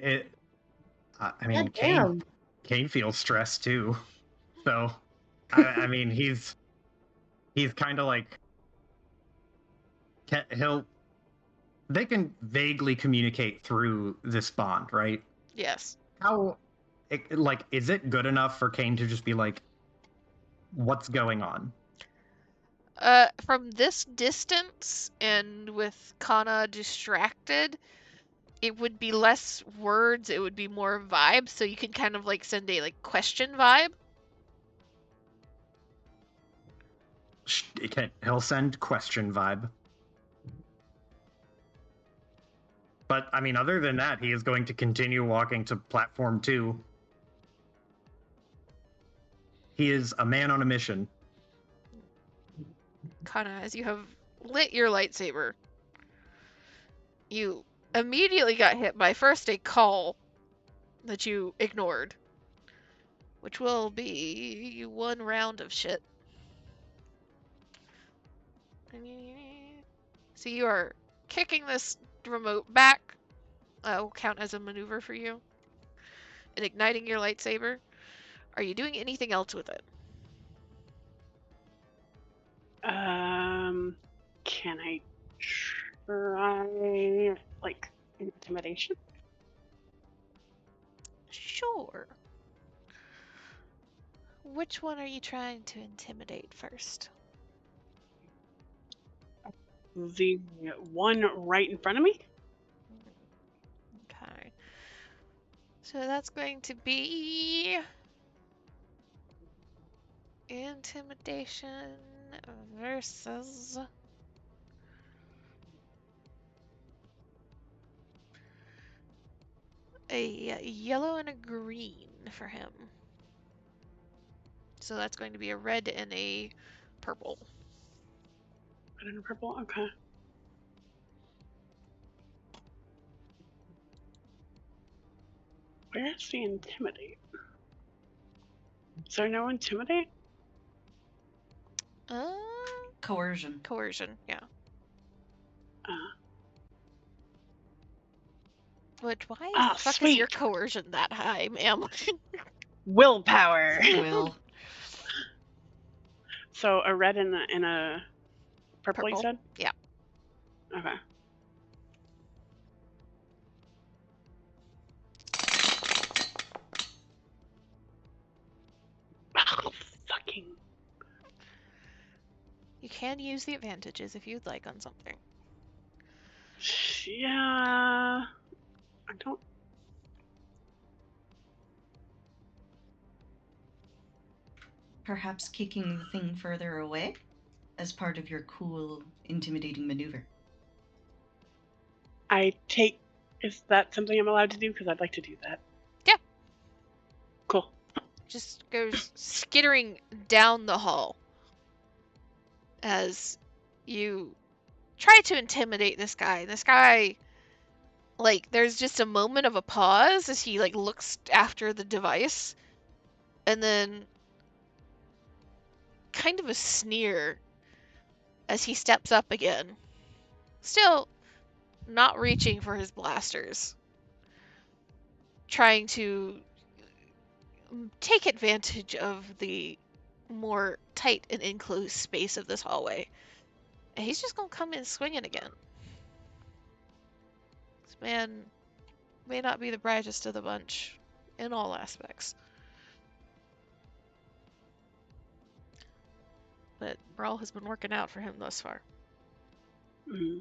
[SPEAKER 2] Mm-hmm.
[SPEAKER 3] I mean,
[SPEAKER 1] God
[SPEAKER 3] Kane feels stressed too. So, I mean, he's he's kind of like they can vaguely communicate through this bond, right?
[SPEAKER 2] Yes.
[SPEAKER 3] How, is it good enough for Kane to just be like, what's going on?
[SPEAKER 2] From this distance and with Kana distracted, it would be less words, it would be more vibe, so you can kind of like send a like question vibe.
[SPEAKER 3] He'll send question vibe. But, I mean, other than that, he is going to continue walking to platform 2. He is a man on a mission.
[SPEAKER 2] Kana, as you have lit your lightsaber, you immediately got hit by first a call that you ignored, which will be 1 round of shit. So you are kicking this remote back. Will count as a maneuver for you. And igniting your lightsaber. Are you doing anything else with it?
[SPEAKER 6] Can I try, like, intimidation?
[SPEAKER 2] Sure. Which one are you trying to intimidate first?
[SPEAKER 6] The one right in front of me?
[SPEAKER 2] Okay. So that's going to be intimidation versus a yellow and a green for him. So that's going to be a red and a purple.
[SPEAKER 6] Red and purple? Okay. Where's the intimidate? Is there no intimidate?
[SPEAKER 4] Coercion.
[SPEAKER 2] Coercion, yeah. Which, why the fuck is your coercion that high, ma'am?
[SPEAKER 6] Willpower.
[SPEAKER 4] Will.
[SPEAKER 6] So a red and a purple, you said?
[SPEAKER 2] Yeah.
[SPEAKER 6] Okay. Oh, fucking.
[SPEAKER 2] You can use the advantages if you'd like on something.
[SPEAKER 6] Yeah. I don't.
[SPEAKER 4] Perhaps kicking the thing further away as part of your cool, intimidating maneuver.
[SPEAKER 6] Is that something I'm allowed to do? Because I'd like to do that.
[SPEAKER 2] Yeah.
[SPEAKER 6] Cool.
[SPEAKER 2] Just goes skittering down the hall as you try to intimidate this guy. This guy, like, there's just a moment of a pause as he, like, looks after the device, and then kind of a sneer as he steps up again. Still not reaching for his blasters. Trying to take advantage of the more tight and enclosed space of this hallway. And he's just gonna come in swinging again. This man may not be the brightest of the bunch in all aspects. But Brawl has been working out for him thus far.
[SPEAKER 6] Mm-hmm.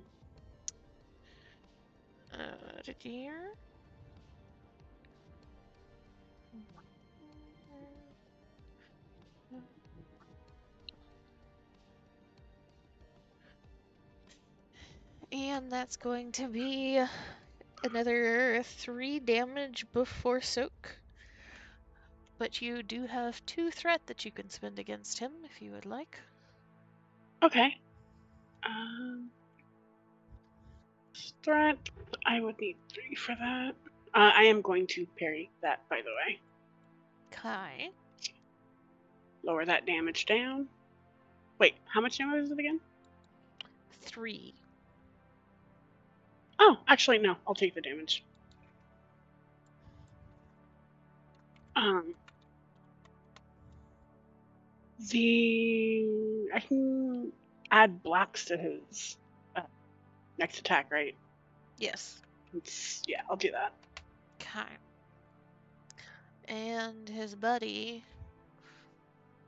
[SPEAKER 2] Here. And that's going to be another 3 damage before soak. But you do have 2 threat that you can spend against him if you would like.
[SPEAKER 6] Okay. Threat. I would need 3 for that. I am going to parry that, by the way.
[SPEAKER 2] Okay.
[SPEAKER 6] Lower that damage down. Wait, how much damage is it again?
[SPEAKER 2] 3.
[SPEAKER 6] Oh, actually, no. I'll take the damage. I can add blacks to his next attack, right?
[SPEAKER 2] Yes.
[SPEAKER 6] Yeah, I'll do that.
[SPEAKER 2] Okay. And his buddy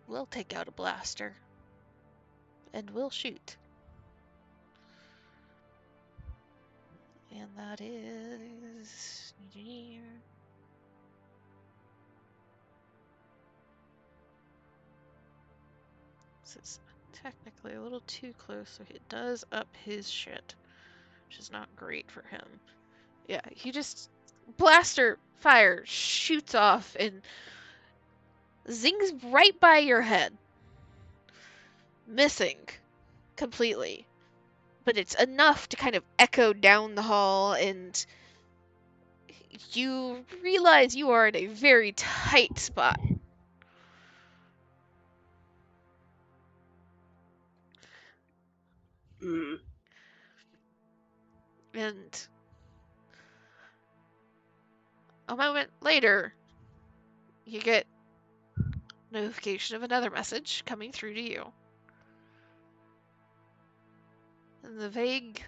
[SPEAKER 2] will take out a blaster and will shoot. And that is... This is technically a little too close, so it does up his shit, which is not great for him. Yeah, he just... Blaster fire shoots off and zings right by your head. Missing completely. But it's enough to kind of echo down the hall, and you realize you are in a very tight spot.
[SPEAKER 6] Mm.
[SPEAKER 2] And a moment later, you get notification of another message coming through to you. And the vague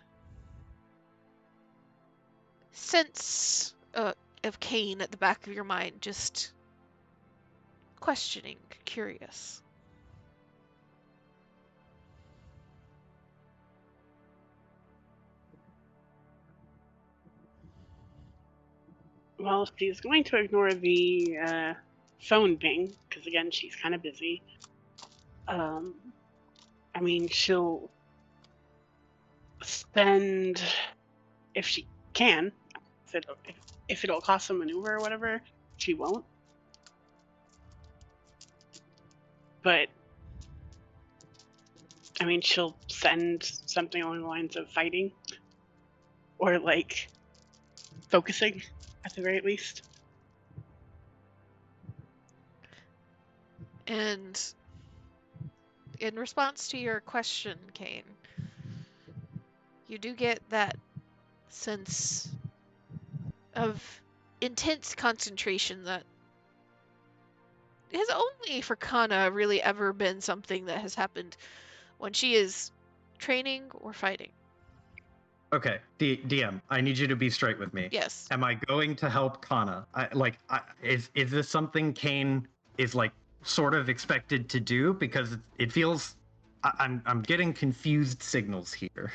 [SPEAKER 2] sense of Cain at the back of your mind, just questioning, curious.
[SPEAKER 6] Well, she's going to ignore the phone ping, because again, she's kind of busy. I mean, she'll spend, if she can, if it'll cost a maneuver or whatever, she won't. But, I mean, she'll send something along the lines of fighting, or like focusing, at the very least.
[SPEAKER 2] And in response to your question, Cain, you do get that sense of intense concentration that has only for Kana really ever been something that has happened when she is training or fighting.
[SPEAKER 3] Okay, DM, I need you to be straight with me.
[SPEAKER 2] Yes.
[SPEAKER 3] Am I going to help Kana? Is this something Cain is like sort of expected to do? Because it feels I'm getting confused signals here.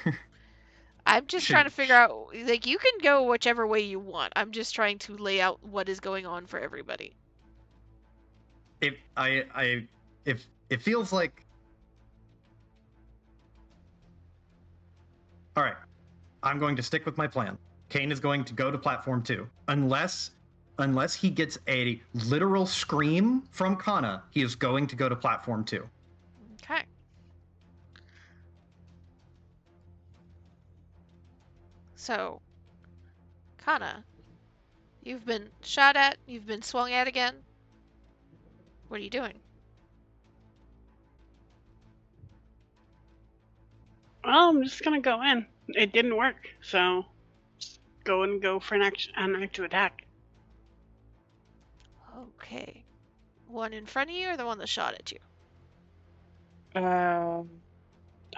[SPEAKER 2] I'm just trying to figure out, like, you can go whichever way you want. I'm just trying to lay out what is going on for everybody.
[SPEAKER 3] If it feels like, all right, I'm going to stick with my plan. Cain is going to go to platform 2. Unless he gets a literal scream from Kana, he is going to go to platform 2.
[SPEAKER 2] Okay. So, Kana, you've been shot at, you've been swung at again. What are you doing?
[SPEAKER 6] Well, I'm just gonna go in. It didn't work, so just go for an active attack.
[SPEAKER 2] Okay. One in front of you or the one that shot at you?
[SPEAKER 6] I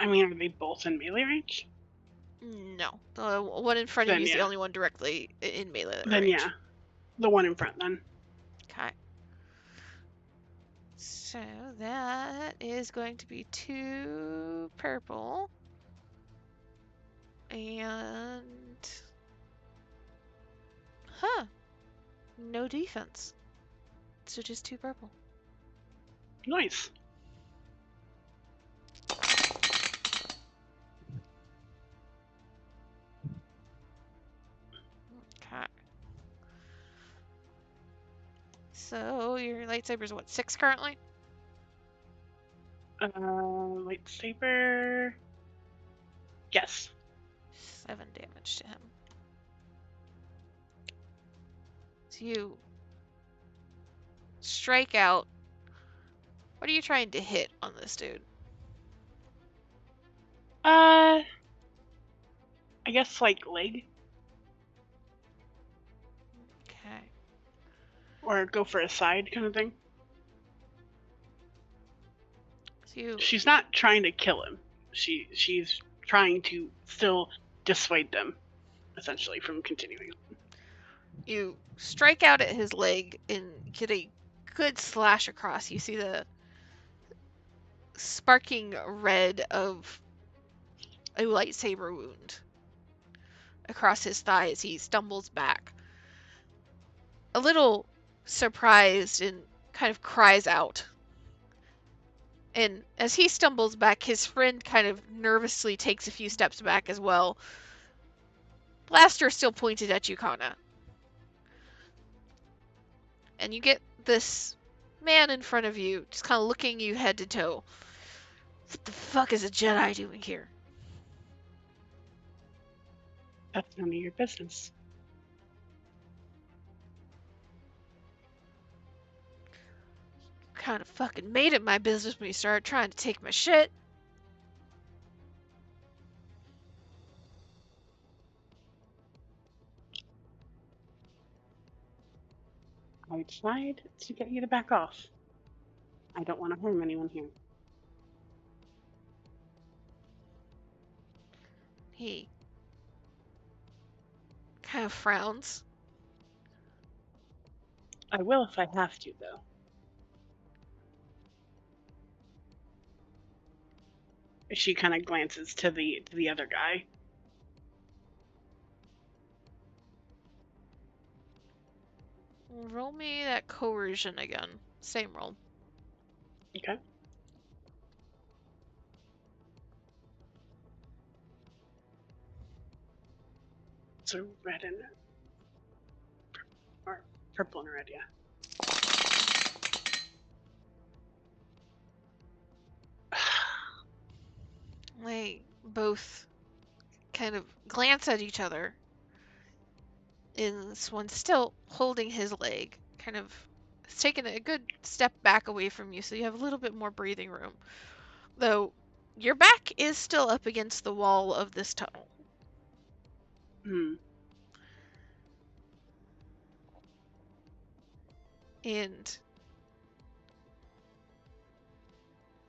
[SPEAKER 6] mean, are they both in melee range?
[SPEAKER 2] No. The one in front of you is the only one directly in melee range.
[SPEAKER 6] Then yeah. The one in front then.
[SPEAKER 2] Okay. So that is going to be 2 purple. And... Huh. No defense. So just 2 purple.
[SPEAKER 6] Nice.
[SPEAKER 2] Okay. So your lightsaber is what, 6 currently?
[SPEAKER 6] Lightsaber. Yes.
[SPEAKER 2] 7 damage to him. So you strike out. What are you trying to hit on this dude?
[SPEAKER 6] I guess like leg.
[SPEAKER 2] Okay.
[SPEAKER 6] Or go for a side kind of thing.
[SPEAKER 2] So
[SPEAKER 6] She's not trying to kill him. She's trying to still dissuade them, essentially, from continuing.
[SPEAKER 2] You strike out at his leg and get a good slash across. You see the sparking red of a lightsaber wound across his thigh as he stumbles back. A little surprised and kind of cries out. And as he stumbles back, his friend kind of nervously takes a few steps back as well. Blaster still pointed at you, Kana. And you get this man in front of you, just kind of looking you head to toe. What the fuck is a Jedi doing here?
[SPEAKER 6] That's none of your business.
[SPEAKER 2] Kind of fucking made it my business when you started trying to take my shit.
[SPEAKER 6] I tried to get you to back off. I don't want to harm anyone here.
[SPEAKER 2] He kind of frowns.
[SPEAKER 6] I will if I have to, though. She kind of glances to the other guy.
[SPEAKER 2] Roll me that coercion again. Same roll.
[SPEAKER 6] Okay. So red and or purple and red, yeah.
[SPEAKER 2] They both kind of glance at each other. And this one's still holding his leg, kind of has taken a good step back away from you, so you have a little bit more breathing room. Though your back is still up against the wall of this tunnel. And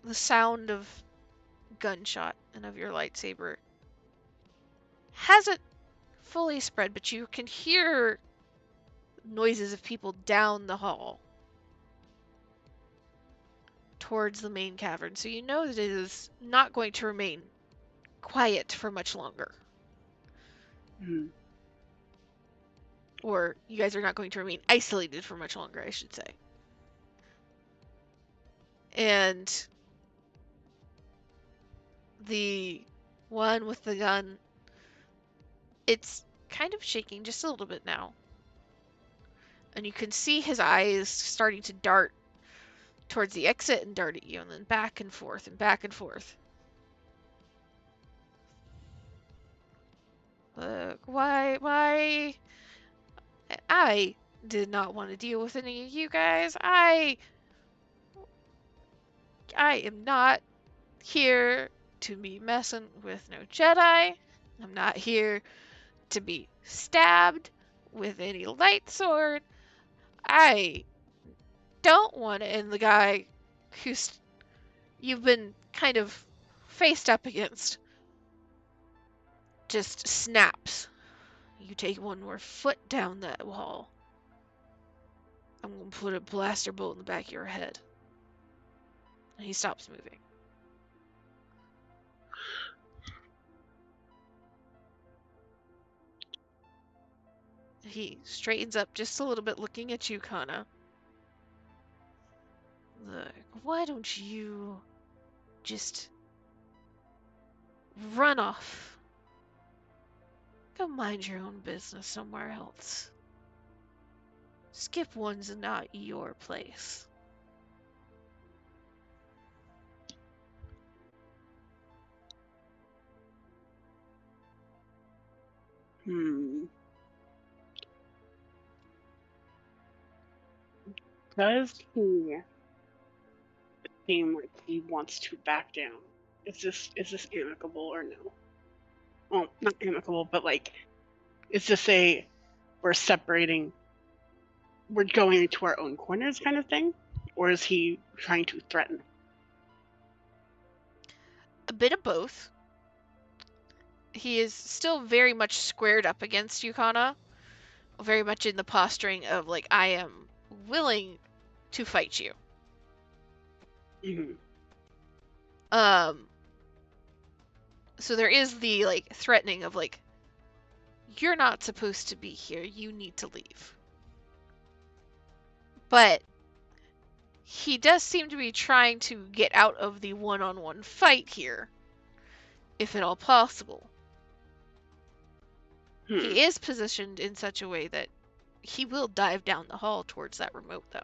[SPEAKER 2] the sound of gunshot and of your lightsaber hasn't fully spread, but you can hear noises of people down the hall towards the main cavern, so you know that it is not going to remain quiet for much longer. Or you guys are not going to remain isolated for much longer, I should say. And the one with the gun, it's kind of shaking just a little bit now. And you can see his eyes starting to dart towards the exit and dart at you, and then back and forth and back and forth. Look, why? I did not want to deal with any of you guys. I am not here to be messing with no Jedi. I'm not here to be stabbed with any light sword. I don't want to. And the guy who's you've been kind of faced up against just snaps. You take one more foot down that wall, I'm going to put a blaster bolt in the back of your head. And he stops moving. He straightens up just a little bit, looking at you, Kana. Look, why don't you just run off? Go mind your own business somewhere else. Skip one's not your place.
[SPEAKER 6] Does he seem like he wants to back down? Is this amicable or no? Well, not amicable, but like, is this a we're separating, we're going into our own corners kind of thing? Or is he trying to threaten?
[SPEAKER 2] A bit of both. He is still very much squared up against you, Kana. Very much in the posturing of, like, I am willing to fight you.
[SPEAKER 6] Mhm.
[SPEAKER 2] So there is the, like, threatening of, like, you're not supposed to be here, you need to leave. But he does seem to be trying to get out of the one-on-one fight here, if at all possible. He is positioned in such a way that he will dive down the hall towards that remote, though.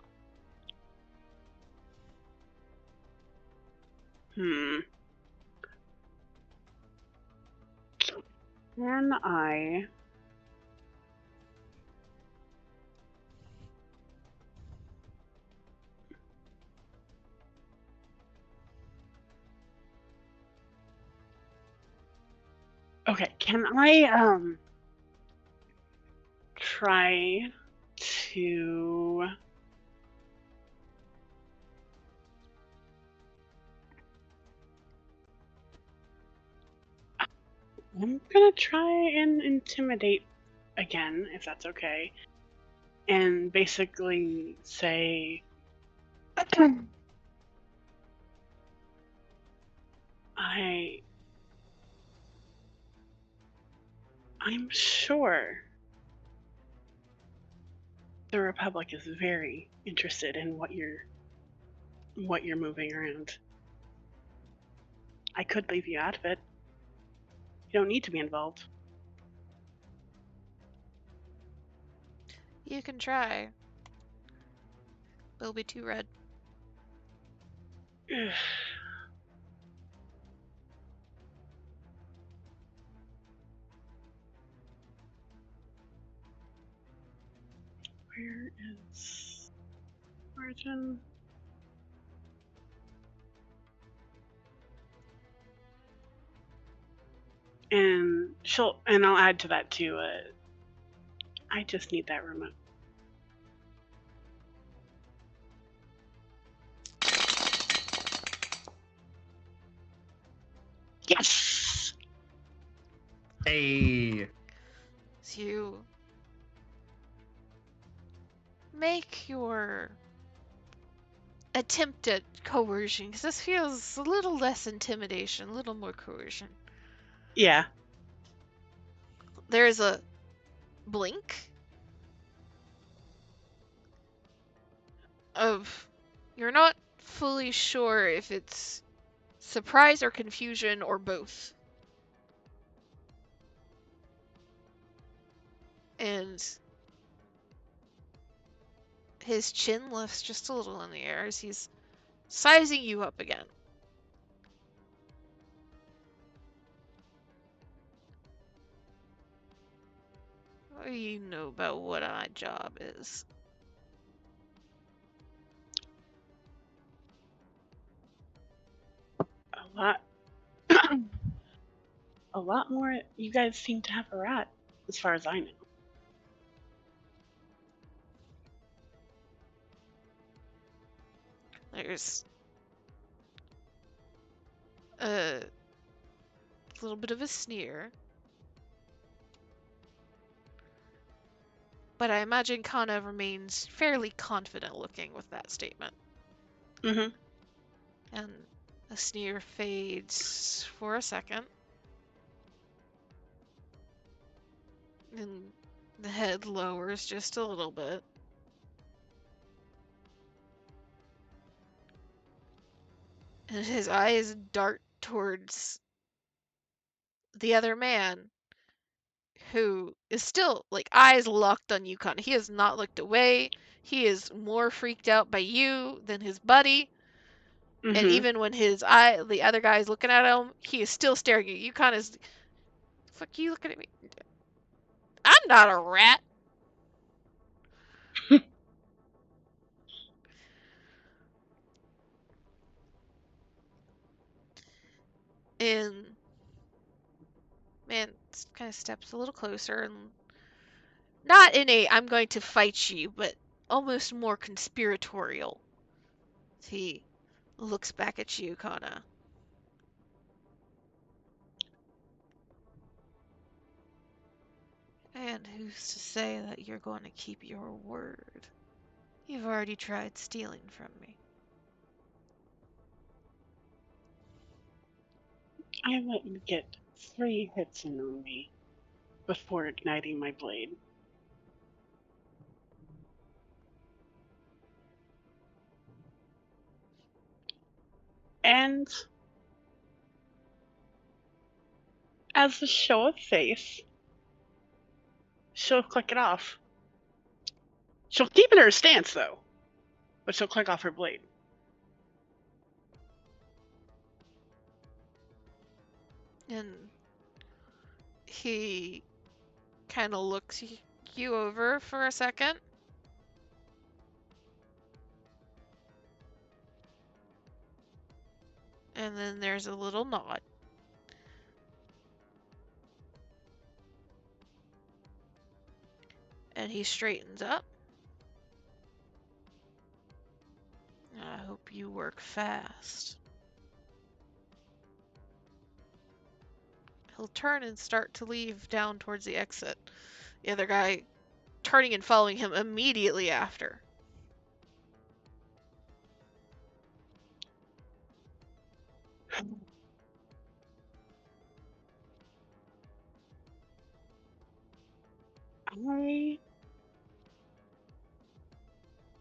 [SPEAKER 6] Can I... Okay, can I, try to... I'm gonna try and intimidate again, if that's okay. And basically say... I'm sure the Republic is very interested in what you're moving around. I could leave you out of it. You don't need to be involved.
[SPEAKER 2] You can try. It'll be 2 red.
[SPEAKER 6] Where is origin? And I'll add to that too. I just need that remote. Yes.
[SPEAKER 3] Hey.
[SPEAKER 2] So you make your attempt at coercion, because this feels a little less intimidation, a little more coercion.
[SPEAKER 6] Yeah.
[SPEAKER 2] There is a blink of, you're not fully sure if it's surprise or confusion or both. And his chin lifts just a little in the air as he's sizing you up again. What do you know about what my job is?
[SPEAKER 6] A lot more. You guys seem to have a rat, as far as I know.
[SPEAKER 2] There's a little bit of a sneer. But I imagine Kana remains fairly confident looking with that statement.
[SPEAKER 6] Mm-hmm.
[SPEAKER 2] And the sneer fades for a second. And the head lowers just a little bit. And his eyes dart towards the other man, who is still, like, eyes locked on you, Kana. He has not looked away. He is more freaked out by you than his buddy.
[SPEAKER 6] Mm-hmm.
[SPEAKER 2] And even when the other guy is looking at him, he is still staring at you. You kind of, fuck you looking at me? I'm not a rat. And man kind of steps a little closer, and not in a I'm going to fight you, but almost more conspiratorial. He looks back at you, Kana. And who's to say that you're going to keep your word? You've already tried stealing from me.
[SPEAKER 6] I let you get 3 hits in on me before igniting my blade. And as a show of face, she'll click it off. She'll keep it in her stance, though, but she'll click off her blade.
[SPEAKER 2] And he kind of looks you over for a second. And then there's a little nod. And he straightens up. I hope you work fast. He'll turn and start to leave down towards the exit. The other guy turning and following him immediately after.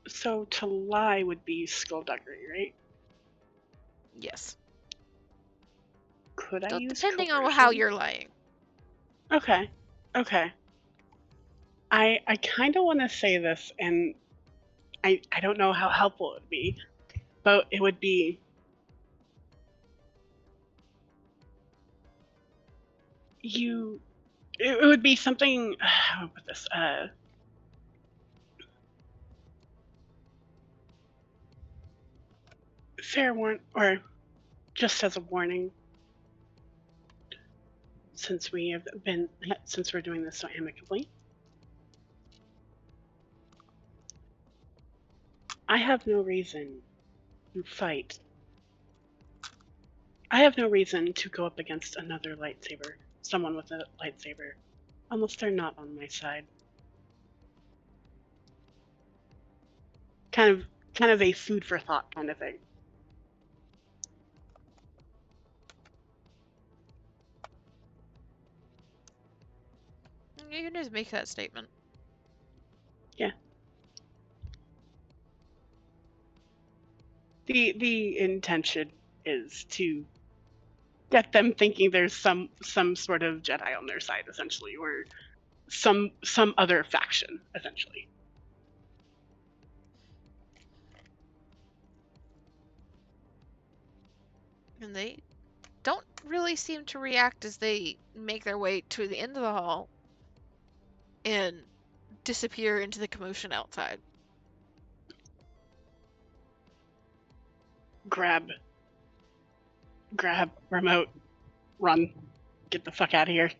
[SPEAKER 6] So to lie would be skullduggery, right?
[SPEAKER 2] Yes.
[SPEAKER 6] Could I use
[SPEAKER 2] depending on
[SPEAKER 6] coercion?
[SPEAKER 2] how you're lying.
[SPEAKER 6] Okay. I kind of want to say this, and I don't know how helpful it would be, but it would be it would be something. How do I put this? Fair warning, or just as a warning, since we're doing this so amicably. I have no reason to fight. I have no reason to go up against another lightsaber, someone with a lightsaber, unless they're not on my side. Kind of a food for thought kind of thing.
[SPEAKER 2] You can just make that statement.
[SPEAKER 6] Yeah. The intention is to get them thinking there's some sort of Jedi on their side, essentially, or some other faction, essentially.
[SPEAKER 2] And they don't really seem to react as they make their way to the end of the hall and disappear into the commotion outside.
[SPEAKER 6] Grab remote, run, get the fuck out of here.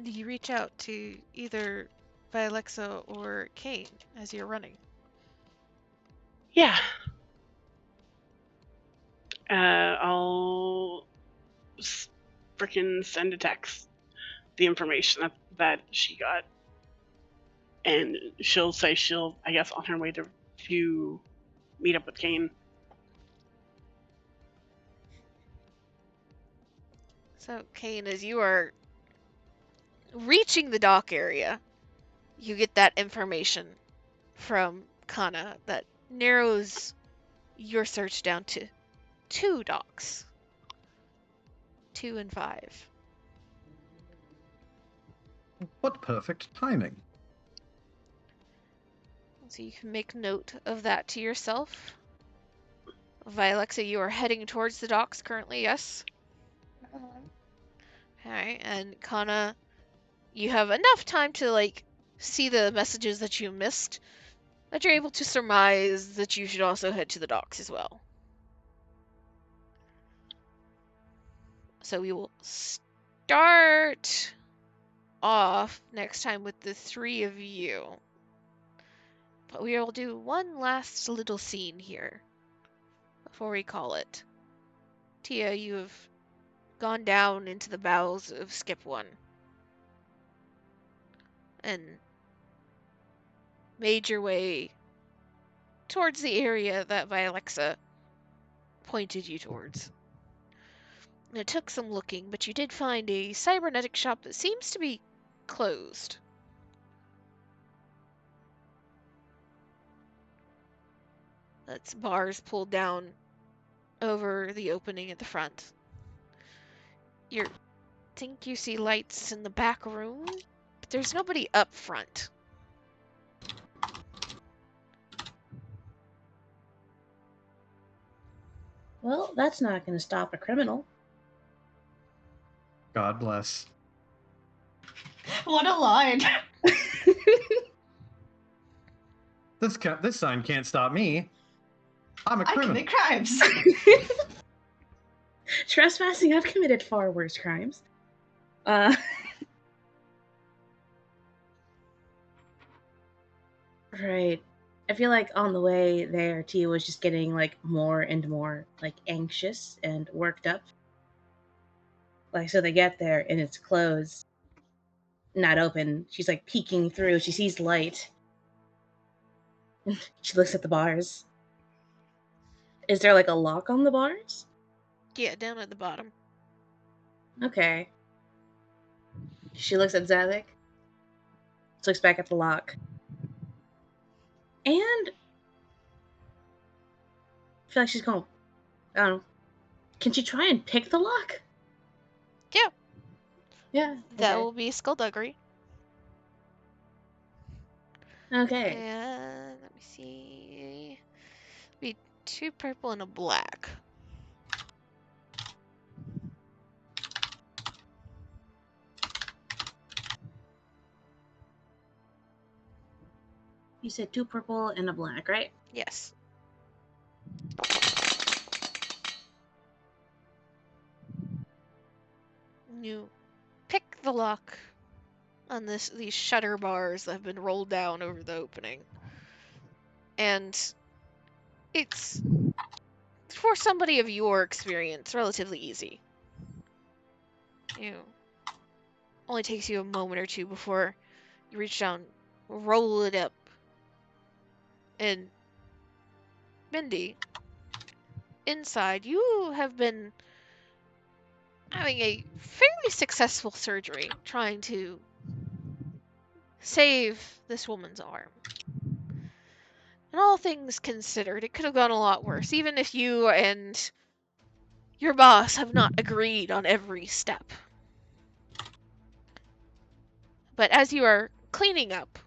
[SPEAKER 2] Do you reach out to either Vialexa or Kane as you're running?
[SPEAKER 6] Yeah. I'll frickin' send a text the information that she got, and she'll say I guess on her way to meet up with Kane.
[SPEAKER 2] So Kane, as you are reaching the dock area, you get that information from Kana that narrows your search down to 2 docks. 2 and 5.
[SPEAKER 3] What perfect timing.
[SPEAKER 2] So you can make note of that to yourself. Vialexa, you are heading towards the docks currently, yes? Alright, and Kana, you have enough time to, see the messages that you missed, that you're able to surmise that you should also head to the docks as well. So we will start off next time with the 3 of you. But we will do one last little scene here before we call it. Tia, you have gone down into the bowels of Skip One and made your way towards the area that Vialexa pointed you towards. And it took some looking, but you did find a cybernetic shop that seems to be closed. That's bars pulled down over the opening at the front. You think you see lights in the back room, but there's nobody up front.
[SPEAKER 1] Well, that's not going to stop a criminal.
[SPEAKER 3] God bless.
[SPEAKER 4] What a line!
[SPEAKER 3] This sign can't stop me. I'm a
[SPEAKER 4] I
[SPEAKER 3] criminal.
[SPEAKER 4] commit crimes.
[SPEAKER 1] Trespassing, I've committed far worse crimes. Right. I feel like on the way there, Tia was just getting like more and more like anxious and worked up. Like, so they get there and it's closed, not open. She's like peeking through. She sees light. She looks at the bars. Is there like a lock on the bars?
[SPEAKER 2] Yeah, down at the bottom.
[SPEAKER 1] Okay. She looks at Zadok. Looks back at the lock. And I feel like she's going, I don't know. Can she try and pick the lock?
[SPEAKER 2] Yeah.
[SPEAKER 1] Yeah.
[SPEAKER 2] That
[SPEAKER 1] okay.
[SPEAKER 2] will be skullduggery.
[SPEAKER 1] Okay.
[SPEAKER 2] And let me see. Be 2 purple and a black.
[SPEAKER 1] You said 2 purple and a black, right?
[SPEAKER 2] Yes. You pick the lock on these shutter bars that have been rolled down over the opening. And it's, for somebody of your experience, relatively easy. Only takes you a moment or two before you reach down, roll it up. And Mindy, inside, you have been having a fairly successful surgery trying to save this woman's arm. And all things considered, it could have gone a lot worse, even if you and your boss have not agreed on every step. But as you are cleaning up,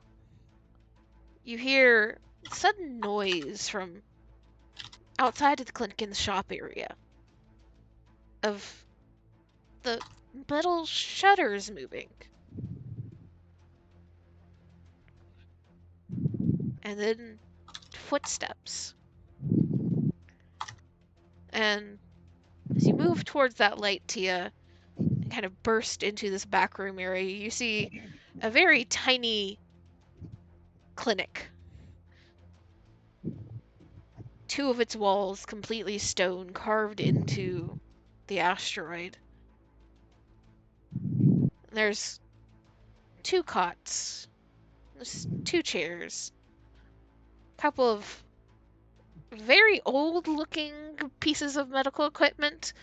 [SPEAKER 2] you hear sudden noise from outside of the clinic in the shop area of the metal shutters moving. And then footsteps. And as you move towards that light, Tia, and kind of burst into this back room area, you see a very tiny clinic. 2 of its walls completely stone, carved into the asteroid. There's 2 cots. There's 2 chairs. A couple of very old-looking pieces of medical equipment,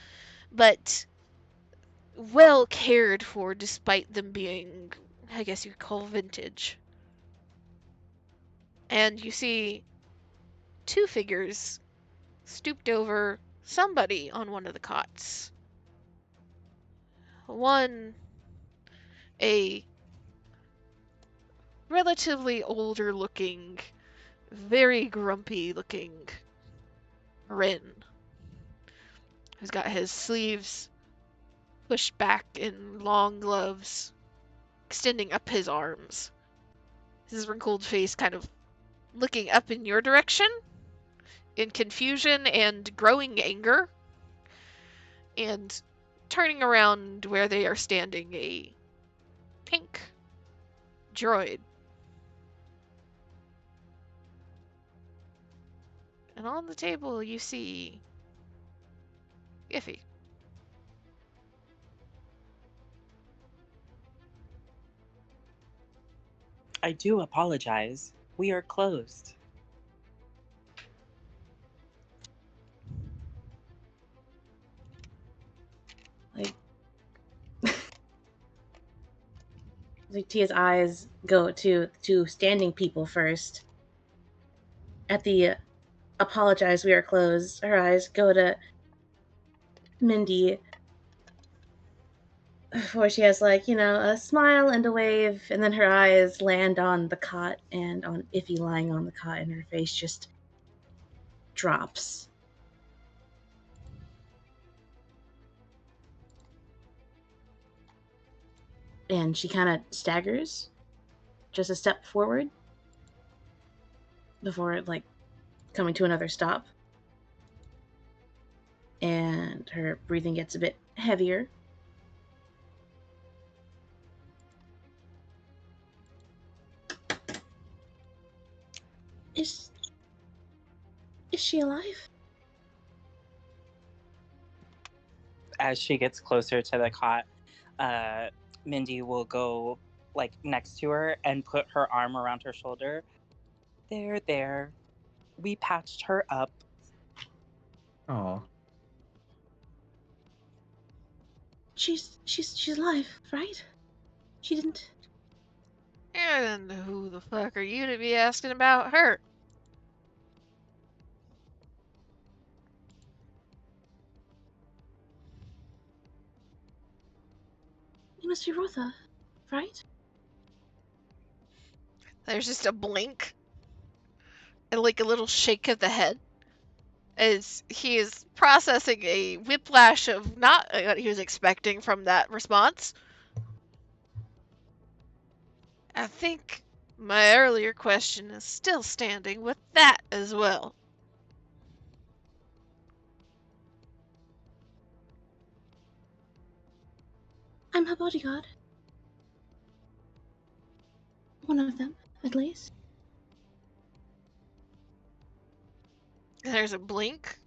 [SPEAKER 2] but well cared for despite them being, I guess you'd call, vintage. And you see 2 figures stooped over somebody on one of the cots. One, a relatively older looking, very grumpy looking Rin, who's got his sleeves pushed back in long gloves, extending up his arms. His wrinkled face kind of looking up in your direction in confusion and growing anger, and turning around where they are standing, a pink droid. And on the table you see Iffy.
[SPEAKER 5] I do apologize. We are closed.
[SPEAKER 1] Like Tia's eyes go to standing people first. At the apologize, we are closed. Her eyes go to Mindy, before she has a smile and a wave, and then her eyes land on the cot and on Iffy lying on the cot, and her face just drops. And she kind of staggers just a step forward before coming to another stop. And her breathing gets a bit heavier. Is she alive?
[SPEAKER 5] As she gets closer to the cot, Mindy will go next to her and put her arm around her shoulder. There. We patched her up.
[SPEAKER 3] Oh.
[SPEAKER 1] She's alive, right? She didn't.
[SPEAKER 2] And who the fuck are you to be asking about her?
[SPEAKER 1] You must be Rotha, right?
[SPEAKER 2] There's just a blink and a little shake of the head as he is processing a whiplash of not what he was expecting from that response. I think my earlier question is still standing with that as well.
[SPEAKER 1] I'm her bodyguard. One of them, at least.
[SPEAKER 2] There's a blink.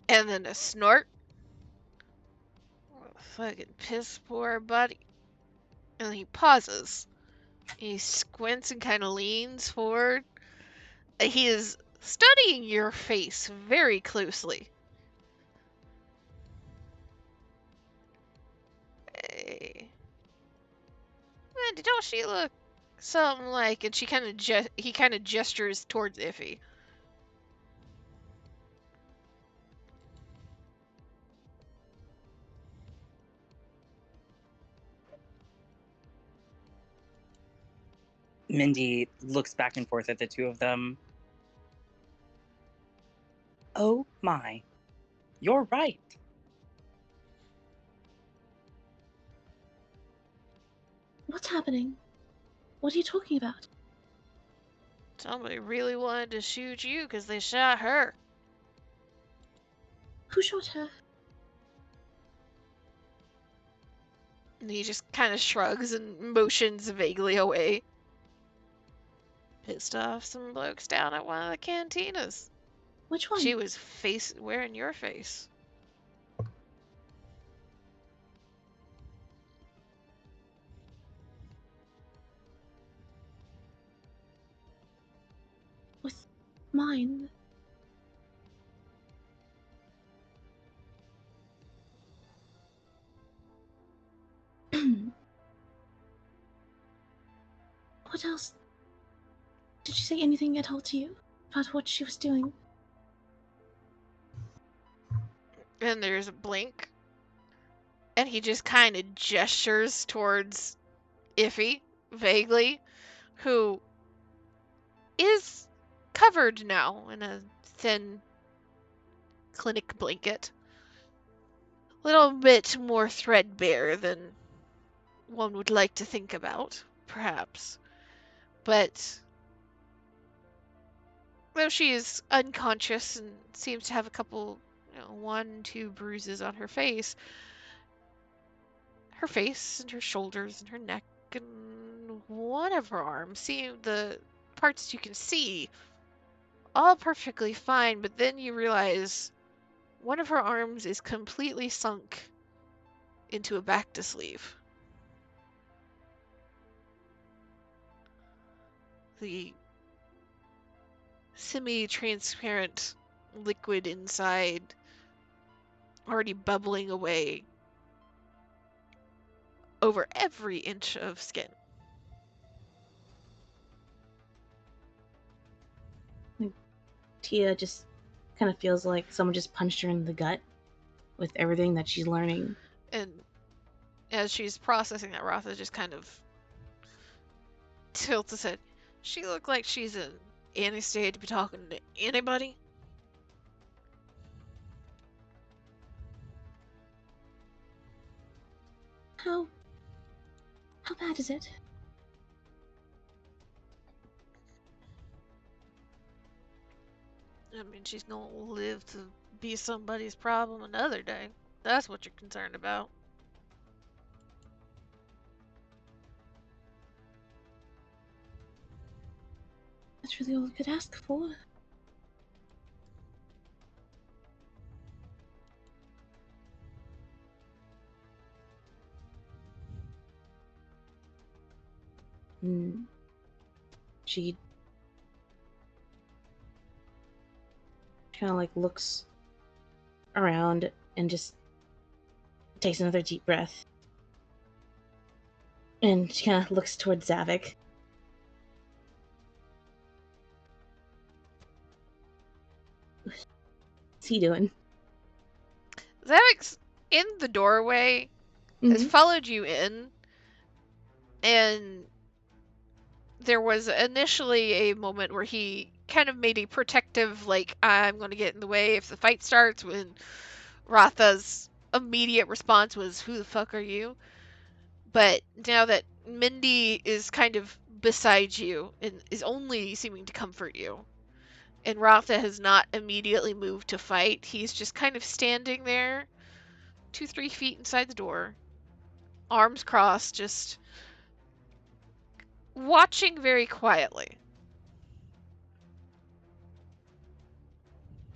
[SPEAKER 2] And then a snort. Fucking piss poor buddy. And he pauses. He squints and kind of leans forward. He is studying your face very closely. Hey. Man, don't she look something like... And he kind of gestures towards Iffy.
[SPEAKER 5] Mindy looks back and forth at the two of them. Oh my. You're right.
[SPEAKER 1] What's happening? What are you talking about?
[SPEAKER 2] Somebody really wanted to shoot you because they shot her.
[SPEAKER 1] Who shot her?
[SPEAKER 2] And he just kind of shrugs and motions vaguely away. Pissed off some blokes down at one of the cantinas.
[SPEAKER 1] Which one?
[SPEAKER 2] She was wearing your face.
[SPEAKER 1] With mine. What else? Did she say anything at all to you about what she was doing?
[SPEAKER 2] And there's a blink. And he just kind of gestures towards Iffy, vaguely, who is covered now in a thin clinic blanket. A little bit more threadbare than one would like to think about, perhaps. But though she is unconscious and seems to have a couple, 1-2 bruises on her face and her shoulders and her neck and one of her arms, see the parts you can see, all perfectly fine, but then you realize one of her arms is completely sunk into a back to sleeve. the semi-transparent liquid inside already bubbling away over every inch of skin.
[SPEAKER 1] Tia just kind of feels like someone just punched her in the gut with everything that she's learning.
[SPEAKER 2] And as she's processing that, Rotha just kind of tilts his head. She looked like she's an anesthesia to be talking to anybody.
[SPEAKER 1] How bad is it?
[SPEAKER 2] I mean, she's gonna live to be somebody's problem another day. That's what you're concerned about.
[SPEAKER 1] That's really all I could ask for. She kind of like looks around and just takes another deep breath. And she kind of looks towards Zavik. What's he doing?
[SPEAKER 2] Zavik's in the doorway, has followed you in, and there was initially a moment where he kind of made a protective, like, I'm going to get in the way if the fight starts, when Rotha's immediate response was, who the fuck are you? But now that Mindy is kind of beside you and is only seeming to comfort you, and Rotha has not immediately moved to fight, he's just kind of standing there, 2-3 feet inside the door, arms crossed, just watching very quietly.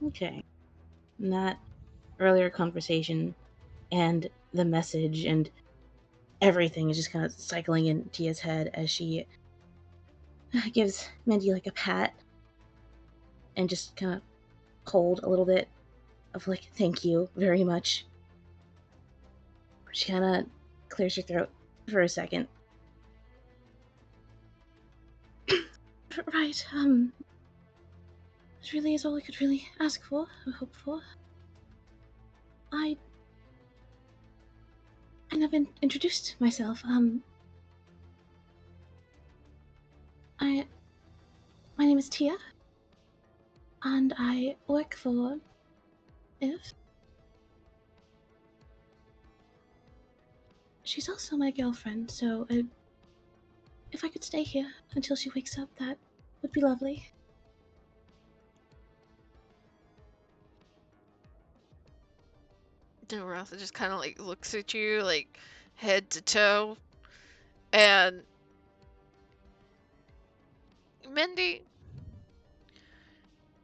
[SPEAKER 1] Okay. And that earlier conversation and the message and everything is just kind of cycling in Tia's head as she gives Mindy like a pat and just kind of hold a little bit of like, thank you very much. She kind of clears her throat for a second. Right, this really is all I could really ask for, or hope for. I never introduced myself. My name is Tia, and I work for If. She's also my girlfriend, so if I could stay here until she wakes up, that would be lovely.
[SPEAKER 2] Rotha just kind of like looks at you like head to toe, and Mindy,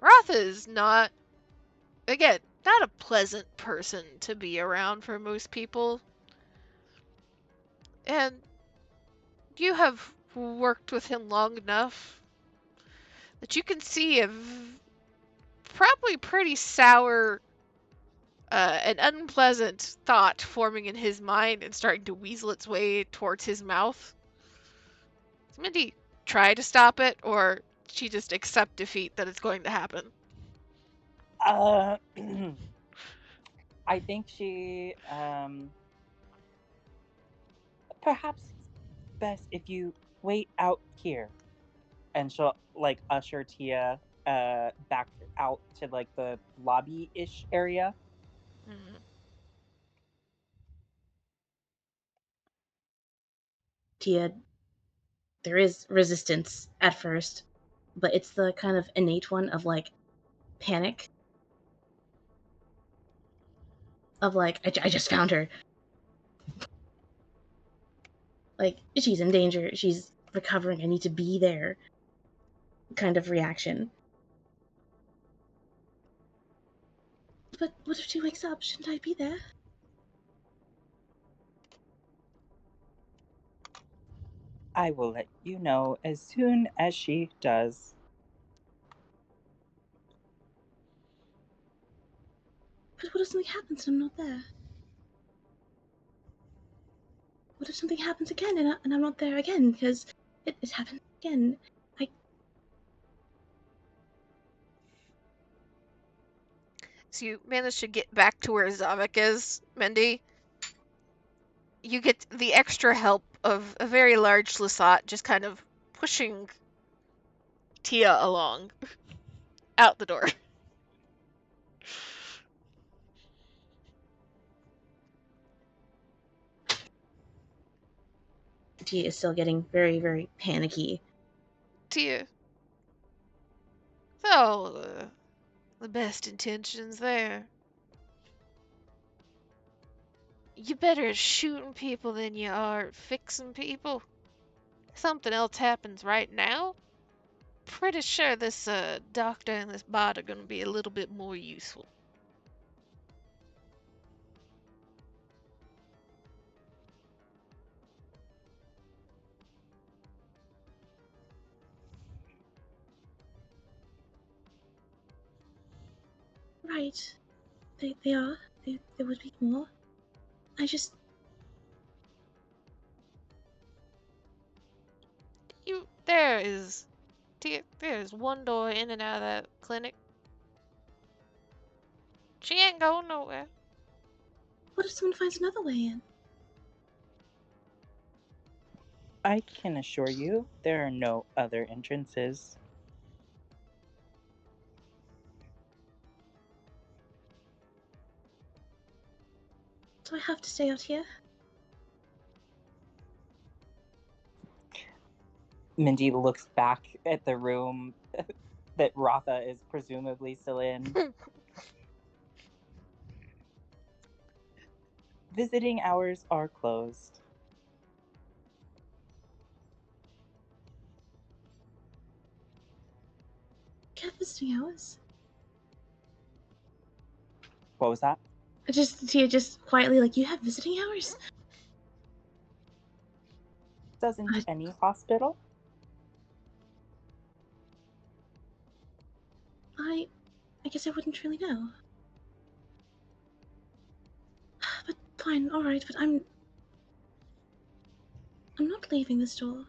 [SPEAKER 2] Rotha is not, again, not a pleasant person to be around for most people. And you have worked with him long enough that you can see a probably pretty sour and unpleasant thought forming in his mind and starting to weasel its way towards his mouth. Does Mindy try to stop it, or she just accept defeat that it's going to happen?
[SPEAKER 5] I think she perhaps it's best if you wait out here, and she'll like usher Tia back out to like the lobby-ish area.
[SPEAKER 2] Mm-hmm.
[SPEAKER 1] Tia, there is resistance at first, but it's the kind of innate one of like panic. Of like, I just found her. Like, she's in danger. She's recovering. I need to be there. Kind of reaction. But what if she wakes up? Shouldn't I be there?
[SPEAKER 5] I will let you know as soon as she does.
[SPEAKER 1] But what if something happens and I'm not there? What if something happens again and I'm not there again? Because it happened again.
[SPEAKER 2] So you manage to get back to where Zavik is, Mindy. You get the extra help of a very large Lasat just kind of pushing Tia along out the door.
[SPEAKER 1] Tia is still getting very, very panicky.
[SPEAKER 2] Tia. So, the best intentions there. You better at shooting people than you are at fixing people. If something else happens right now, pretty sure this doctor and this bot are gonna be a little bit more useful.
[SPEAKER 1] Right. They are. They would be more. I just...
[SPEAKER 2] There's one door in and out of that clinic. She ain't going nowhere.
[SPEAKER 1] What if someone finds another way in?
[SPEAKER 5] I can assure you there are no other entrances.
[SPEAKER 1] Do I have to stay out here?
[SPEAKER 5] Mindy looks back at the room that Rotha is presumably still in. Visiting hours are closed.
[SPEAKER 1] Can I have visiting hours?
[SPEAKER 5] What was that?
[SPEAKER 1] Tia just quietly like, you have visiting hours?
[SPEAKER 5] Doesn't any hospital?
[SPEAKER 1] I guess I wouldn't really know. But fine, alright, but I'm not leaving this door.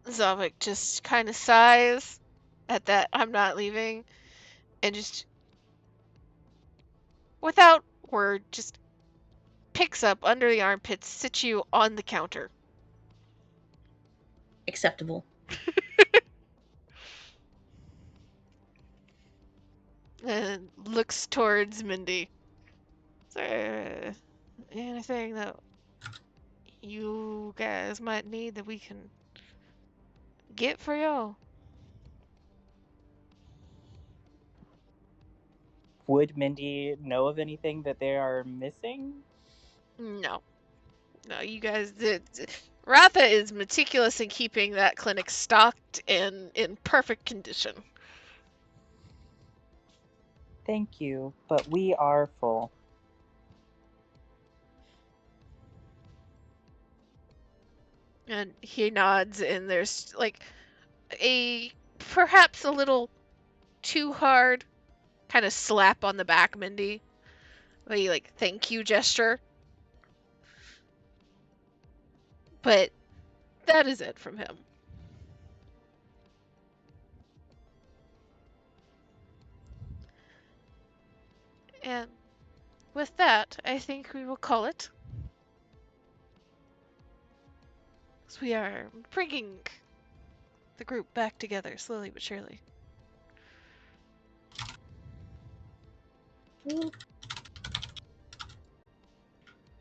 [SPEAKER 2] Zavik just kind of sighs at that I'm not leaving and just without word just picks up under the armpits, sits you on the counter.
[SPEAKER 1] Acceptable.
[SPEAKER 2] And looks towards Mindy. Is there anything that you guys might need that we can get for y'all?
[SPEAKER 5] Would Mindy know of anything that they are missing?
[SPEAKER 2] No. No, you guys did. Ratha is meticulous in keeping that clinic stocked and in perfect condition.
[SPEAKER 5] Thank you, but we are full.
[SPEAKER 2] And he nods, and there's like a perhaps a little too hard kind of slap on the back, Mindy. Like thank you gesture. But that is it from him. And with that, I think we will call it. So we are bringing the group back together slowly but surely.